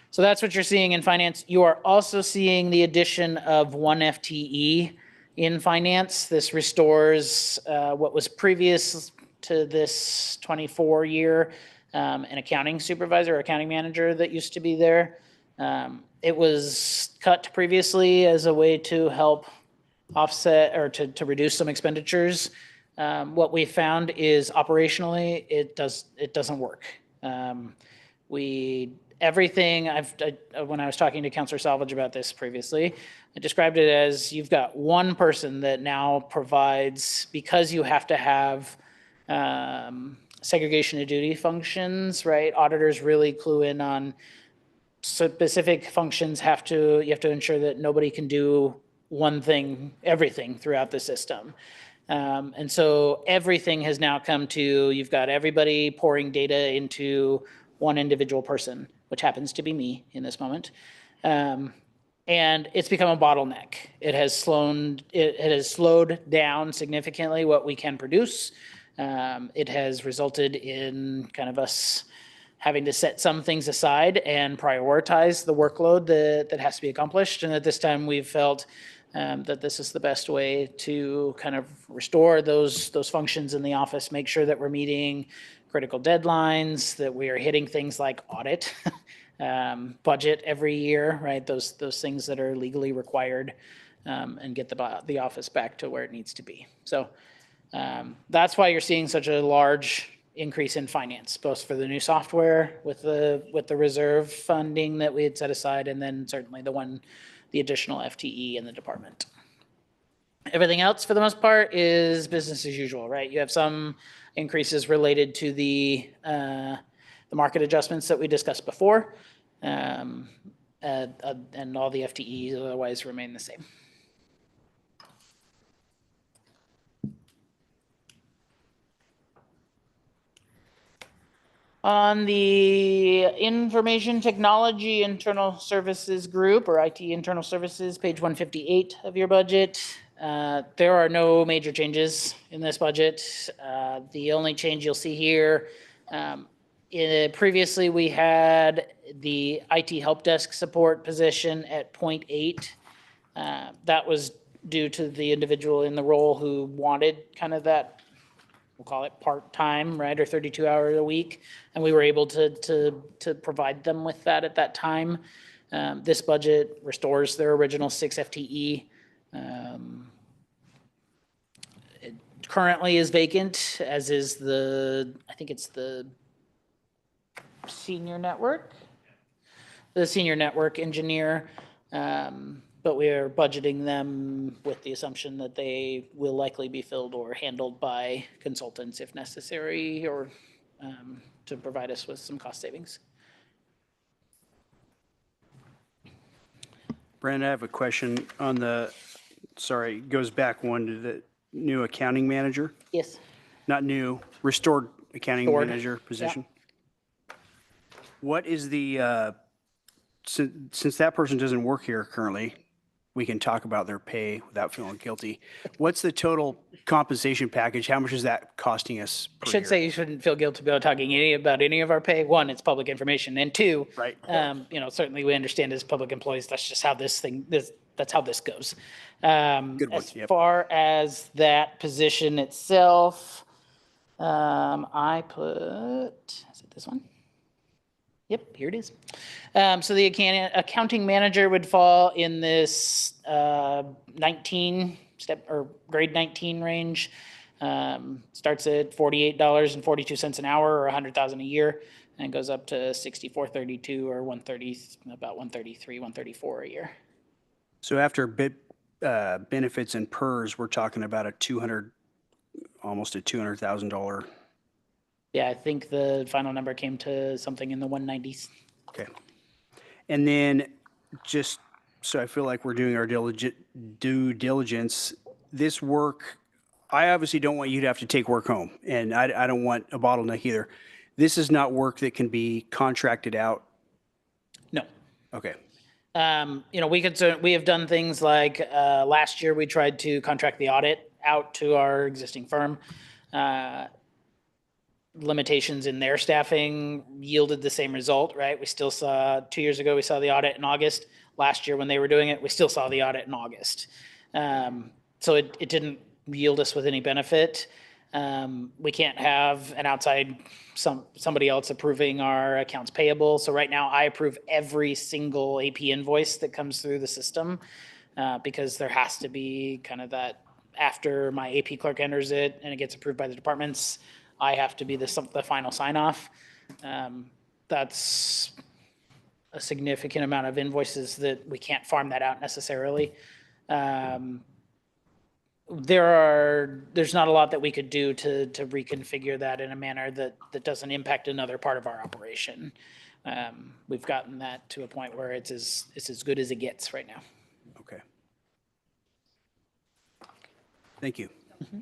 So that's what you're seeing in finance. You are also seeing the addition of 1 FTE in finance. This restores what was previous to this 24 year, an accounting supervisor, accounting manager that used to be there. It was cut previously as a way to help offset or to reduce some expenditures. What we found is operationally, it doesn't work. Everything when I was talking to Councilor Salvage about this previously, I described it as you've got one person that now provides, because you have to have segregation of duty functions, right? Auditors really clue in on specific functions. You have to ensure that nobody can do one thing, everything throughout the system. And so everything has now come to, you've got everybody pouring data into one individual person, which happens to be me in this moment. And it's become a bottleneck. It has slowed down significantly what we can produce. It has resulted in kind of us having to set some things aside and prioritize the workload that has to be accomplished. And at this time, we've felt that this is the best way to kind of restore those functions in the office, make sure that we're meeting critical deadlines, that we are hitting things like audit, budget every year, right? Those things that are legally required, and get the office back to where it needs to be. So that's why you're seeing such a large increase in finance, both for the new software with the reserve funding that we had set aside, and then certainly the additional FTE in the department. Everything else, for the most part, is business as usual, right? You have some increases related to the market adjustments that we discussed before, and all the FTEs otherwise remain the same. On the Information Technology Internal Services Group, or IT Internal Services, page 158 of your budget, there are no major changes in this budget. The only change you'll see here, previously we had the IT help desk support position at 0.8. That was due to the individual in the role who wanted kind of that, we'll call it part-time, right, or 32 hours a week, and we were able to provide them with that at that time. This budget restores their original 6 FTE. It currently is vacant, as is I think it's the senior network engineer. But we are budgeting them with the assumption that they will likely be filled or handled by consultants if necessary, or to provide us with some cost savings. Brandon, I have a question on it goes back one to the new accounting manager. Yes. Not new, restored accounting manager position. Yeah. What is since that person doesn't work here currently, we can talk about their pay without feeling guilty. What's the total compensation package? How much is that costing us per I should year? say you shouldn't feel guilty about talking about any of our pay. One, it's public information, and two, right. Certainly we understand as public employees, that's just how that's how this goes. Good one. As far as that position itself, I put, is it this one? Yep, here it is. So the accounting manager would fall in this 19 step or grade 19 range. Starts at $48.42 an hour or $100,000 a year, and goes up to $64.32 or about $133, $134 a year. So after benefits and PERS, we're talking about almost a $200,000. Yeah, I think the final number came to something in the 190s. Okay. And then just so I feel like we're doing our due diligence, this work, I obviously don't want you to have to take work home, and I don't want a bottleneck either. This is not work that can be contracted out? No. Okay. We have done things like last year we tried to contract the audit out to our existing firm. Limitations in their staffing yielded the same result, right? We still saw 2 years ago, we saw the audit in August. Last year when they were doing it, we still saw the audit in August. So it didn't yield us with any benefit. We can't have an outside, somebody else approving our accounts payable. So right now I approve every single AP invoice that comes through the system because there has to be kind of that after my AP clerk enters it and it gets approved by the departments, I have to be the final sign off. That's a significant amount of invoices that we can't farm that out necessarily. There's not a lot that we could do to reconfigure that in a manner that doesn't impact another part of our operation. We've gotten that to a point where it's as good as it gets right now. Okay. Thank you. Mm-hmm.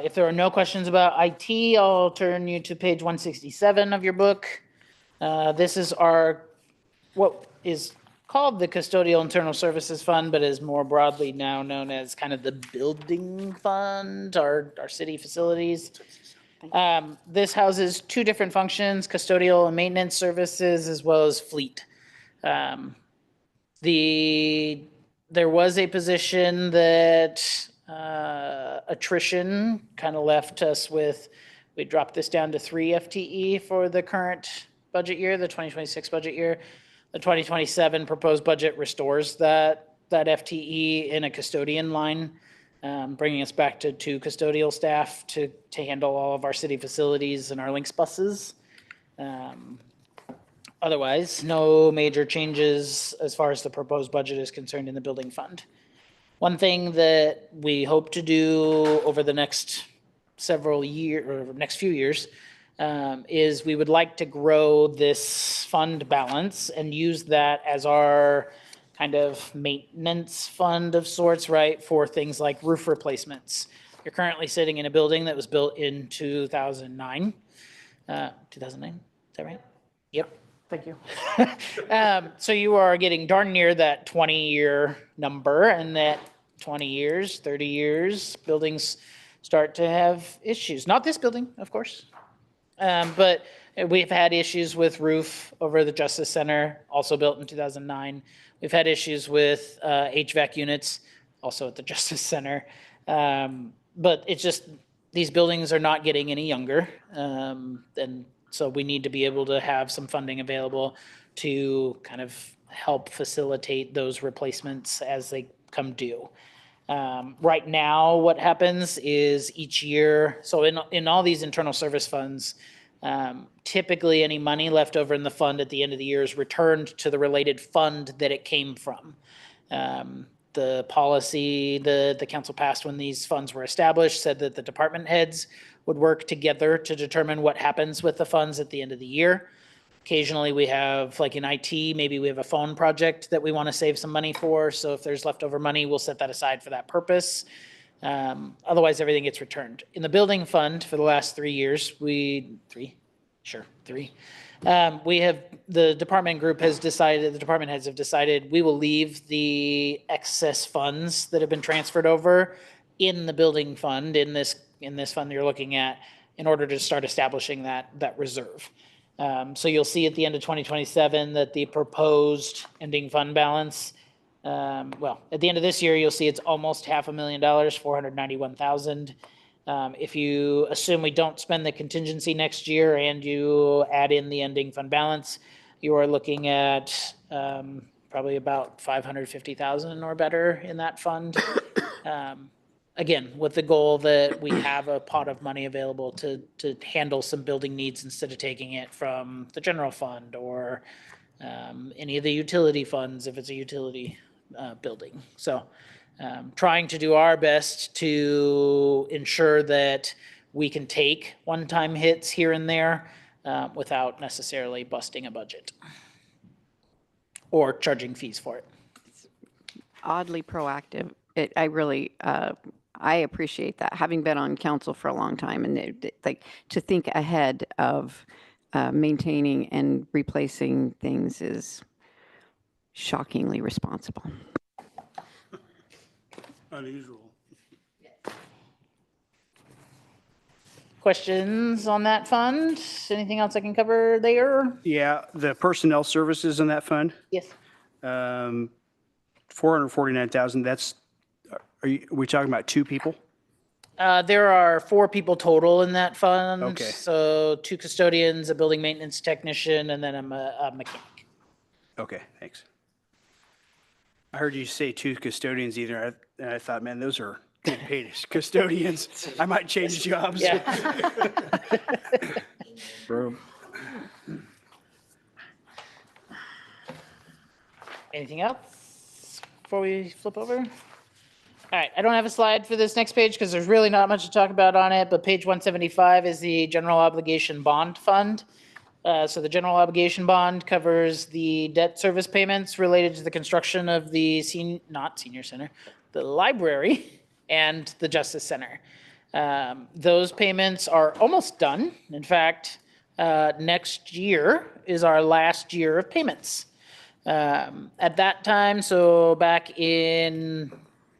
If there are no questions about IT, I'll turn you to page 167 of your book. This is what is called the Custodial Internal Services Fund, but is more broadly now known as kind of the building fund, our city facilities. This houses two different functions, custodial and maintenance services, as well as fleet. There was a position that attrition kind of left us with, we dropped this down to 3 FTE for the current budget year, the 2026 budget year. The 2027 proposed budget restores that FTE in a custodian line, bringing us back to 2 custodial staff to handle all of our city facilities and our Lynx buses. Otherwise, no major changes as far as the proposed budget is concerned in the building fund. One thing that we hope to do over the next several years, or next few years, is we would like to grow this fund balance and use that as our kind of maintenance fund of sorts, right, for things like roof replacements. You're currently sitting in a building that was built in 2009. 2009, is that right? Yep. Thank you. So you are getting darn near that 20-year number, and that 20 years, 30 years, buildings start to have issues. Not this building, of course, but we've had issues with roof over the Justice Center, also built in 2009. We've had issues with HVAC units, also at the Justice Center. But it's just, these buildings are not getting any younger, and so we need to be able to have some funding available to kind of help facilitate those replacements as they come due. Right now, what happens is each year, so in all these internal service funds, typically any money left over in the fund at the end of the year is returned to the related fund that it came from. The policy the council passed when these funds were established said that the department heads would work together to determine what happens with the funds at the end of the year. Occasionally we have, like in IT, maybe we have a phone project that we want to save some money for. So if there's leftover money, we'll set that aside for that purpose. Otherwise, everything gets returned. In the building fund for the last 3 years, the department heads have decided we will leave the excess funds that have been transferred over in the building fund, in this fund you're looking at, in order to start establishing that reserve. So you'll see at the end of 2027 that the proposed ending fund balance well, at the end of this year, you'll see it's almost $500,000, 491,000. If you assume we don't spend the contingency next year and you add in the ending fund balance, you are looking at probably about 550,000 or better in that fund. Again, with the goal that we have a pot of money available to handle some building needs instead of taking it from the general fund or any of the utility funds if it's a utility building. So trying to do our best to ensure that we can take one-time hits here and there without necessarily busting a budget or charging fees for it. Oddly proactive. I really, I appreciate that, having been on council for a long time, and like to think ahead of maintaining and replacing things is shockingly responsible. Unusual. Questions on that fund? Anything else I can cover there? Yeah, the personnel services in that fund, Yes. 449,000, that's, we talking about two people? There are 4 people total in that fund. Okay. So 2 custodians, a building maintenance technician, and then a mechanic. Okay, thanks. I heard you say 2 custodians either, and I thought, man, those are good paid custodians. I might change jobs. Yeah. Room. Anything else before we flip over? All right, I don't have a slide for this next page because there's really not much to talk about on it, but page 175 is the general obligation bond fund. So the general obligation bond covers the debt service payments related to the construction of the not senior center, the library and the justice center. Those payments are almost done. In fact, next year is our last year of payments. At that time, so back in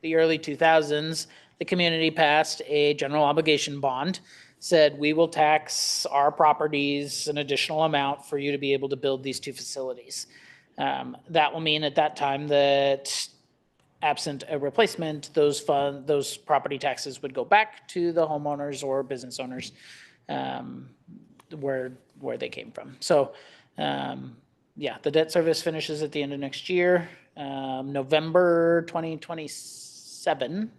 the early 2000s, the community passed a general obligation bond, said we will tax our properties an additional amount for you to be able to build these 2 facilities. That will mean at that time that absent a replacement, those property taxes would go back to the homeowners or business owners where they came from. So yeah, the debt service finishes at the end of next year. November 2027.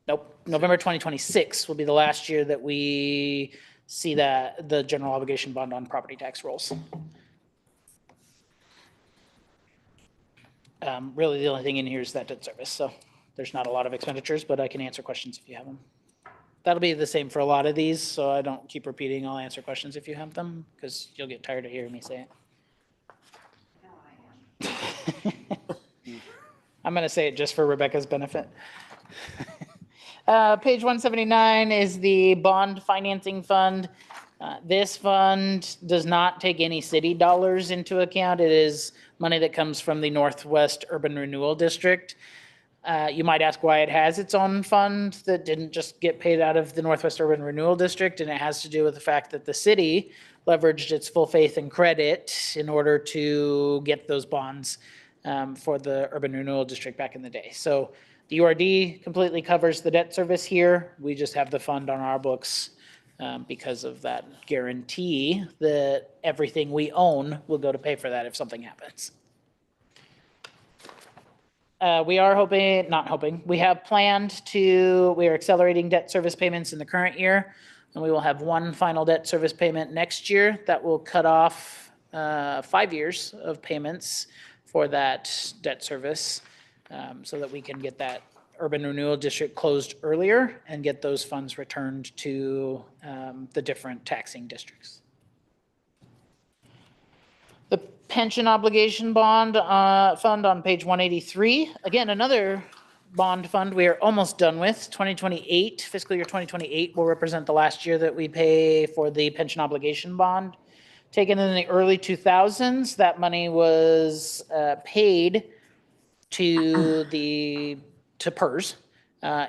Nope, November 2026 will be the last year that we see that the general obligation bond on property tax rolls. Really, the only thing in here is that debt service. So there's not a lot of expenditures, but I can answer questions if you have them. That'll be the same for a lot of these, so I don't keep repeating. I'll answer questions if you have them, because you'll get tired of hearing me say it. I'm going to say it just for Rebecca's benefit. Page 179 is the bond financing fund. This fund does not take any city dollars into account. It is money that comes from the Northwest Urban Renewal District. You might ask why it has its own fund that didn't just get paid out of the Northwest Urban Renewal District, and it has to do with the fact that the city leveraged its full faith and credit in order to get those bonds for the Urban Renewal District back in the day. So the URD completely covers the debt service here. We just have the fund on our books because of that guarantee that everything we own will go to pay for that if something happens. We are we have planned we are accelerating debt service payments in the current year, and we will have one final debt service payment next year that will cut off 5 years of payments for that debt service so that we can get that urban renewal district closed earlier and get those funds returned to the different taxing districts. The pension obligation bond fund on page 183. Again, another bond fund we are almost done with. 2028, fiscal year 2028 will represent the last year that we pay for the pension obligation bond. Taken in the early 2000s, that money was paid to PERS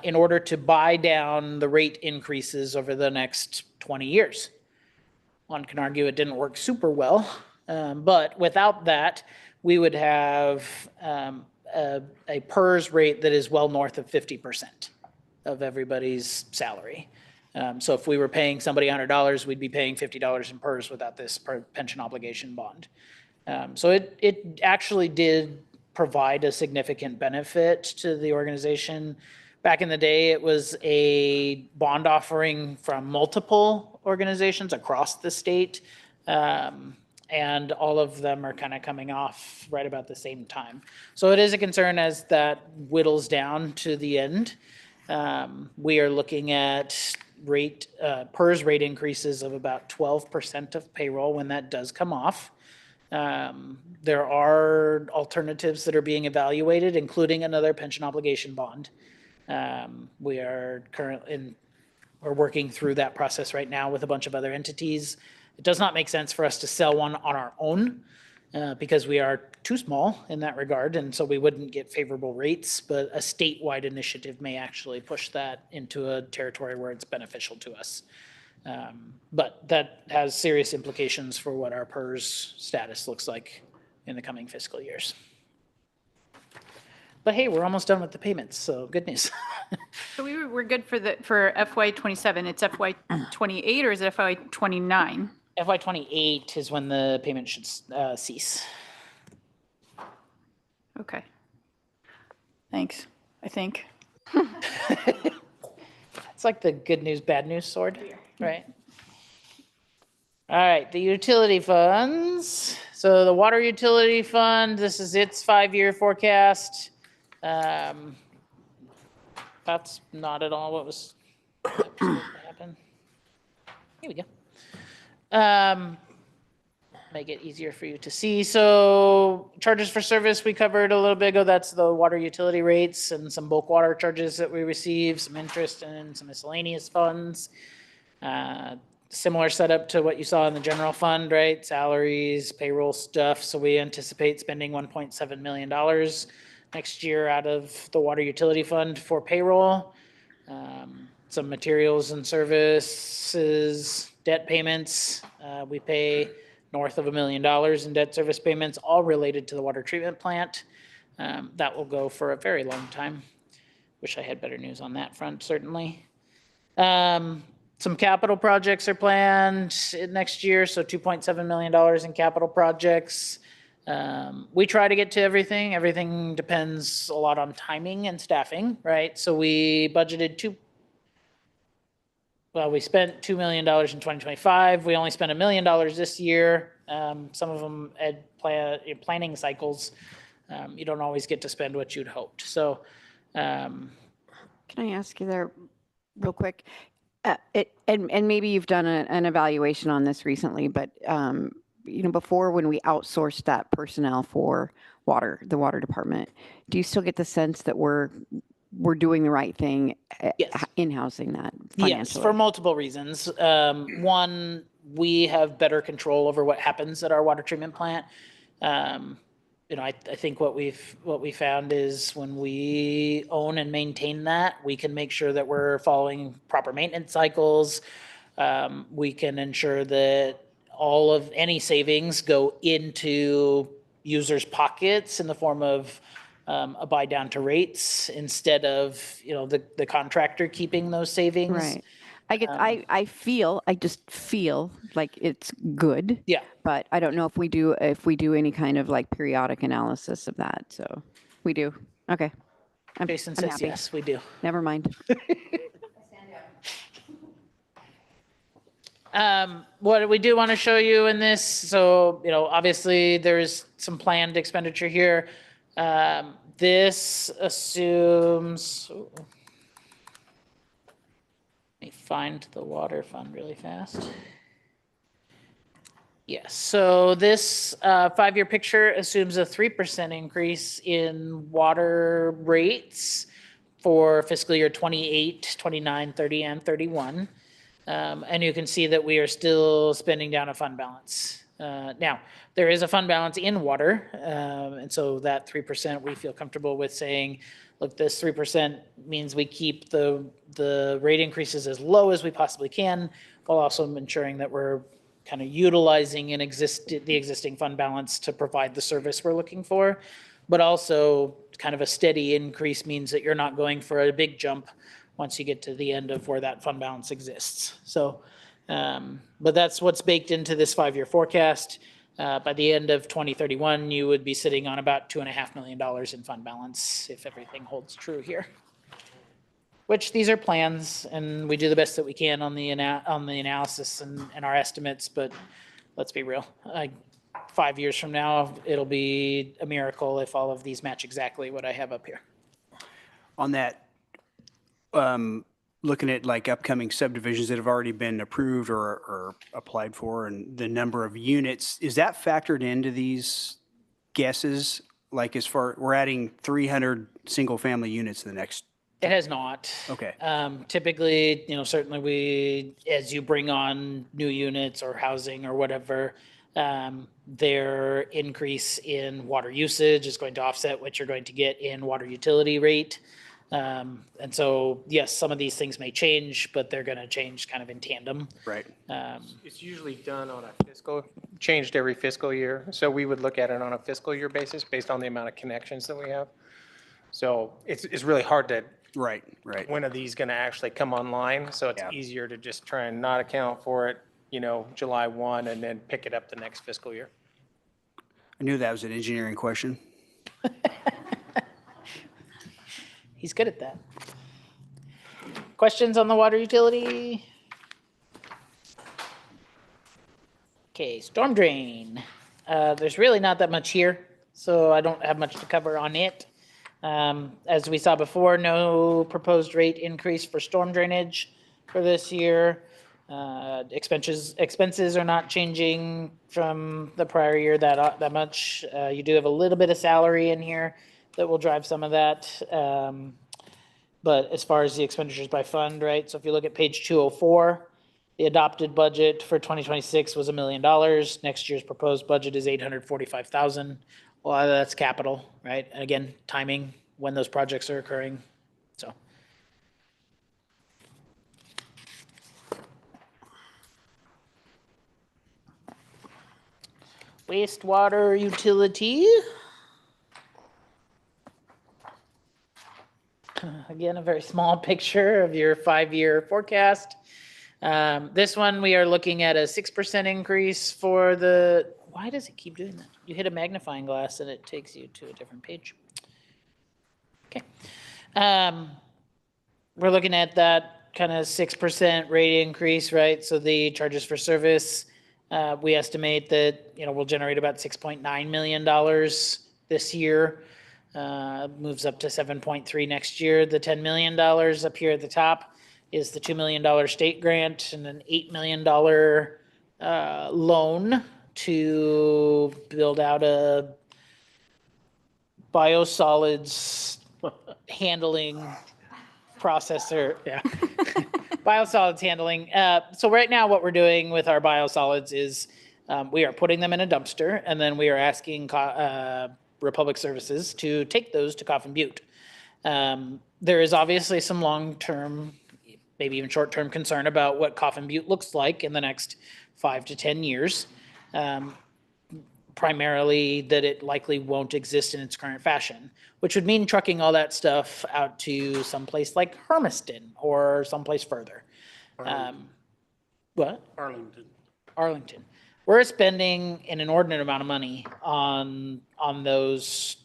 in order to buy down the rate increases over the next 20 years. One can argue it didn't work super well, but without that, we would have a PERS rate that is well north of 50% of everybody's salary. So if we were paying somebody $100, we'd be paying $50 in PERS without this pension obligation bond. So it actually did provide a significant benefit to the organization. Back in the day, it was a bond offering from multiple organizations across the state. And all of them are kind of coming off right about the same time. So it is a concern as that whittles down to the end. We are looking at PERS rate increases of about 12% of payroll when that does come off. There are alternatives that are being evaluated, including another pension obligation bond. We are we're working through that process right now with a bunch of other entities. It does not make sense for us to sell one on our own because we are too small in that regard, and so we wouldn't get favorable rates, but a statewide initiative may actually push that into a territory where it's beneficial to us. But that has serious implications for what our PERS status looks like in the coming fiscal years. But hey, we're almost done with the payments, so good news. So we're good for FY '27. It's FY '28 or is it FY '29? FY '28 is when the payment should cease. Okay. Thanks, I think. It's like the good news, bad news sword, right? All right, the utility funds. So the water utility fund, this is its 5-year forecast. That's not at all what was supposed to happen. Here we go. Make it easier for you to see. So charges for service we covered a little bit ago. That's the water utility rates and some bulk water charges that we receive, some interest and some miscellaneous funds. Similar setup to what you saw in the general fund, right? Salaries, payroll stuff. So we anticipate spending $1.7 million next year out of the water utility fund for payroll. Some materials and services, debt payments. We pay north of $1 million in debt service payments, all related to the water treatment plant. That will go for a very long time. Wish I had better news on that front, certainly. Some capital projects are planned next year, so $2.7 million in capital projects. We try to get to everything. Everything depends a lot on timing and staffing, right? So we budgeted we spent $2 million in 2025. We only spent $1 million this year. Some of them at planning cycles, you don't always get to spend what you'd hoped. So, can I ask you there real quick? And maybe you've done an evaluation on this recently, but before when we outsourced that personnel for the water department, do you still get the sense that we're doing the right thing in-housing that financially? Yes, for multiple reasons. One, we have better control over what happens at our water treatment plant. I think what we found is when we own and maintain that, we can make sure that we're following proper maintenance cycles. We can ensure that all of any savings go into users' pockets in the form of a buy down to rates instead of the contractor keeping those savings. Right. I just feel like it's good. Yeah. But I don't know if we do any kind of like periodic analysis of that. So we do. Okay. Jason I'm says happy. yes, we do. Never mind. What we do want to show you in this, so obviously there's some planned expenditure here. This assumes. Let me find the water fund really fast. Yes, so this 5-year picture assumes a 3% increase in water rates for fiscal year 28, 29, 30, and 31. And you can see that we are still spending down a fund balance. Now, there is a fund balance in water, and so that 3% we feel comfortable with saying, look, this 3% means we keep the rate increases as low as we possibly can, while also ensuring that we're kind of utilizing the existing fund balance to provide the service we're looking for. But also kind of a steady increase means that you're not going for a big jump once you get to the end of where that fund balance exists. So, but that's what's baked into this 5-year forecast. By the end of 2031, you would be sitting on about $2.5 million in fund balance if everything holds true here. Which these are plans, and we do the best that we can on the analysis and our estimates. But let's be real, 5 years from now, it'll be a miracle if all of these match exactly what I have up here. On that, looking at like upcoming subdivisions that have already been approved or applied for and the number of units, is that factored into these guesses? Like as far, we're adding 300 single-family units in the next. It has not. Okay. Typically, certainly as you bring on new units or housing or whatever, their increase in water usage is going to offset what you're going to get in water utility rate. And so, yes, some of these things may change, but they're going to change kind of in tandem. Right. It's usually done on a changed every fiscal year. So we would look at it on a fiscal year basis based on the amount of connections that we have. So it's really hard to. Right. When are these going to actually come online? So it's easier to just try and not account for it, July 1 and then pick it up the next fiscal year. I knew that was an engineering question. He's good at that. Questions on the water utility? Okay, storm drain. There's really not that much here, so I don't have much to cover on it. As we saw before, no proposed rate increase for storm drainage for this year. Expenses are not changing from the prior year that much. You do have a little bit of salary in here that will drive some of that. But as far as the expenditures by fund, right? So if you look at page 204, the adopted budget for 2026 was $1 million. Next year's proposed budget is $845,000. A lot of that's capital, right? And again, timing, when those projects are occurring, so. Wastewater utility. Again, a very small picture of your 5-year forecast. This one, we are looking at a 6% increase for the, why does it keep doing that? You hit a magnifying glass and it takes you to a different page. Okay. We're looking at that kind of 6% rate increase, right? So the charges for service, we estimate that, we'll generate about $6.9 million this year. Moves up to 7.3 next year. The $10 million up here at the top is the $2 million state grant and an $8 million loan to build out a biosolids handling processor. Yeah. Biosolids handling. So right now what we're doing with our biosolids is we are putting them in a dumpster and then we are asking Republic Services to take those to Coffin Butte. There is obviously some long-term, maybe even short-term concern about what Coffin Butte looks like in the next 5 to 10 years. Primarily that it likely won't exist in its current fashion, which would mean trucking all that stuff out to someplace like Hermiston or someplace further. What? Arlington. We're spending an inordinate amount of money on those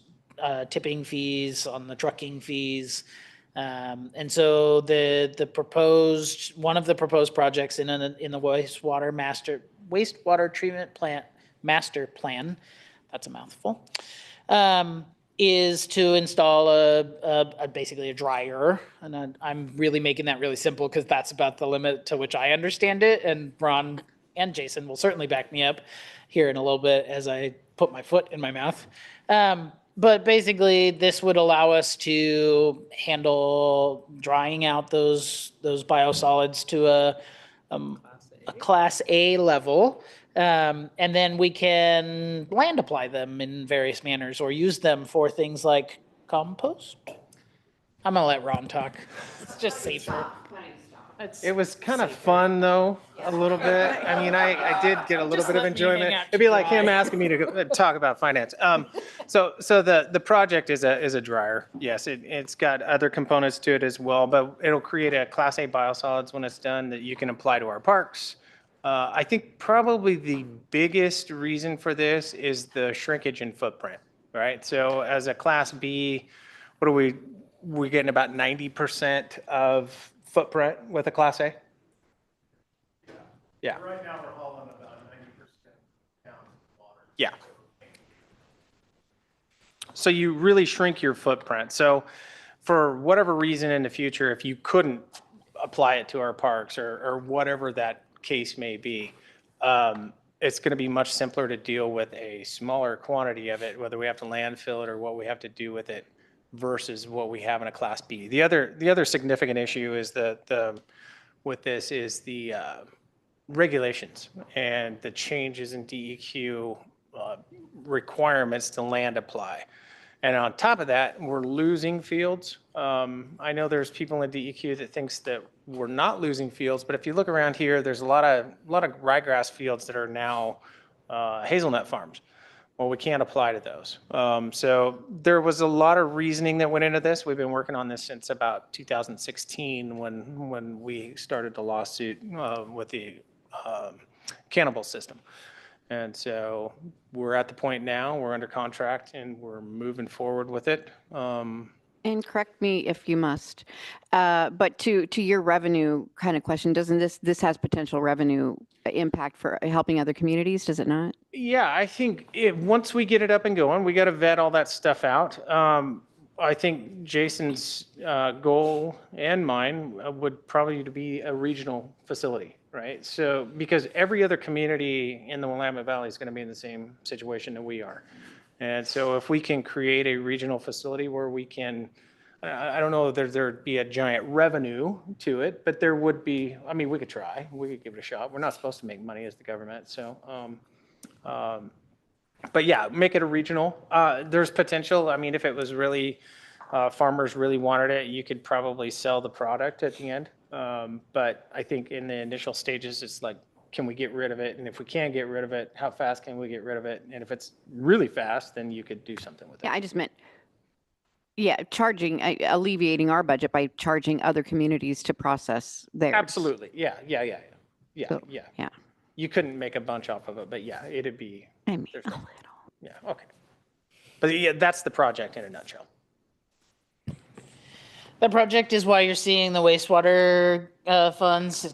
tipping fees, on the trucking fees. And so one of the proposed projects in the wastewater treatment plant master plan, that's a mouthful, is to install basically a dryer. And I'm really making that really simple because that's about the limit to which I understand it. And Ron and Jason will certainly back me up here in a little bit as I put my foot in my mouth. But basically, this would allow us to handle drying out those biosolids to a Class A level. And then we can land apply them in various manners or use them for things like compost. I'm going to let Ron talk. It's just safer. It was kind of fun though, a little bit. I mean, I did get a little Just bit of let me hang enjoyment. out It'd be to like him dry. asking me to talk about finance. So the project is a dryer. Yes, it's got other components to it as well, but it'll create a Class A biosolids when it's done that you can apply to our parks. I think probably the biggest reason for this is the shrinkage in footprint, right? So as a Class B, what are we're getting about 90% of footprint with a Class A? Yeah. Right now, we're hauling about 90% down water. Yeah. So you really shrink your footprint. So for whatever reason in the future, if you couldn't apply it to our parks or whatever that case may be, it's going to be much simpler to deal with a smaller quantity of it, whether we have to landfill it or what we have to do with it versus what we have in a Class B. The other significant issue is with this is the regulations and the changes in DEQ requirements to land apply. And on top of that, we're losing fields. I know there's people in DEQ that thinks that we're not losing fields, but if you look around here, there's a lot of ryegrass fields that are now hazelnut farms. Well, we can't apply to those. So there was a lot of reasoning that went into this. We've been working on this since about 2016 when we started the lawsuit with the cannibal system. And so we're at the point now, we're under contract and we're moving forward with it. And correct me if you must, but to your revenue kind of question, doesn't this has potential revenue impact for helping other communities, does it not? Yeah, I think once we get it up and going, we got to vet all that stuff out. I think Jason's goal and mine would probably to be a regional facility, right? So because every other community in the Willamette Valley is going to be in the same situation that we are. And so if we can create a regional facility where we can, I don't know if there'd be a giant revenue to it, but there would be, I mean, we could try, we could give it a shot. We're not supposed to make money as the government, so. But yeah, make it a regional. There's potential. I mean, if it was really, farmers really wanted it, you could probably sell the product at the end. But I think in the initial stages, it's like, can we get rid of it? And if we can get rid of it, how fast can we get rid of it? And if it's really fast, then you could do something with it. Yeah, I just meant, yeah, alleviating our budget by charging other communities to process theirs. Absolutely. Yeah. So, Yeah. yeah. You couldn't make a bunch off of it, but yeah, it'd be. I mean, there's a no- little. Yeah, okay. But yeah, that's the project in a nutshell. That project is why you're seeing the wastewater funds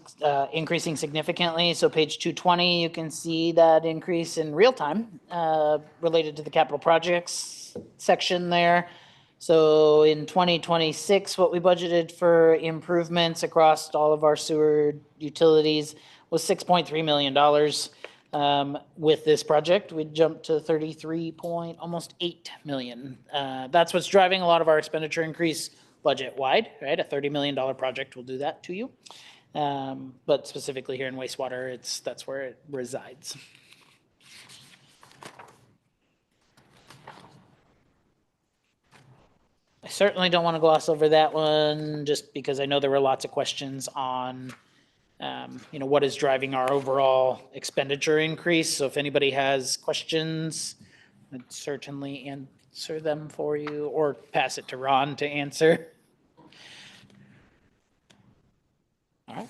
increasing significantly. So page 220, you can see that increase in real time related to the capital projects section there. So in 2026, what we budgeted for improvements across all of our sewer utilities was $6.3 million. With this project, we jumped to almost 8 million. That's what's driving a lot of our expenditure increase budget wide, right? A $30 million project will do that to you. But specifically here in wastewater, that's where it resides. I certainly don't want to gloss over that one just because I know there were lots of questions on what is driving our overall expenditure increase. So if anybody has questions, I'd certainly answer them for you or pass it to Ron to answer. All right.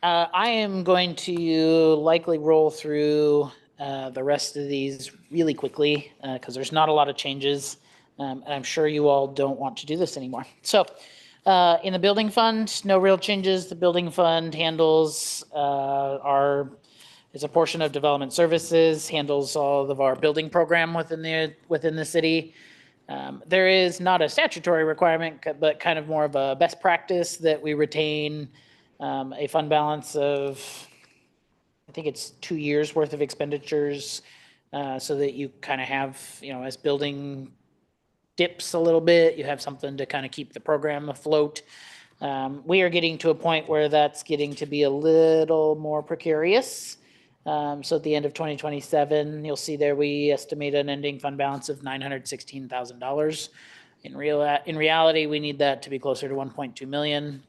I am going to likely roll through the rest of these really quickly because there's not a lot of changes. And I'm sure you all don't want to do this anymore. So in the building fund, no real changes. The building fund handles is a portion of development services, handles all of our building program within the city. There is not a statutory requirement, but kind of more of a best practice that we retain a fund balance of, I think it's 2 years worth of expenditures, so that you kind of have, as building dips a little bit, you have something to kind of keep the program afloat. We are getting to a point where that's getting to be a little more precarious. So at the end of 2027, you'll see there we estimate an ending fund balance of $916,000. In reality, we need that to be closer to 1.2 million.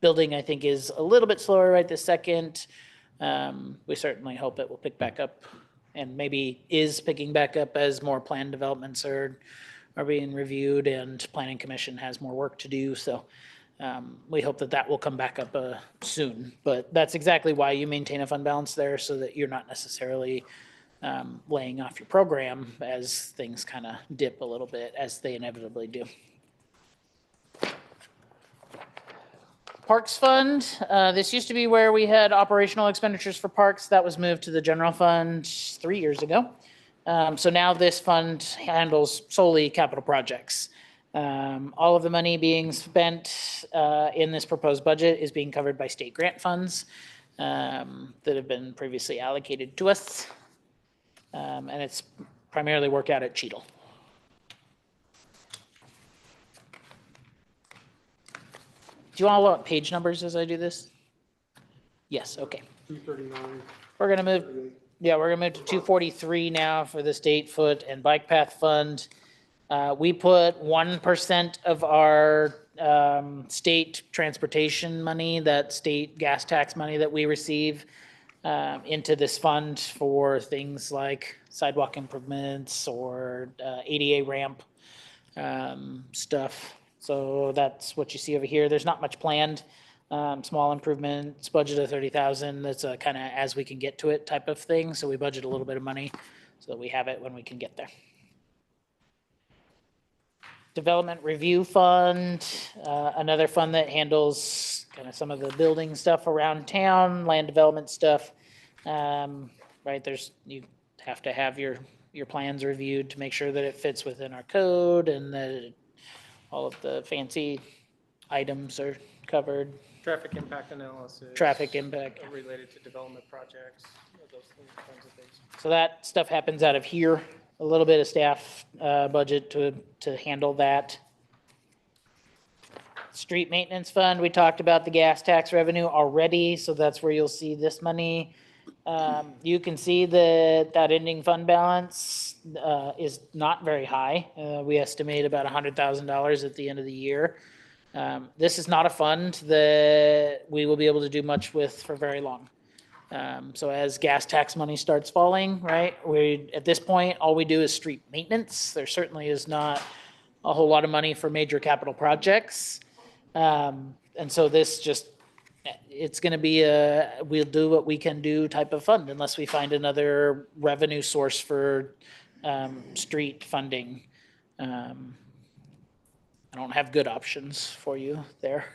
building, I think, is a little bit slower right this second. We certainly hope it will pick back up and maybe is picking back up as more plan developments are being reviewed and Planning Commission has more work to do. So we hope that that will come back up soon. But that's exactly why you maintain a fund balance there, so that you're not necessarily laying off your program as things kind of dip a little bit, as they inevitably do. Parks Fund, this used to be where we had operational expenditures for parks. That was moved to the general fund 3 years ago. So now this fund handles solely capital projects. All of the money being spent in this proposed budget is being covered by state grant funds that have been previously allocated to us. And it's primarily work out at Cheadle. Do you all want page numbers as I do this? Yes, okay. 239. We're gonna move, we're gonna move to 243 now for the state foot and bike path fund. We put 1% of our state transportation money, that state gas tax money that we receive, into this fund for things like sidewalk improvements or ADA ramp stuff. So that's what you see over here. There's not much planned. Small improvements, budget of 30,000. That's a kind of as we can get to it type of thing. So we budget a little bit of money so that we have it when we can get there. Development Review Fund, another fund that handles kind of some of the building stuff around town, land development stuff. Right, you have to have your plans reviewed to make sure that it fits within our code and that all of the fancy items are covered. Traffic impact analysis. Traffic impact. Related to development projects, those kinds of things. So that stuff happens out of here. A little bit of staff budget to handle that. Street Maintenance Fund, we talked about the gas tax revenue already, so that's where you'll see this money. You can see that ending fund balance is not very high. We estimate about $100,000 at the end of the year. This is not a fund that we will be able to do much with for very long. So as gas tax money starts falling, right, at this point, all we do is street maintenance. There certainly is not a whole lot of money for major capital projects. And so this just, it's going to be we'll do what we can do type of fund unless we find another revenue source for street funding. I don't have good options for you there.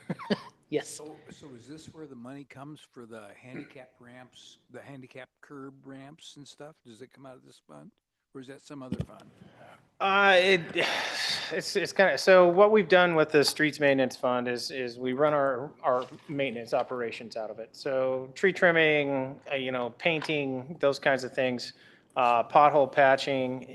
Yes. So is this where the money comes for the handicap ramps, the handicap curb ramps and stuff? Does it come out of this fund, or is that some other fund? It's kind of, so what we've done with the streets maintenance fund is we run our maintenance operations out of it. So tree trimming, painting, those kinds of things, pothole patching,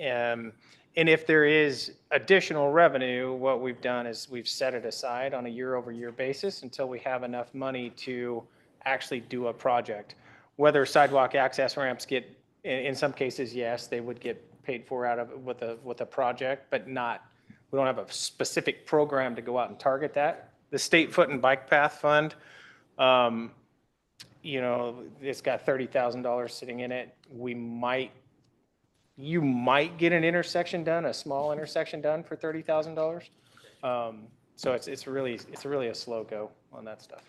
and if there is additional revenue, what we've done is we've set it aside on a year-over-year basis until we have enough money to actually do a project. Whether sidewalk access ramps get, in some cases, yes, they would get paid for out of with a project, but not, we don't have a specific program to go out and target that. The State Foot and Bike Path Fund, it's got $30,000 sitting in it. You might get an intersection done, a small intersection done for $30,000. So it's really a slow go on that stuff.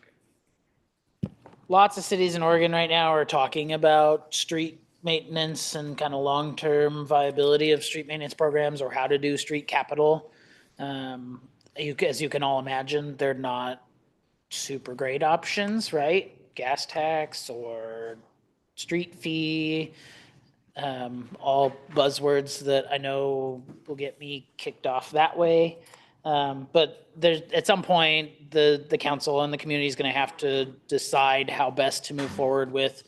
Lots of cities in Oregon right now are talking about street maintenance and kind of long-term viability of street maintenance programs or how to do street capital. As you can all imagine, they're not super great options, right? Gas tax or street fee. All buzzwords that I know will get me kicked off that way. But there's, at some point, the council and the community is going to have to decide how best to move forward with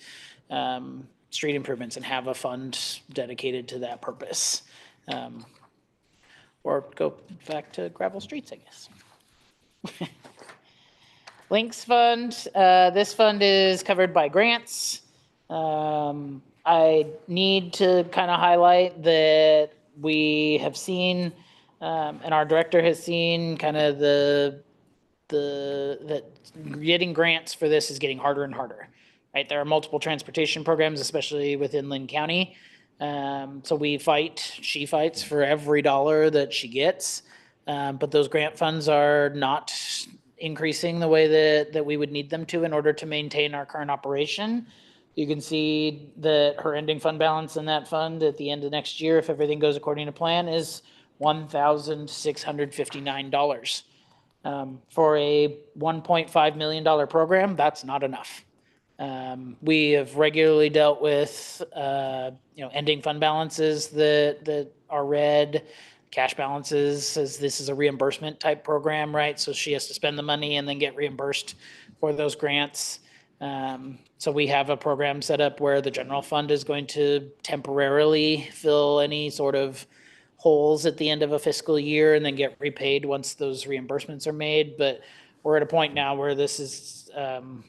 street improvements and have a fund dedicated to that purpose. Or go back to gravel streets, I guess. Links Fund, this fund is covered by grants. I need to kind of highlight that we have seen, and our director has seen kind of the that getting grants for this is getting harder and harder, right? There are multiple transportation programs, especially within Lynn County. So she fights for every dollar that she gets. But those grant funds are not increasing the way that we would need them to in order to maintain our current operation. You can see that her ending fund balance in that fund at the end of next year, if everything goes according to plan, is $1,659. For a $1.5 million program, that's not enough. We have regularly dealt with, ending fund balances that are red, cash balances, as this is a reimbursement type program, right? So she has to spend the money and then get reimbursed for those grants. So we have a program set up where the general fund is going to temporarily fill any sort of holes at the end of a fiscal year and then get repaid once those reimbursements are made. But we're at a point now where this is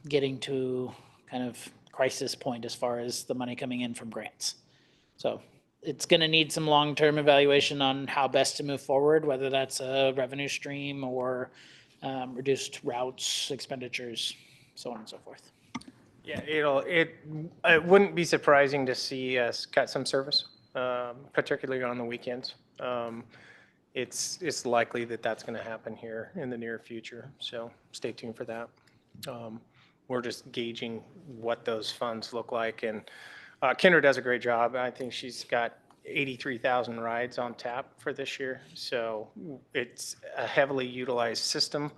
getting to kind of crisis point as far as the money coming in from grants. So it's going to need some long-term evaluation on how best to move forward, whether that's a revenue stream or reduced routes, expenditures, so on and so forth. Yeah, it wouldn't be surprising to see us cut some service, particularly on the weekends. It's likely that that's going to happen here in the near future, so stay tuned for that. We're just gauging what those funds look like, and Kendra does a great job. I think she's got 83,000 rides on tap for this year, so it's a heavily utilized system,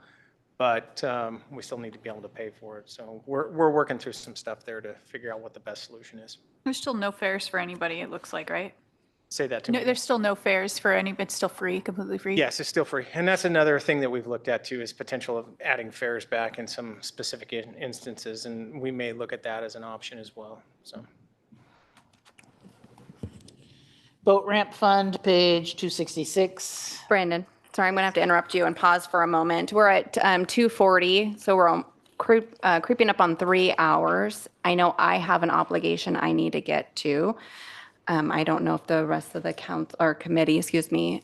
but we still need to be able to pay for it. So we're working through some stuff there to figure out what the best solution is. There's still no fares for anybody, it looks like, right? Say that to No, me. there's still no fares for any, it's still free, completely free? Yes, it's still free. And that's another thing that we've looked at too, is potential of adding fares back in some specific instances. And we may look at that as an option as well, so. Boat ramp fund, page 266. Brandon, sorry, I'm going to have to interrupt you and pause for a moment. We're at 2:40, so we're creeping up on 3 hours. I know I have an obligation I need to get to. I don't know if the rest of the council or committee,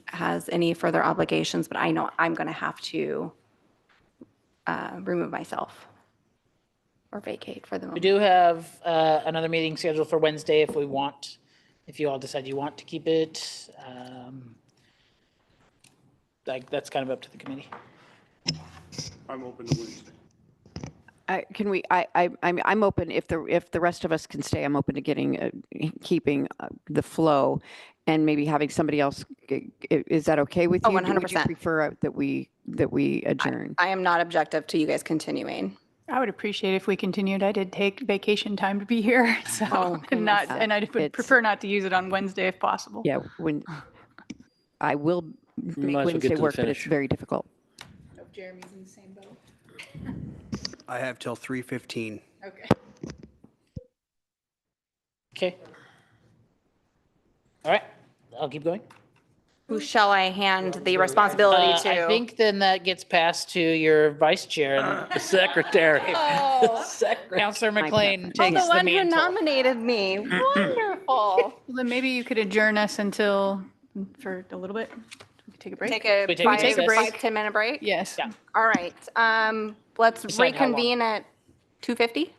has any further obligations, but I know I'm going to have to remove myself or vacate for the We moment. do have another meeting scheduled for Wednesday if you all decide you want to keep it. That's kind of up to the committee. I'm open to Wednesday. I'm open, if the rest of us can stay, I'm open to keeping the flow and maybe having somebody else. Is that okay with you? 100%. Would you prefer that we adjourn? I am not objective to you guys continuing. I would appreciate if we continued. I did take vacation time to be here, so, and I would prefer not to use it on Wednesday if possible. Yeah, I will Might as make well get Wednesday to the work, but it's finish. very difficult. Hope Jeremy's in the same boat. I have till 3:15. Okay. Okay. All right, I'll keep going. Who shall I hand the responsibility to? I think then that gets passed to your vice chair and The secretary. Counselor McLean Oh, takes the the one who mantle. nominated me. Wonderful. Well, then maybe you could adjourn us for a little bit. We could take a break. Take a We take a five, recess? 10 minute break? Yes. Yeah. All right. Let's Decide how long. reconvene at 2:50.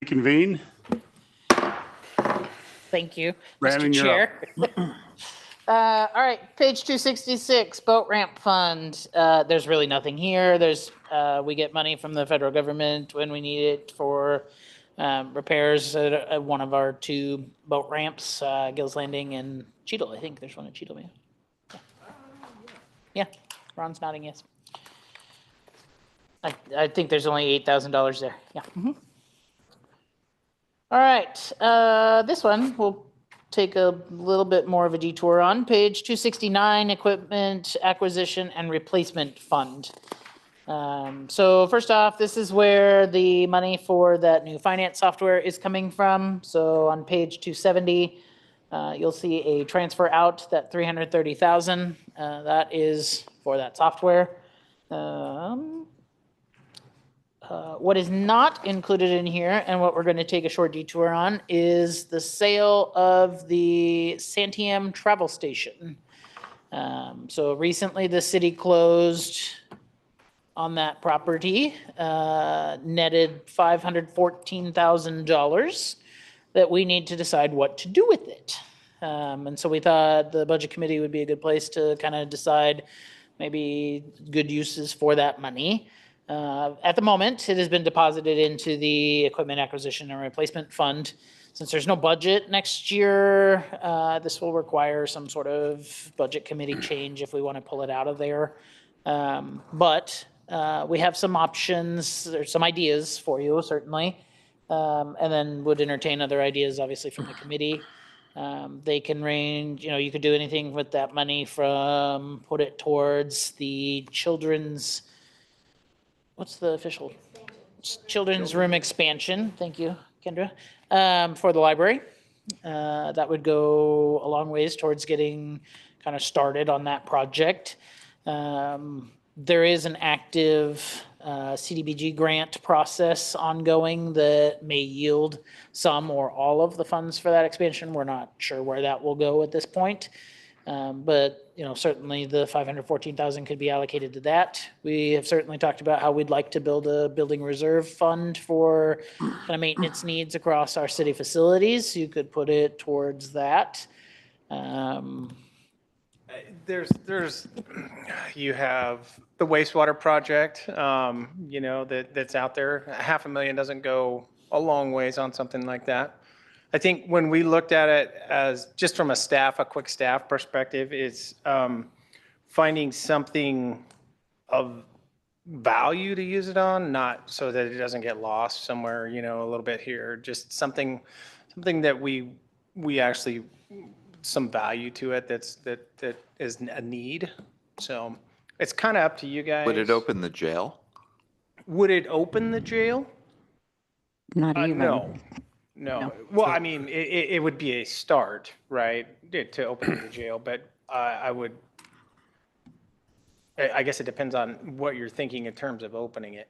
Convene. Thank you, Brandon, Mr. you're Chair. All right, page 266, boat ramp fund. There's really nothing here. We get money from the federal government when we need it for repairs at one of our two boat ramps, Gills Landing and Cheadle. I think there's one at Cheadle, yeah. Yeah, Ron's nodding yes. I think there's only $8,000 there, yeah. All right, this one we'll take a little bit more of a detour on. Page 269, Equipment Acquisition and Replacement Fund. So first off, this is where the money for that new finance software is coming from. So on page 270, you'll see a transfer out, that 330,000. That is for that software. What is not included in here, and what we're going to take a short detour on, is the sale of the Santiam travel station. So recently the city closed on that property, netted $514,000 that we need to decide what to do with it. And so we thought the budget committee would be a good place to kind of decide maybe good uses for that money. At the moment, it has been deposited into the Equipment Acquisition and Replacement Fund. Since there's no budget next year, this will require some sort of budget committee change if we want to pull it out of there. But we have some options, or some ideas for you, certainly, and then would entertain other ideas, obviously, from the committee. They can range, you could do anything with that money from put it towards the children's, what's the official? Children's room expansion. Thank you, Kendra. For the library. That would go a long ways towards getting kind of started on that project. There is an active CDBG grant process ongoing that may yield some or all of the funds for that expansion. We're not sure where that will go at this point. But certainly the 514,000 could be allocated to that. We have certainly talked about how we'd like to build a building reserve fund for kind of maintenance needs across our city facilities. You could put it towards that. You have the wastewater project, that's out there. $500,000 doesn't go a long ways on something like that. I think when we looked at it as just from a quick staff perspective, it's finding something of value to use it on, not so that it doesn't get lost somewhere, a little bit here. Just something that we actually some value to it that is a need. So it's kind of up to you guys. Would it open the jail? Would it open the jail? Not even. No. Well, I mean, it would be a start, right, to open the jail, but I guess it depends on what you're thinking in terms of opening it.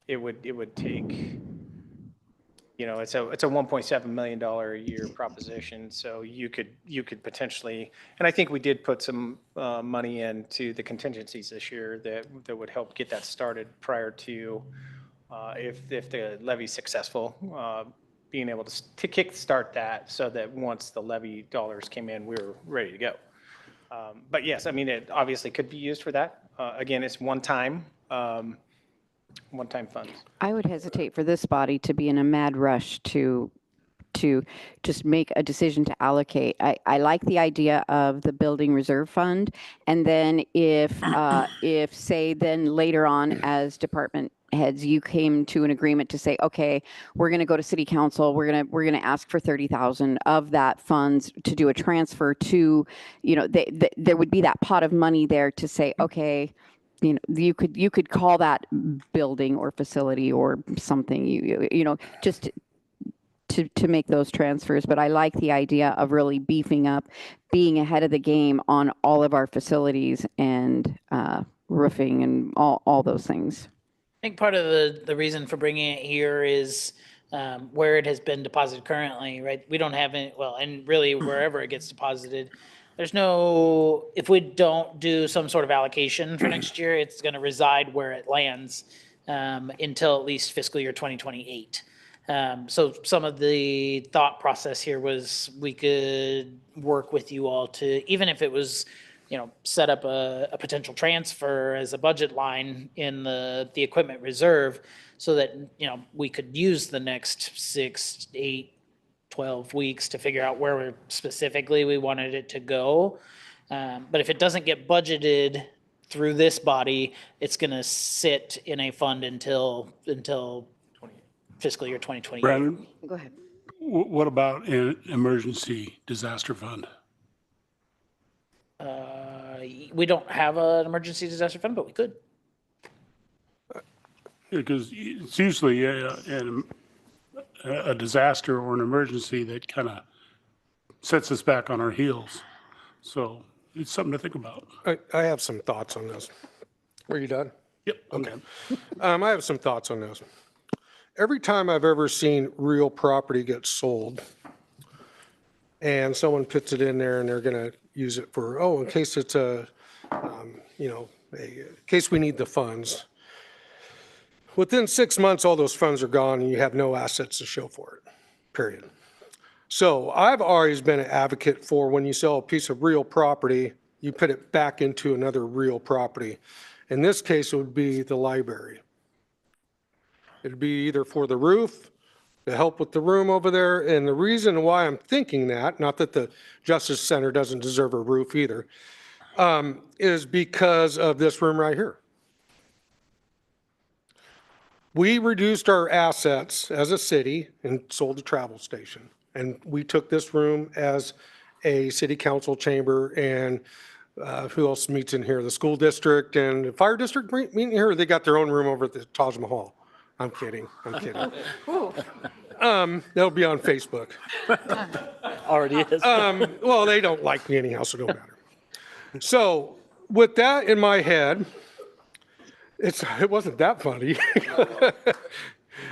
It would take, it's a $1.7 million a year proposition, so you could potentially, and I think we did put some money into the contingencies this year that would help get that started prior to, if the levy's successful, being able to kickstart that so that once the levy dollars came in, we were ready to go. But yes, I mean, it obviously could be used for that. Again, it's one-time funds. I would hesitate for this body to be in a mad rush to just make a decision to allocate. I like the idea of the building reserve fund, and then if say then later on as department heads you came to an agreement to say, okay, we're going to go to city council, we're going to ask for 30,000 of that funds to do a transfer to, there would be that pot of money there to say, okay, you could call that building or facility or something, just to make those transfers. But I like the idea of really beefing up, being ahead of the game on all of our facilities and roofing and all those things. I think part of the reason for bringing it here is where it has been deposited currently, right? We don't have any, and really wherever it gets deposited, there's if we don't do some sort of allocation for next year, it's going to reside where it lands. until at least fiscal year 2028. So some of the thought process here was we could work with you all to, even if it was, set up a potential transfer as a budget line in the equipment reserve so that, we could use the next 6, 8, 12 weeks to figure out where specifically we wanted it to go. But if it doesn't get budgeted through this body, it's going to sit in a fund until fiscal year 2028. Brandon, Go ahead. what about an emergency disaster fund? We don't have an emergency disaster fund, but we could. Because it's usually a disaster or an emergency that kind of sets us back on our heels. So it's something to think about. I have some thoughts on this. Are you done? Yep. Okay. I have some thoughts on this. Every time I've ever seen real property get sold and someone puts it in there and they're going to use it for, in case it's in case we need the funds. Within 6 months, all those funds are gone and you have no assets to show for it, period. So I've always been an advocate for when you sell a piece of real property, you put it back into another real property. In this case, it would be the library. It'd be either for the roof, to help with the room over there. And the reason why I'm thinking that, not that the Justice Center doesn't deserve a roof either, is because of this room right here. We reduced our assets as a city and sold the travel station. And we took this room as a city council chamber, and who else meets in here? The school district and the fire district meet in here, or they got their own room over at the Taj Mahal. I'm kidding. That'll be on Facebook. Already is. Well, they don't like me anyhow, so it don't matter. So with that in my head, it wasn't that funny.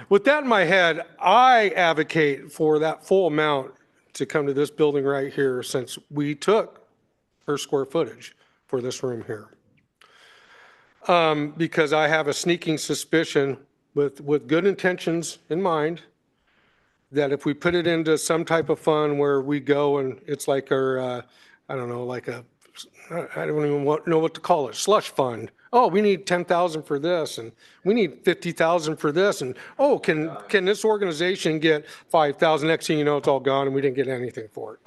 With that in my head, I advocate for that full amount to come to this building right here, since we took per square footage for this room here. Because I have a sneaking suspicion with good intentions in mind that if we put it into some type of fund where we go and it's like our, I don't know even know what to call it, slush fund. Oh, we need 10,000 for this, and we need 50,000 for this, and can this organization get 5,000? Next thing you know, it's all gone, and we didn't get anything for it.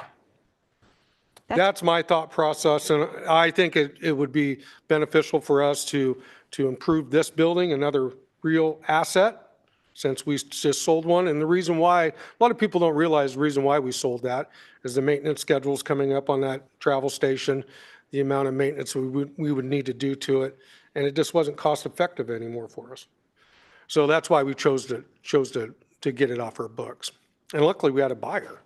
That's my thought process, and I think it would be beneficial for us to improve this building, another real asset, since we just sold one. And the reason why, a lot of people don't realize the reason why we sold that is the maintenance schedules coming up on that travel station, the amount of maintenance we would need to do to it, and it just wasn't cost effective anymore for us. So that's why we chose to get it off our books. And luckily we had a buyer.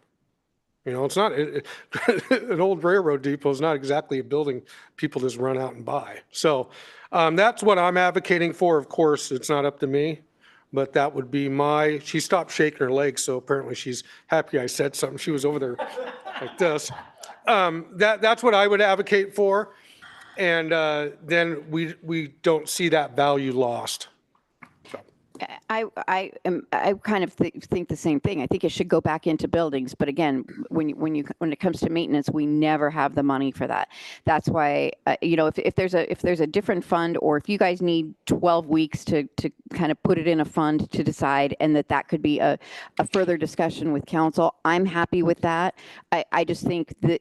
It's not, an old railroad depot is not exactly a building people just run out and buy. So that's what I'm advocating for. Of course, it's not up to me, but that would be she stopped shaking her legs, so apparently she's happy I said something. She was over there like this. That's what I would advocate for. And then we don't see that value lost. I kind of think the same thing. I think it should go back into buildings, but again, when it comes to maintenance, we never have the money for that. That's why if there's a different fund, or if you guys need 12 weeks to kind of put it in a fund to decide, and that could be a further discussion with council, I'm happy with that. I just think that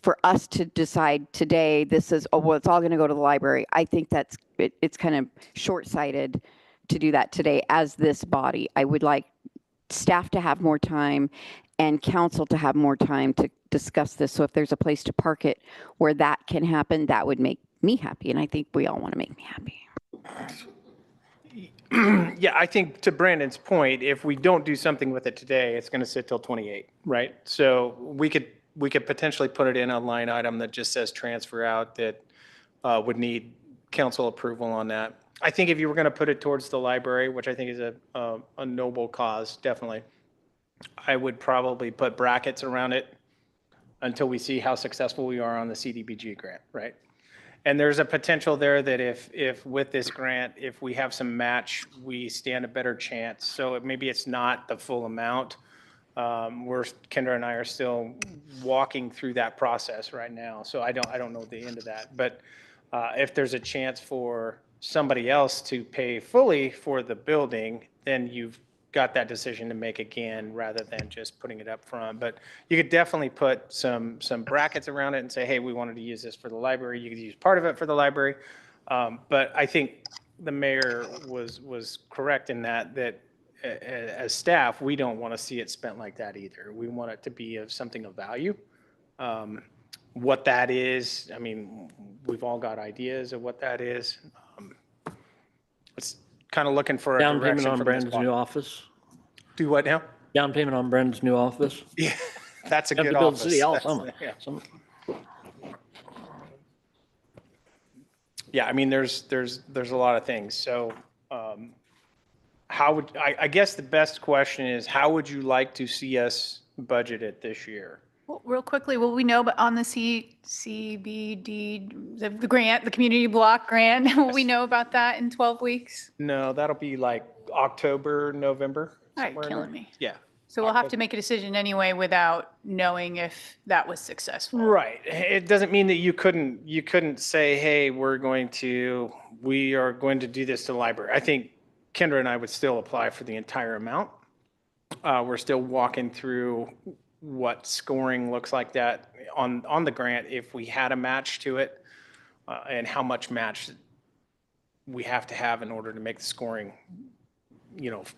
for us to decide today, this is it's all going to go to the library. I think it's kind of short-sighted to do that today as this body. I would like staff to have more time and council to have more time to discuss this. So if there's a place to park it where that can happen, that would make me happy. And I think we all want to make me happy. Yeah, I think to Brandon's point, if we don't do something with it today, it's going to sit till 28, right? So we could potentially put it in a line item that just says transfer out that would need council approval on that. I think if you were going to put it towards the library, which I think is a noble cause, definitely, I would probably put brackets around it until we see how successful we are on the CDBG grant, right? And there's a potential there that if with this grant, if we have some match, we stand a better chance. So maybe it's not the full amount. Kendra and I are still walking through that process right now. So I don't know the end of that. But if there's a chance for somebody else to pay fully for the building, then you've got that decision to make again, rather than just putting it up front. But you could definitely put some brackets around it and say, hey, we wanted to use this for the library. You could use part of it for the library. But I think the mayor was correct in that as staff, we don't want to see it spent like that either. We want it to be of something of value. What that is, I mean, we've all got ideas of what that is. It's kind of looking for a Down payment direction on from this Brandon's body. new office. Do what now? Down payment on Brandon's new office. Yeah, that's a Have good to build office. City Hall That's- somewhere. yeah. Some- Yeah, I mean, there's a lot of things. So I guess the best question is, how would you like to see us budget it this year? Well, real quickly, will we know on the CBD, the grant, the community block grant, will we know about that in 12 weeks? No, that'll be like October, November. All right, somewhere in killing there. me. Yeah. So we'll have to make a decision anyway without knowing if that was successful. Right. It doesn't mean that you couldn't say, hey, we are going to do this to the library. I think Kendra and I would still apply for the entire amount. We're still walking through what scoring looks like that on the grant if we had a match to it, and how much match we have to have in order to make the scoring,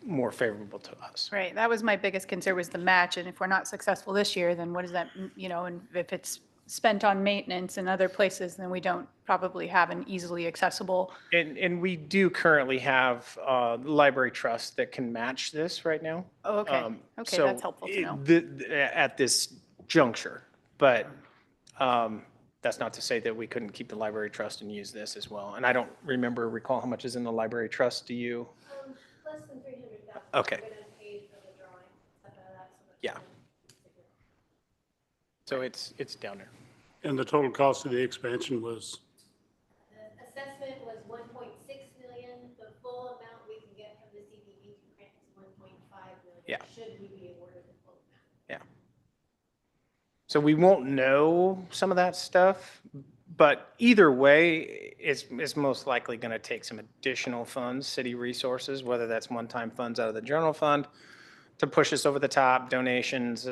more favorable to us. Right, that was my biggest concern, was the match, and if we're not successful this year, then what does that, and if it's spent on maintenance in other places, then we don't probably have an easily accessible. And we do currently have the library trust that can match this right now. Oh, okay, okay, So that's helpful to know. At this juncture, but that's not to say that we couldn't keep the library trust and use this as well. And I don't recall how much is in the library trust. Do you? Less than 300,000. Okay. We're gonna pay for the drawing, stuff like that, so much. Yeah. So it's down there. And the total cost of the expansion was, The assessment was 1.6 million. The full amount we can get from the CDBG grant is 1.5 million. Yeah. Should we be awarded the full amount? Yeah. So we won't know some of that stuff, but either way, it's most likely going to take some additional funds, city resources, whether that's one-time funds out of the general fund to push us over the top, donations,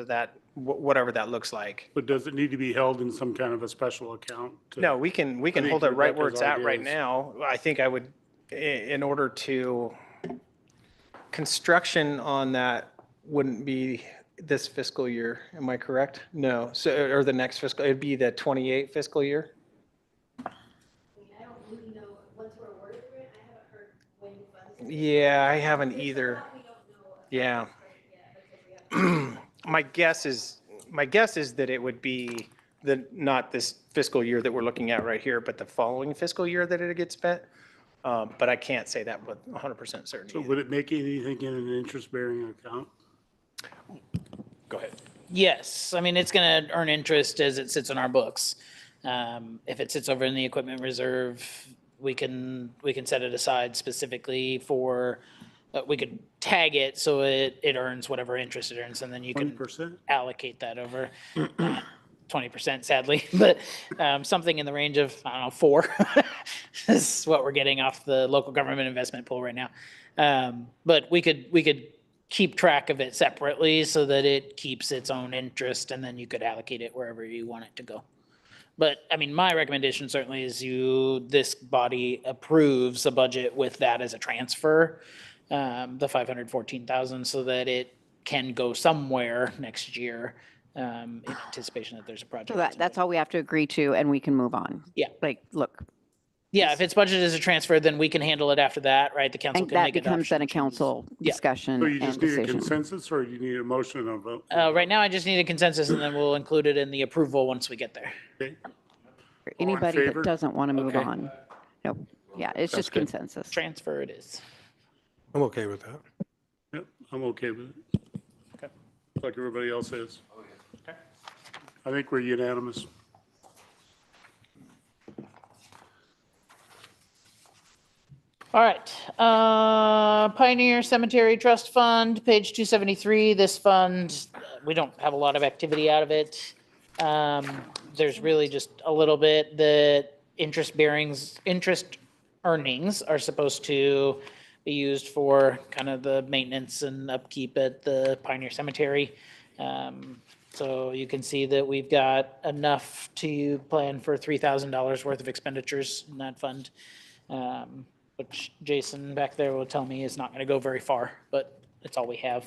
whatever that looks like. but does it need to be held in some kind of a special account? No, we can I think hold it right where Rebecca's it's at right ideas. now. I think I would, in order to, construction on that wouldn't be this fiscal year, am I correct? No, so, or the next fiscal, it'd be the 28 fiscal year? I mean, I don't really know, once we're awarded the grant, I haven't heard when funds. Yeah, I haven't either. We don't know. Yeah. Because we have My guess is that it would be not this fiscal year that we're looking at right here, but the following fiscal year that it gets spent. But I can't say that with 100% certainty. So would it make anything in an interest-bearing account? Go ahead. Yes, I mean, it's going to earn interest as it sits in our books. If it sits over in the equipment reserve, we can set it aside specifically for, we could tag it so it earns whatever interest it earns, and then you can 20%? allocate that over 20%, sadly, but something in the range of, I don't know, 4 is what we're getting off the local government investment pool right now. But we could keep track of it separately so that it keeps its own interest, and then you could allocate it wherever you want it to go. But I mean, my recommendation certainly is this body approves a budget with that as a transfer, the 514,000, so that it can go somewhere next year in anticipation that there's a project. So that's all we have to agree to, and we can move on. Yeah. Like, look, Yeah, if it's budgeted as a transfer, then we can handle it after that, right? The council and can that make becomes then a adoption changes. council Yeah. discussion So you and just need a decision. consensus, or you need a motion and a vote? Right now, I just need a consensus, and then we'll include it in the approval once we get there. Okay. For Anybody that favor? doesn't want to move Okay. on. No, yeah, it's just good. consensus. Transfer it is. I'm okay with that. Yep, I'm okay with it. Okay. Like everybody else is. Okay. I think we're unanimous. All right, Pioneer Cemetery Trust Fund, page 273. This fund, we don't have a lot of activity out of it. There's really just a little bit that interest earnings are supposed to be used for kind of the maintenance and upkeep at the Pioneer Cemetery. So you can see that we've got enough to plan for $3,000 worth of expenditures in that fund. Which Jason back there will tell me is not going to go very far, but it's all we have.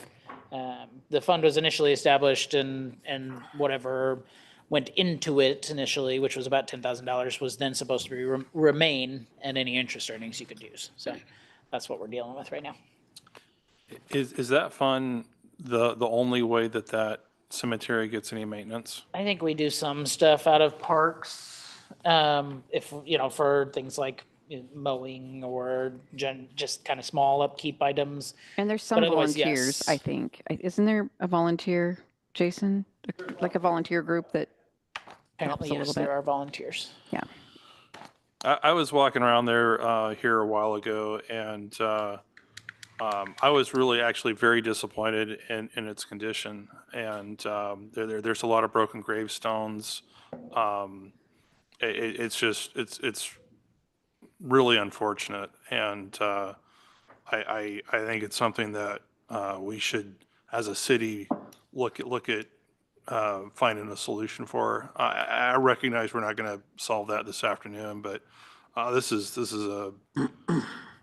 The fund was initially established and whatever went into it initially, which was about $10,000, was then supposed to be remain and any interest earnings you could use. So that's what we're dealing with right now. Is that fund the only way that that cemetery gets any maintenance? I think we do some stuff out of parks, if, you know, for things like mowing or just kind of small upkeep items. And there's some But otherwise, volunteers, yes. I think. Isn't there a volunteer, Jason? Like a volunteer group that Apparently, helps a yes, little there bit? are volunteers. Yeah. I was walking around there here a while ago, and I was really actually very disappointed in its condition. And there's a lot of broken gravestones. It's just it's really unfortunate, and I think it's something that we should, as a city, look at finding a solution for. I recognize we're not going to solve that this afternoon, but this is a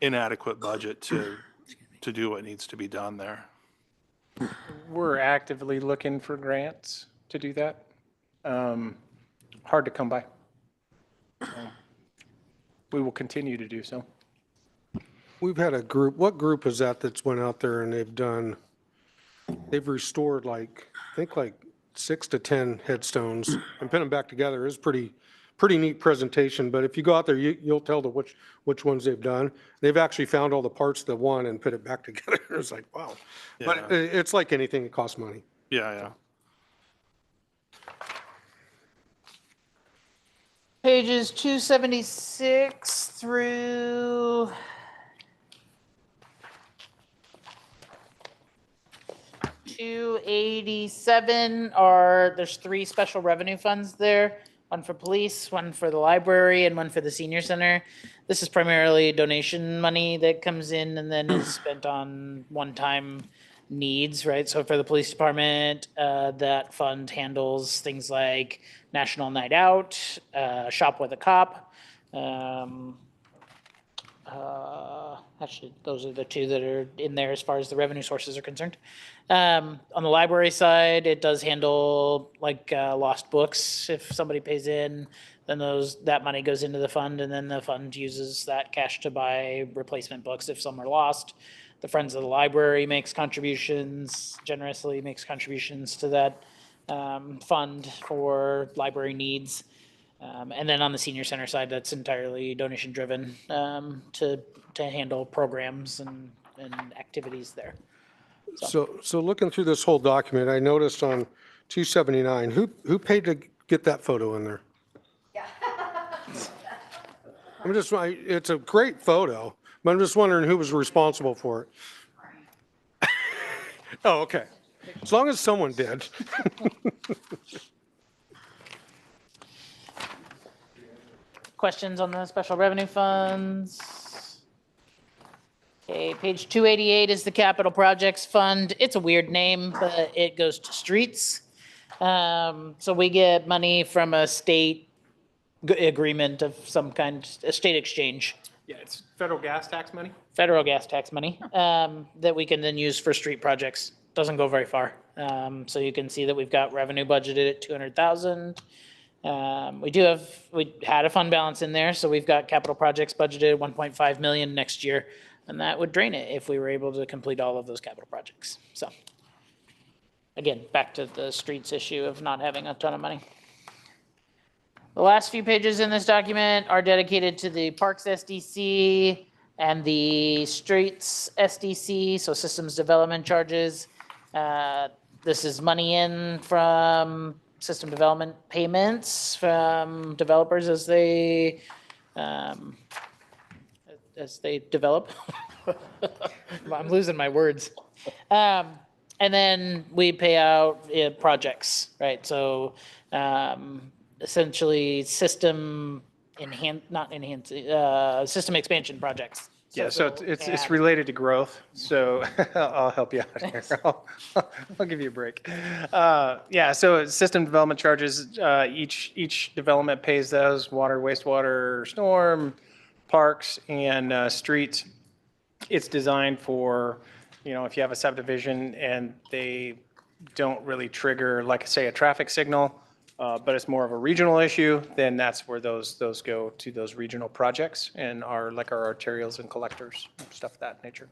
inadequate budget to do what needs to be done there. We're actively looking for grants to do that. Hard to come by. We will continue to do so. We've had a group, what group is that that's went out there and they've restored like, I think like 6 to 10 headstones and put them back together. It's pretty neat presentation, but if you go out there, you'll tell which ones they've done. They've actually found all the parts of the one and put it back together. It's like, wow. But it's like anything, it costs money. Yeah. Pages 276 through 287 there's 3 special revenue funds there. One for police, one for the library, and one for the senior center. This is primarily donation money that comes in and then is spent on one-time needs, right? So for the police department, that fund handles things like National Night Out, Shop with a Cop. Actually, those are the 2 that are in there as far as the revenue sources are concerned. On the library side, it does handle like lost books. If somebody pays in, then that money goes into the fund, and then the fund uses that cash to buy replacement books if some are lost. The Friends of the Library generously makes contributions to that fund for library needs. And then on the senior center side, that's entirely donation driven to handle programs and activities there. So looking through this whole document, I noticed on 279, who paid to get that photo in there? Yeah. It's a great photo, but I'm just wondering who was responsible for it. Oh, okay. As long as someone did. Questions on the special revenue funds? Okay, page 288 is the capital projects fund. It's a weird name, but it goes to streets. So we get money from a state agreement of some kind, a state exchange. Yeah, it's federal gas tax money. Federal gas tax money that we can then use for street projects. Doesn't go very far. So you can see that we've got revenue budgeted at 200,000. We had a fund balance in there, so we've got capital projects budgeted 1.5 million next year, and that would drain it if we were able to complete all of those capital projects. So again, back to the streets issue of not having a ton of money. The last few pages in this document are dedicated to the Parks SDC and the Streets SDC, so systems development charges. This is money in from system development payments from developers as they as they develop. I'm losing my words. And then we pay out projects, right? So essentially system system expansion projects. Yeah, so they'll it's add- related to growth, so I'll help you out here. I'll give you a break. Yeah, so system development charges, each development pays those, water, wastewater, storm, parks, and streets. It's designed for, if you have a subdivision and they don't really trigger, like, say, a traffic signal, but it's more of a regional issue, then that's where those go to those regional projects and our arterials and collectors, stuff of that nature.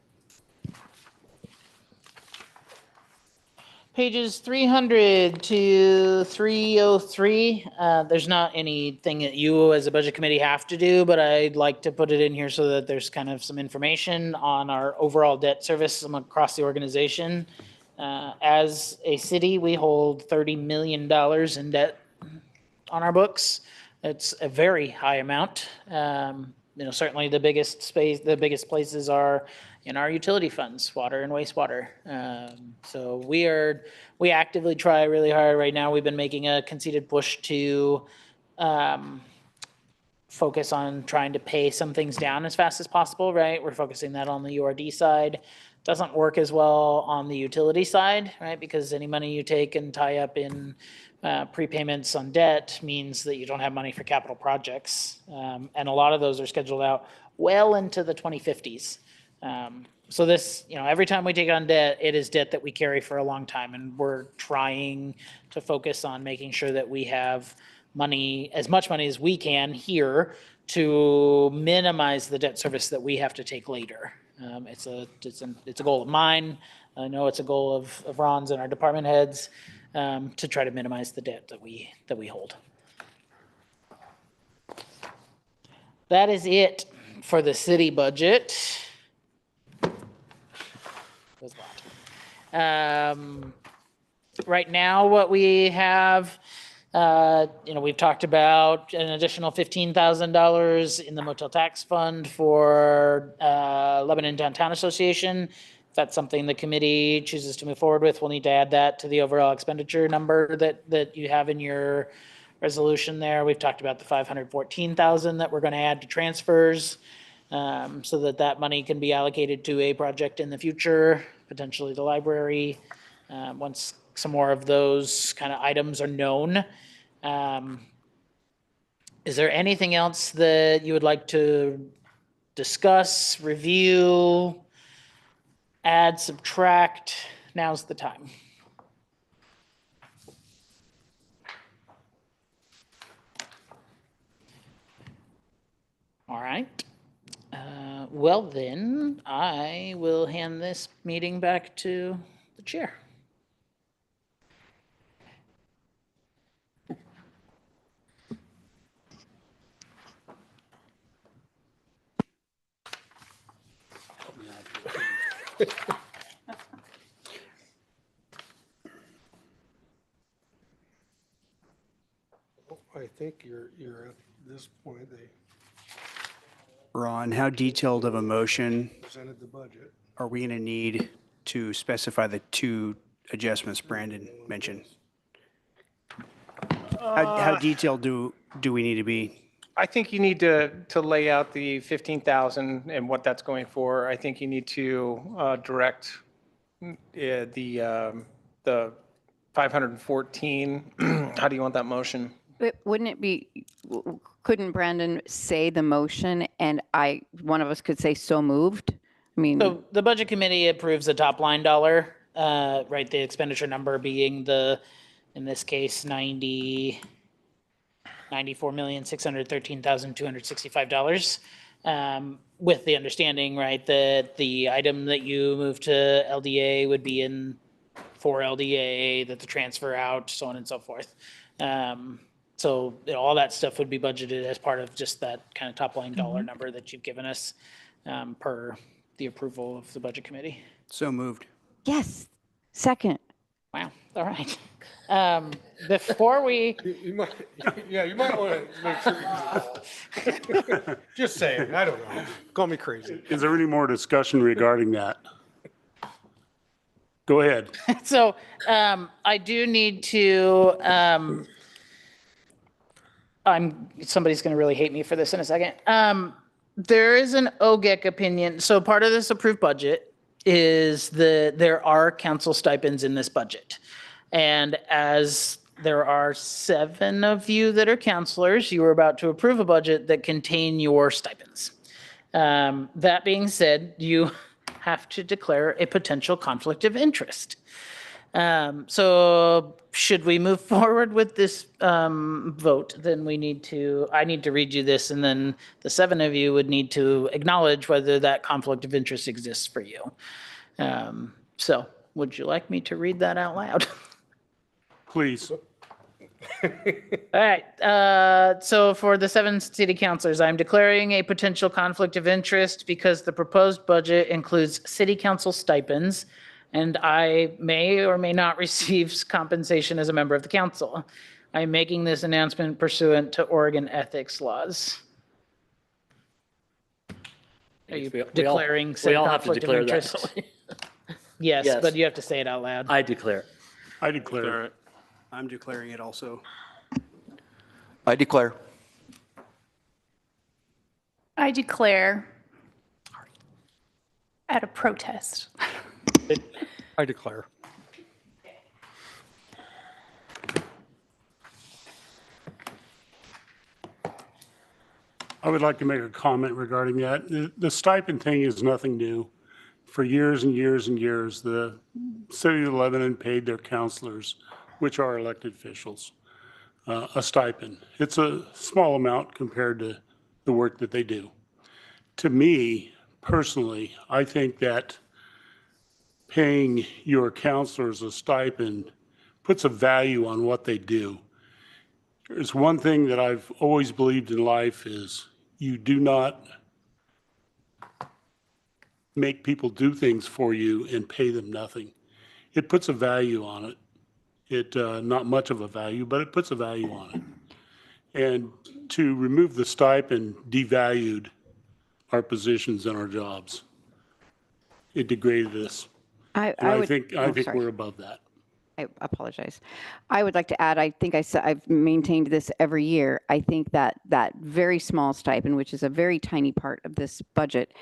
Pages 300 to 303, there's not anything that you as a budget committee have to do, but I'd like to put it in here so that there's kind of some information on our overall debt service across the organization. As a city, we hold $30 million in debt on our books. It's a very high amount. Certainly the biggest places are in our utility funds, water and wastewater. So we actively try really hard right now. We've been making a conceited push to focus on trying to pay some things down as fast as possible, right? We're focusing that on the URD side. Doesn't work as well on the utility side, right? Because any money you take and tie up in prepayments on debt means that you don't have money for capital projects. And a lot of those are scheduled out well into the 2050s. So this, every time we take on debt, it is debt that we carry for a long time. And we're trying to focus on making sure that we have money, as much money as we can here to minimize the debt service that we have to take later. It's a goal of mine. I know it's a goal of Ron's and our department heads to try to minimize the debt that we hold. That is it for the city budget. Right now, what we have, we've talked about an additional $15,000 in the motel tax fund for Lebanon Downtown Association. If that's something the committee chooses to move forward with, we'll need to add that to the overall expenditure number that you have in your resolution there. We've talked about the $514,000 that we're going to add to transfers so that money can be allocated to a project in the future, potentially the library, once some more of those kind of items are known. Is there anything else that you would like to discuss, review, add, subtract? Now's the time. All right. Well, then I will hand this meeting back to the chair. I think you're at this point, they Ron, how detailed of a motion presented the budget. are we going to need to specify the two adjustments Brandon mentioned? How detailed do we need to be? I think you need to lay out the 15,000 and what that's going for. I think you need to direct the 514. How do you want that motion? But wouldn't it be, couldn't Brandon say the motion and one of us could say so moved? I mean, So the budget committee approves a top line dollar, right? The expenditure number being in this case, $94,613,265. With the understanding, right, that the item that you move to LDA would be in for LDA, that the transfer out, so on and so forth. So all that stuff would be budgeted as part of just that kind of top line dollar number that you've given us per the approval of the budget committee. So moved. yes, second. Wow, all right. Before we, You might, yeah, you might want to make sure. Just saying, I don't know. Call me crazy. Is there any more discussion regarding that? Go ahead. so I do need to, somebody's going to really hate me for this in a second. There is an OGEC opinion. So part of this approved budget is there are council stipends in this budget. And as there are 7 of you that are counselors, you are about to approve a budget that contain your stipends. That being said, you have to declare a potential conflict of interest. So should we move forward with this vote, then I need to read you this, and then the 7 of you would need to acknowledge whether that conflict of interest exists for you. So would you like me to read that out loud? Please. All right. So for the 7 city councilors, I'm declaring a potential conflict of interest because the proposed budget includes city council stipends, and I may or may not receive compensation as a member of the council. I'm making this announcement pursuant to Oregon ethics laws. Are you declaring said we all have to conflict of declare interest? that. Yes, Yes. but you have to say it out loud. I declare. I declare it. I'm declaring it also. I declare. I declare at a protest. I declare. I would like to make a comment regarding that. The stipend thing is nothing new. For years and years and years, the city of Lebanon paid their counselors, which are elected officials, a stipend. It's a small amount compared to the work that they do. To me, personally, I think that paying your counselors a stipend puts a value on what they do. There's one thing that I've always believed in life is you do not make people do things for you and pay them nothing. It puts a value on it. Not much of a value, but it puts a value on it. And to remove the stipend devalued our positions and our jobs. It degraded us. And I think we're above that. I apologize. I would like to add, I think I've maintained this every year. I think that very small stipend, which is a very tiny part of this budget,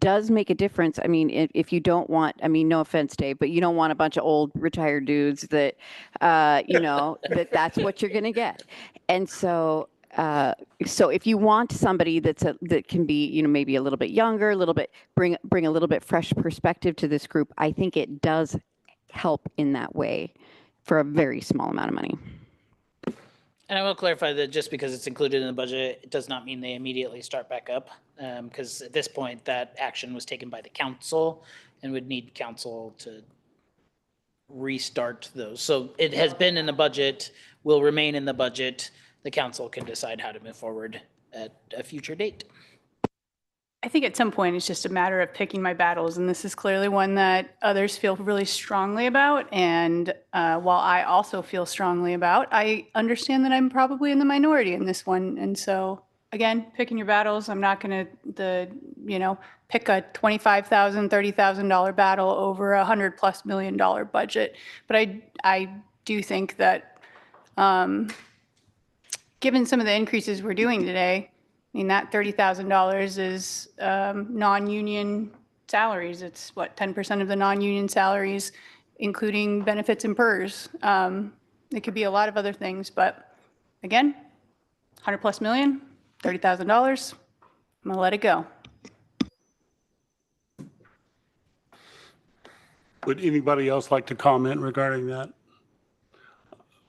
does make a difference. I mean, if you don't want, I mean, no offense, Dave, but you don't want a bunch of old retired dudes that, that's what you're going to get. And so, so if you want somebody that can be, maybe a little bit younger, a little bit, bring a little bit fresh perspective to this group, I think it does help in that way for a very small amount of money. And I will clarify that just because it's included in the budget, it does not mean they immediately start back up. Because at this point, that action was taken by the council and would need council to restart those. So it has been in the budget, will remain in the budget. The council can decide how to move forward at a future date. I think at some point it's just a matter of picking my battles, and this is clearly one that others feel really strongly about. And while I also feel strongly about, I understand that I'm probably in the minority in this one. And so, again, picking your battles. I'm not going to pick a $25,000, $30,000 battle over $100+ million budget. But I do think that given some of the increases we're doing today, I mean, that $30,000 is non-union salaries. It's what, 10% of the non-union salaries, including benefits and PERS. It could be a lot of other things, but again, $100+ million, $30,000. I'm gonna let it go. Would anybody else like to comment regarding that?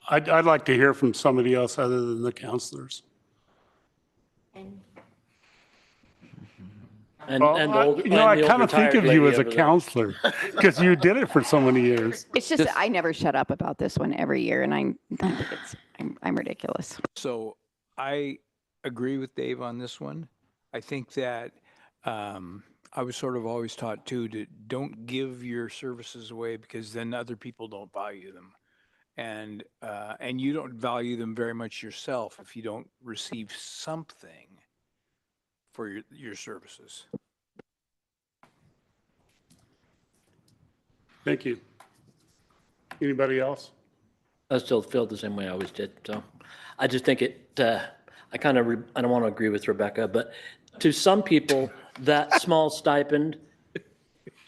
I'd like to hear from somebody else other than the counselors. And the I old kind of think retired of you lady as a over there. counselor because you did it for so many years. It's just that I never shut up about this one every year, and I think I'm ridiculous. I was sort of always taught too, to don't give your services away because then other people don't value them. And you don't value them very much yourself if you don't receive something for your services. Thank you. Anybody else? I still feel the same way I always did. So I just think I kind of, I don't want to agree with Rebecca, but to some people, that small stipend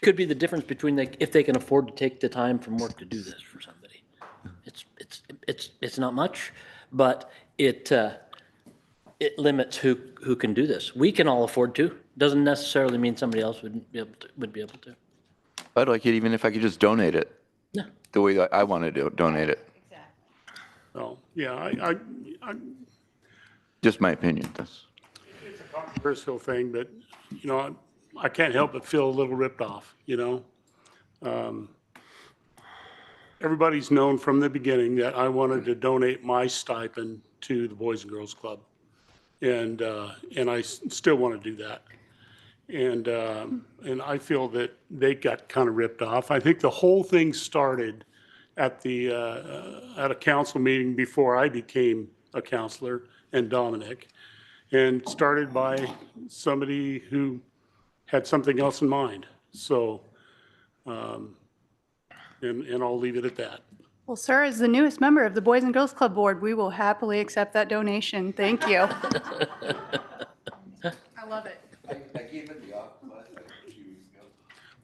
could be the difference between if they can afford to take the time from work to do this for somebody. It's not much, but it limits who can do this. We can all afford to. Doesn't necessarily mean somebody else would be able to. I'd like it even if I could just donate it. Yeah. The way that I want to donate it. Oh, yeah, I Just my opinion. That's it's a controversial thing, but, you know, I can't help but feel a little ripped off, you know? Everybody's known from the beginning that I wanted to donate my stipend to the Boys and Girls Club. And I still want to do that. And I feel that they got kind of ripped off. I think the whole thing started at a council meeting before I became a counselor and Dominic, and started by somebody who had something else in mind. So, and I'll leave it at that. Well, sir, as the newest member of the Boys and Girls Club Board, we will happily accept that donation. Thank you. I love it. I gave it the offer last few weeks ago.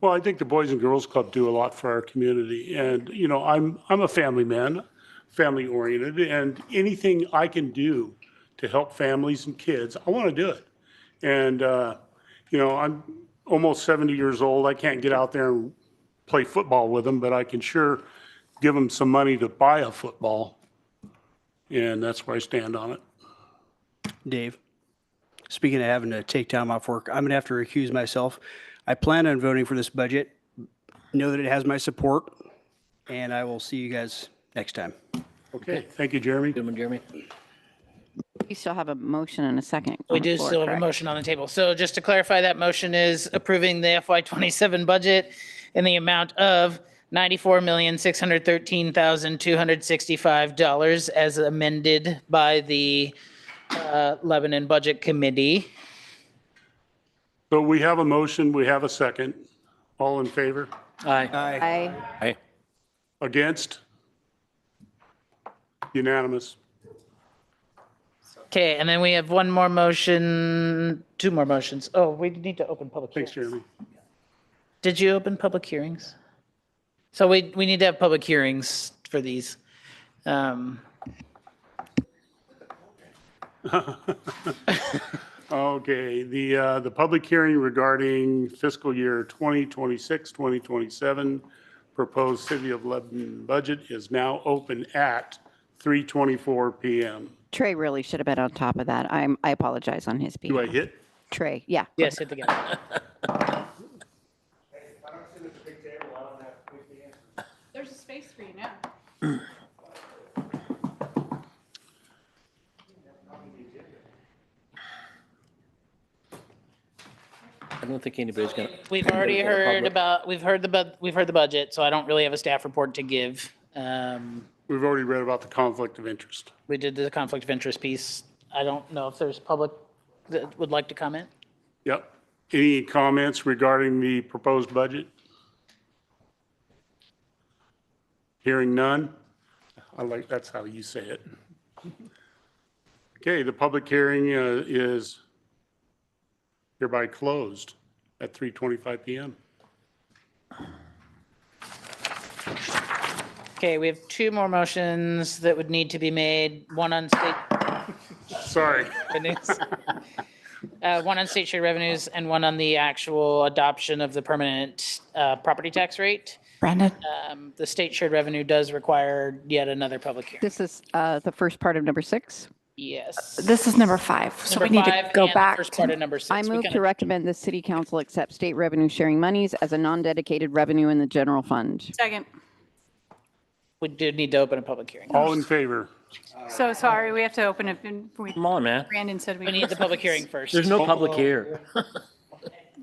Well, I think the Boys and Girls Club do a lot for our community, and, you know, I'm a family man, family oriented, and anything I can do to help families and kids, I want to do it. And, you know, I'm almost 70 years old. I can't get out there and play football with them, but I can sure give them some money to buy a football. And that's where I stand on it. Dave, speaking of having to take time off work, I'm going to have to recuse myself. I plan on voting for this budget. Know that it has my support, and I will see you guys next time. Okay, thank you, Jeremy. Good one, Jeremy. You still have a motion and a second. We on the do floor, still have a correct? motion on the table. So just to clarify, that motion is approving the FY27 budget in the amount of $94,613,265 as amended by the Lebanon Budget Committee. So we have a motion, we have a second. All in favor? Aye. Aye. Against? Unanimous. Okay, and then we have one more motion, two more motions. Oh, we need to open public hearings. Thanks, Jeremy. Did you open public hearings? So we need to have public hearings for these. Okay, the public hearing regarding fiscal year 2026, 2027 proposed City of Lebanon budget is now open at 3:24 PM. Trey really should have been on top of that. I apologize on his behalf. Do I hit? Trey, yeah. Yes, hit the guy. If I don't sit at the big table, I don't have to pick the answer. There's a space for you now. I don't think anybody's gonna. We've already heard about, we've heard the budget, so I don't really have a staff report to give. We've already read about the conflict of interest. We did the conflict of interest piece. I don't know if there's public that would like to comment. Yep. Any comments regarding the proposed budget? Hearing none? That's how you say it. Okay, the public hearing is hereby closed at 3:25 PM. Okay, we have two more motions that would need to be made, one on state. Sorry. revenues. One on state share revenues and one on the actual adoption of the permanent property tax rate. Brandon? The state shared revenue does require yet another public hearing. This is the first part of number 6. Yes. This is number 5, so we Number need to five go and the back first part to, of number 6. I We move kinda- to recommend the city council accept state revenue sharing monies as a non-dedicated revenue in the general fund. Second. We do need to open a public hearing. All in favor? So sorry, we have to open it. Come on, man. Brandon said we. We need the public hearing first. There's no public here.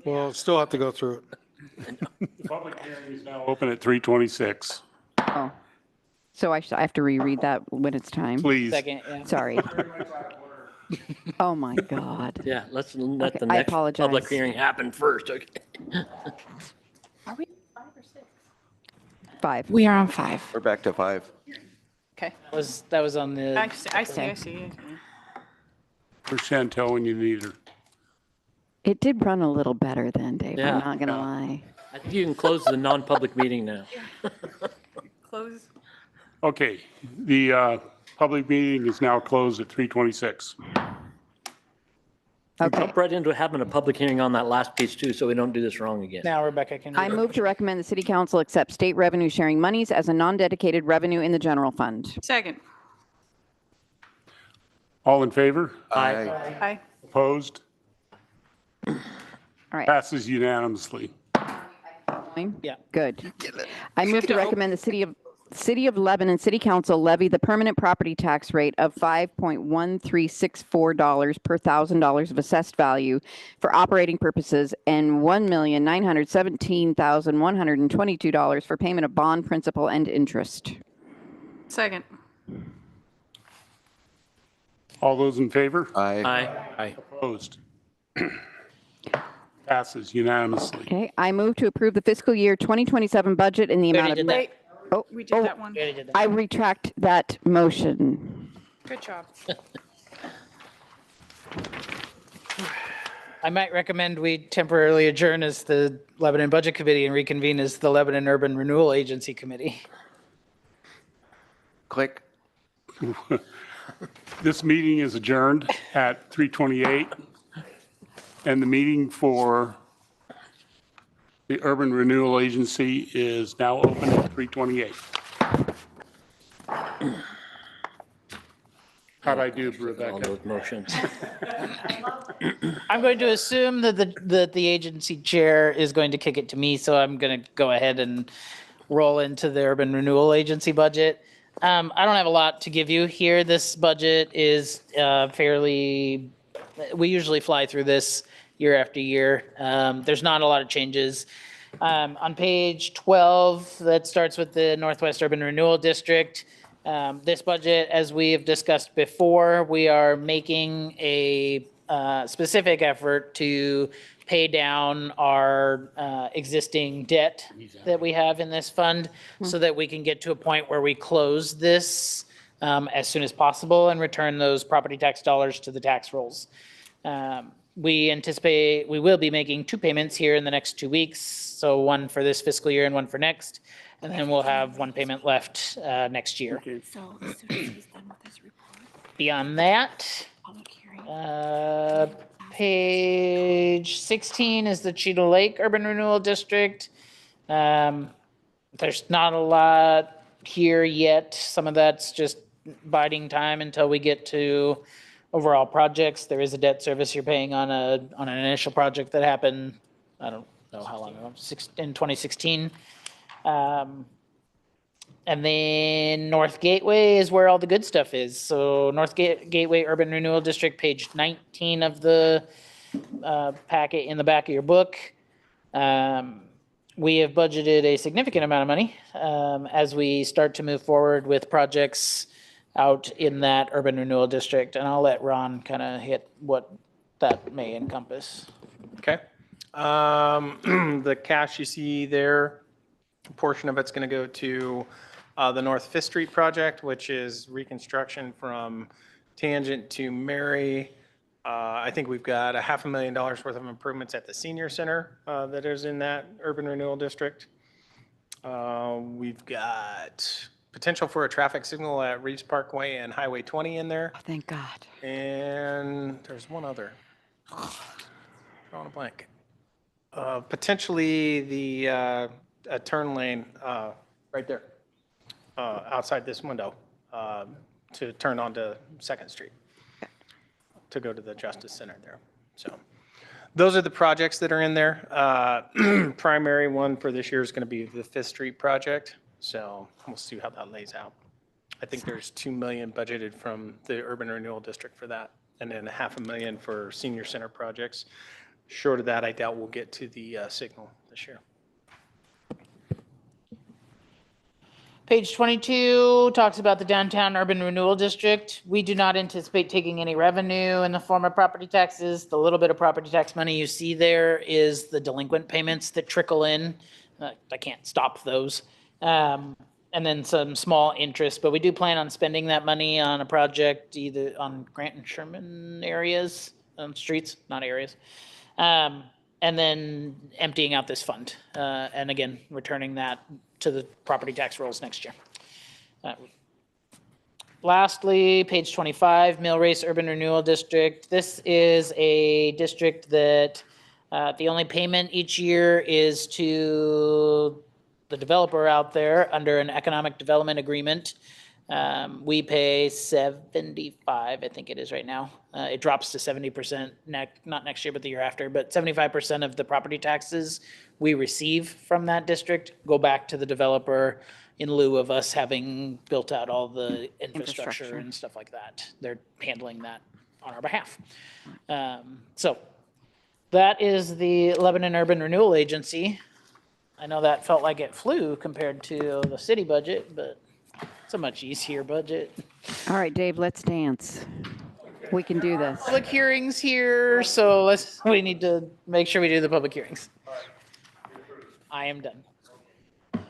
Well, still have to go through it. The public hearing is now open at 3:26. Oh, so I have to reread that when it's time? Please. Second, yeah. Sorry. Oh, my God. Yeah, let's let Okay, the I next public apologize. hearing happen first, okay? Are we 5 or 6? 5. We are on 5. We're back to 5. Okay. That was on the. I see. Where's Chantel when you need her? It did run a little better then, Dave. Yeah. I'm not going to lie. I think you can close the non-public meeting now. Close. Okay, the public meeting is now closed at 3:26. Okay. Jump right into having a public hearing on that last piece too, so we don't do this wrong again. Now Rebecca can. I move to recommend the city council accept state revenue sharing monies as a non-dedicated revenue in the general fund. Second. All in favor? Aye. Aye. Opposed? All right. Passes unanimously. Yeah. Good. I move to recommend the City of Lebanon City Council levy the permanent property tax rate of $5.1364 per $1,000 of assessed value for operating purposes and $1,917,122 for payment of bond principal and interest. Second. All those in favor? Aye. Aye. Opposed? Passes unanimously. Okay. I move to approve the fiscal year 2027 budget in the We amount already of. did that. Oh, We did that one. We already did that. I retract that motion. Good job. I might recommend we temporarily adjourn as the Lebanon Budget Committee and reconvene as the Lebanon Urban Renewal Agency Committee. Click. This meeting is adjourned at 3:28, and the meeting for the Urban Renewal Agency is now open at 3:28. How'd I do, All Rebecca? those motions. I'm going to assume that the agency chair is going to kick it to me, so I'm going to go ahead and roll into the Urban Renewal Agency budget. I don't have a lot to give you here. This budget is fairly, we usually fly through this year after year. There's not a lot of changes. On page 12, that starts with the Northwest Urban Renewal District. This budget, as we have discussed before, we are making a specific effort to pay down our existing debt that we have in this fund so that we can get to a point where we close this as soon as possible and return those property tax dollars to the tax rolls. We anticipate we will be making 2 payments here in the next 2 weeks. So one for this fiscal year and one for next. And then we'll have 1 payment left next year. So as soon as he's done with his report, Beyond that, public hearing. page 16 is the Cheetah Lake Urban Renewal District. There's not a lot here yet. Some of that's just biding time until we get to overall projects. There is a debt service you're paying on an initial project that happened, I don't know how long ago, in 2016. And then North Gateway is where all the good stuff is. So Gateway Urban Renewal District, page 19 of the packet in the back of your book. We have budgeted a significant amount of money as we start to move forward with projects out in that urban renewal district. And I'll let Ron kind of hit what that may encompass. Okay. The cash you see there, a portion of it's going to go to the North 5th Street project, which is reconstruction from Tangent to Mary. I think we've got $500,000 worth of improvements at the senior center that is in that urban renewal district. We've got potential for a traffic signal at Reeves Parkway and Highway 20 in there. Oh, thank God. And there's one other. Drawing a blank. Potentially the a turn lane right there outside this window to turn onto 2nd Street to go to the Justice Center there. So those are the projects that are in there. Primary one for this year is going to be the 5th Street project. So we'll see how that lays out. I think there's $2 million budgeted from the urban renewal district for that, and then $500,000 for senior center projects. Short of that, I doubt we'll get to the signal this year. Page 22 talks about the downtown urban renewal district. We do not anticipate taking any revenue in the form of property taxes. The little bit of property tax money you see there is the delinquent payments that trickle in. I can't stop those. And then some small interest, but we do plan on spending that money on a project either on Grant and Sherman areas, streets, not areas. And then emptying out this fund. And again, returning that to the property tax rolls next year. Lastly, page 25, Mill Race Urban Renewal District. This is a district that the only payment each year is to the developer out there under an economic development agreement. We pay 75, I think it is right now. It drops to 70% not next year, but the year after, but 75% of the property taxes we receive from that district go back to the developer in lieu of us having built out all the infrastructure and stuff like that. They're handling that on our behalf. So that is the Lebanon Urban Renewal Agency. I know that felt like it flew compared to the city budget, but it's a much easier budget. All right, Dave, let's dance. We can do this. Public hearings here, so we need to make sure we do the public hearings. I am done. The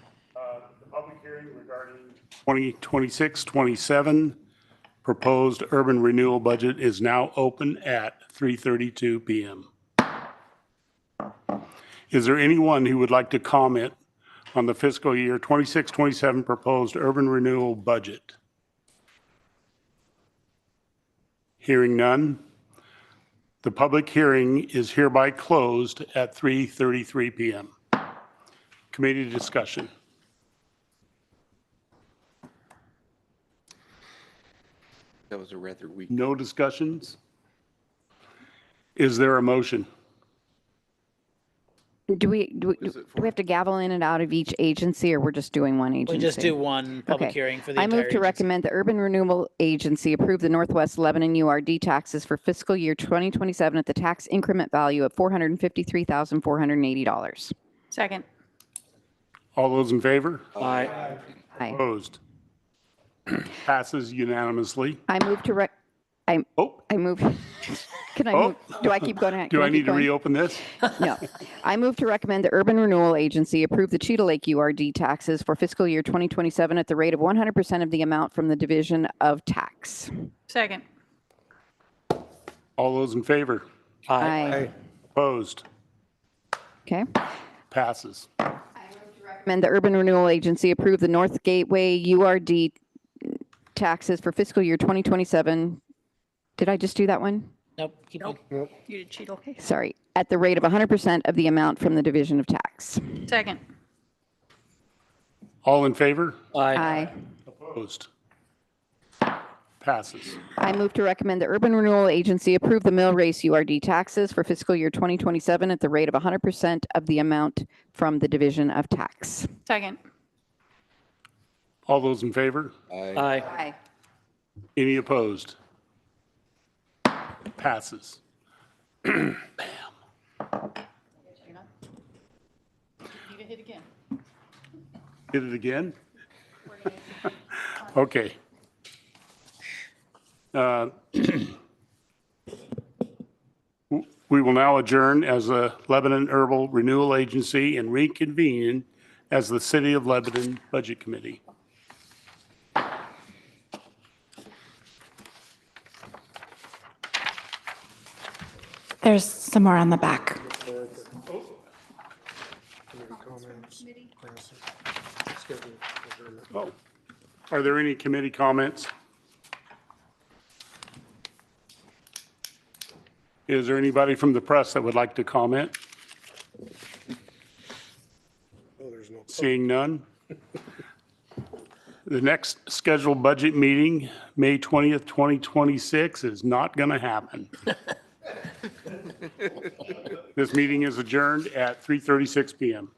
public hearing regarding 2026-27 proposed urban renewal budget is now open at 3:32 p.m. Is there anyone who would like to comment on the fiscal year 26-27 proposed urban renewal budget? Hearing none, the public hearing is hereby closed at 3:33 p.m. Committee discussion. That was a rather weak. No discussions? Is there a motion? Do we have to gavel in and out of each agency, or we're just doing one agency? We just do one public hearing for the I entire move to recommend the Urban Renewal Agency approve the Northwest Lebanon URD taxes for fiscal year 2027 at the tax increment value of $453,480. Second. All those in favor? Aye. Aye. Opposed? Passes unanimously. I move to I move. Can I move? Do I keep going? Do I need to reopen this? No. I move to recommend the Urban Renewal Agency approve the Cheetah Lake URD taxes for fiscal year 2027 at the rate of 100% of the amount from the Division of Tax. Second. All those in favor? Aye. Opposed? Okay. Passes. Recommend the Urban Renewal Agency approve the North Gateway URD taxes for fiscal year 2027. Did I just do that one? Nope. Keep going. You did Cheetle. Okay. Sorry. At the rate of 100% of the amount from the Division of Tax. Second. All in favor? Aye. Opposed? Passes. I move to recommend the Urban Renewal Agency approve the mill race URD taxes for fiscal year 2027 at the rate of 100% of the amount from the Division of Tax. Second. All those in favor? Aye. Aye. Any opposed? Passes. Need to hit again. Hit it again? Okay. We will now adjourn as the Lebanon Urban Renewal Agency and reconvene as the City of Lebanon Budget Committee. There's some more on the back. Oh, are there any committee comments? Is there anybody from the press that would like to comment? Seeing none. The next scheduled budget meeting, May 20th, 2026, is not going to happen. This meeting is adjourned at 3:36 p.m.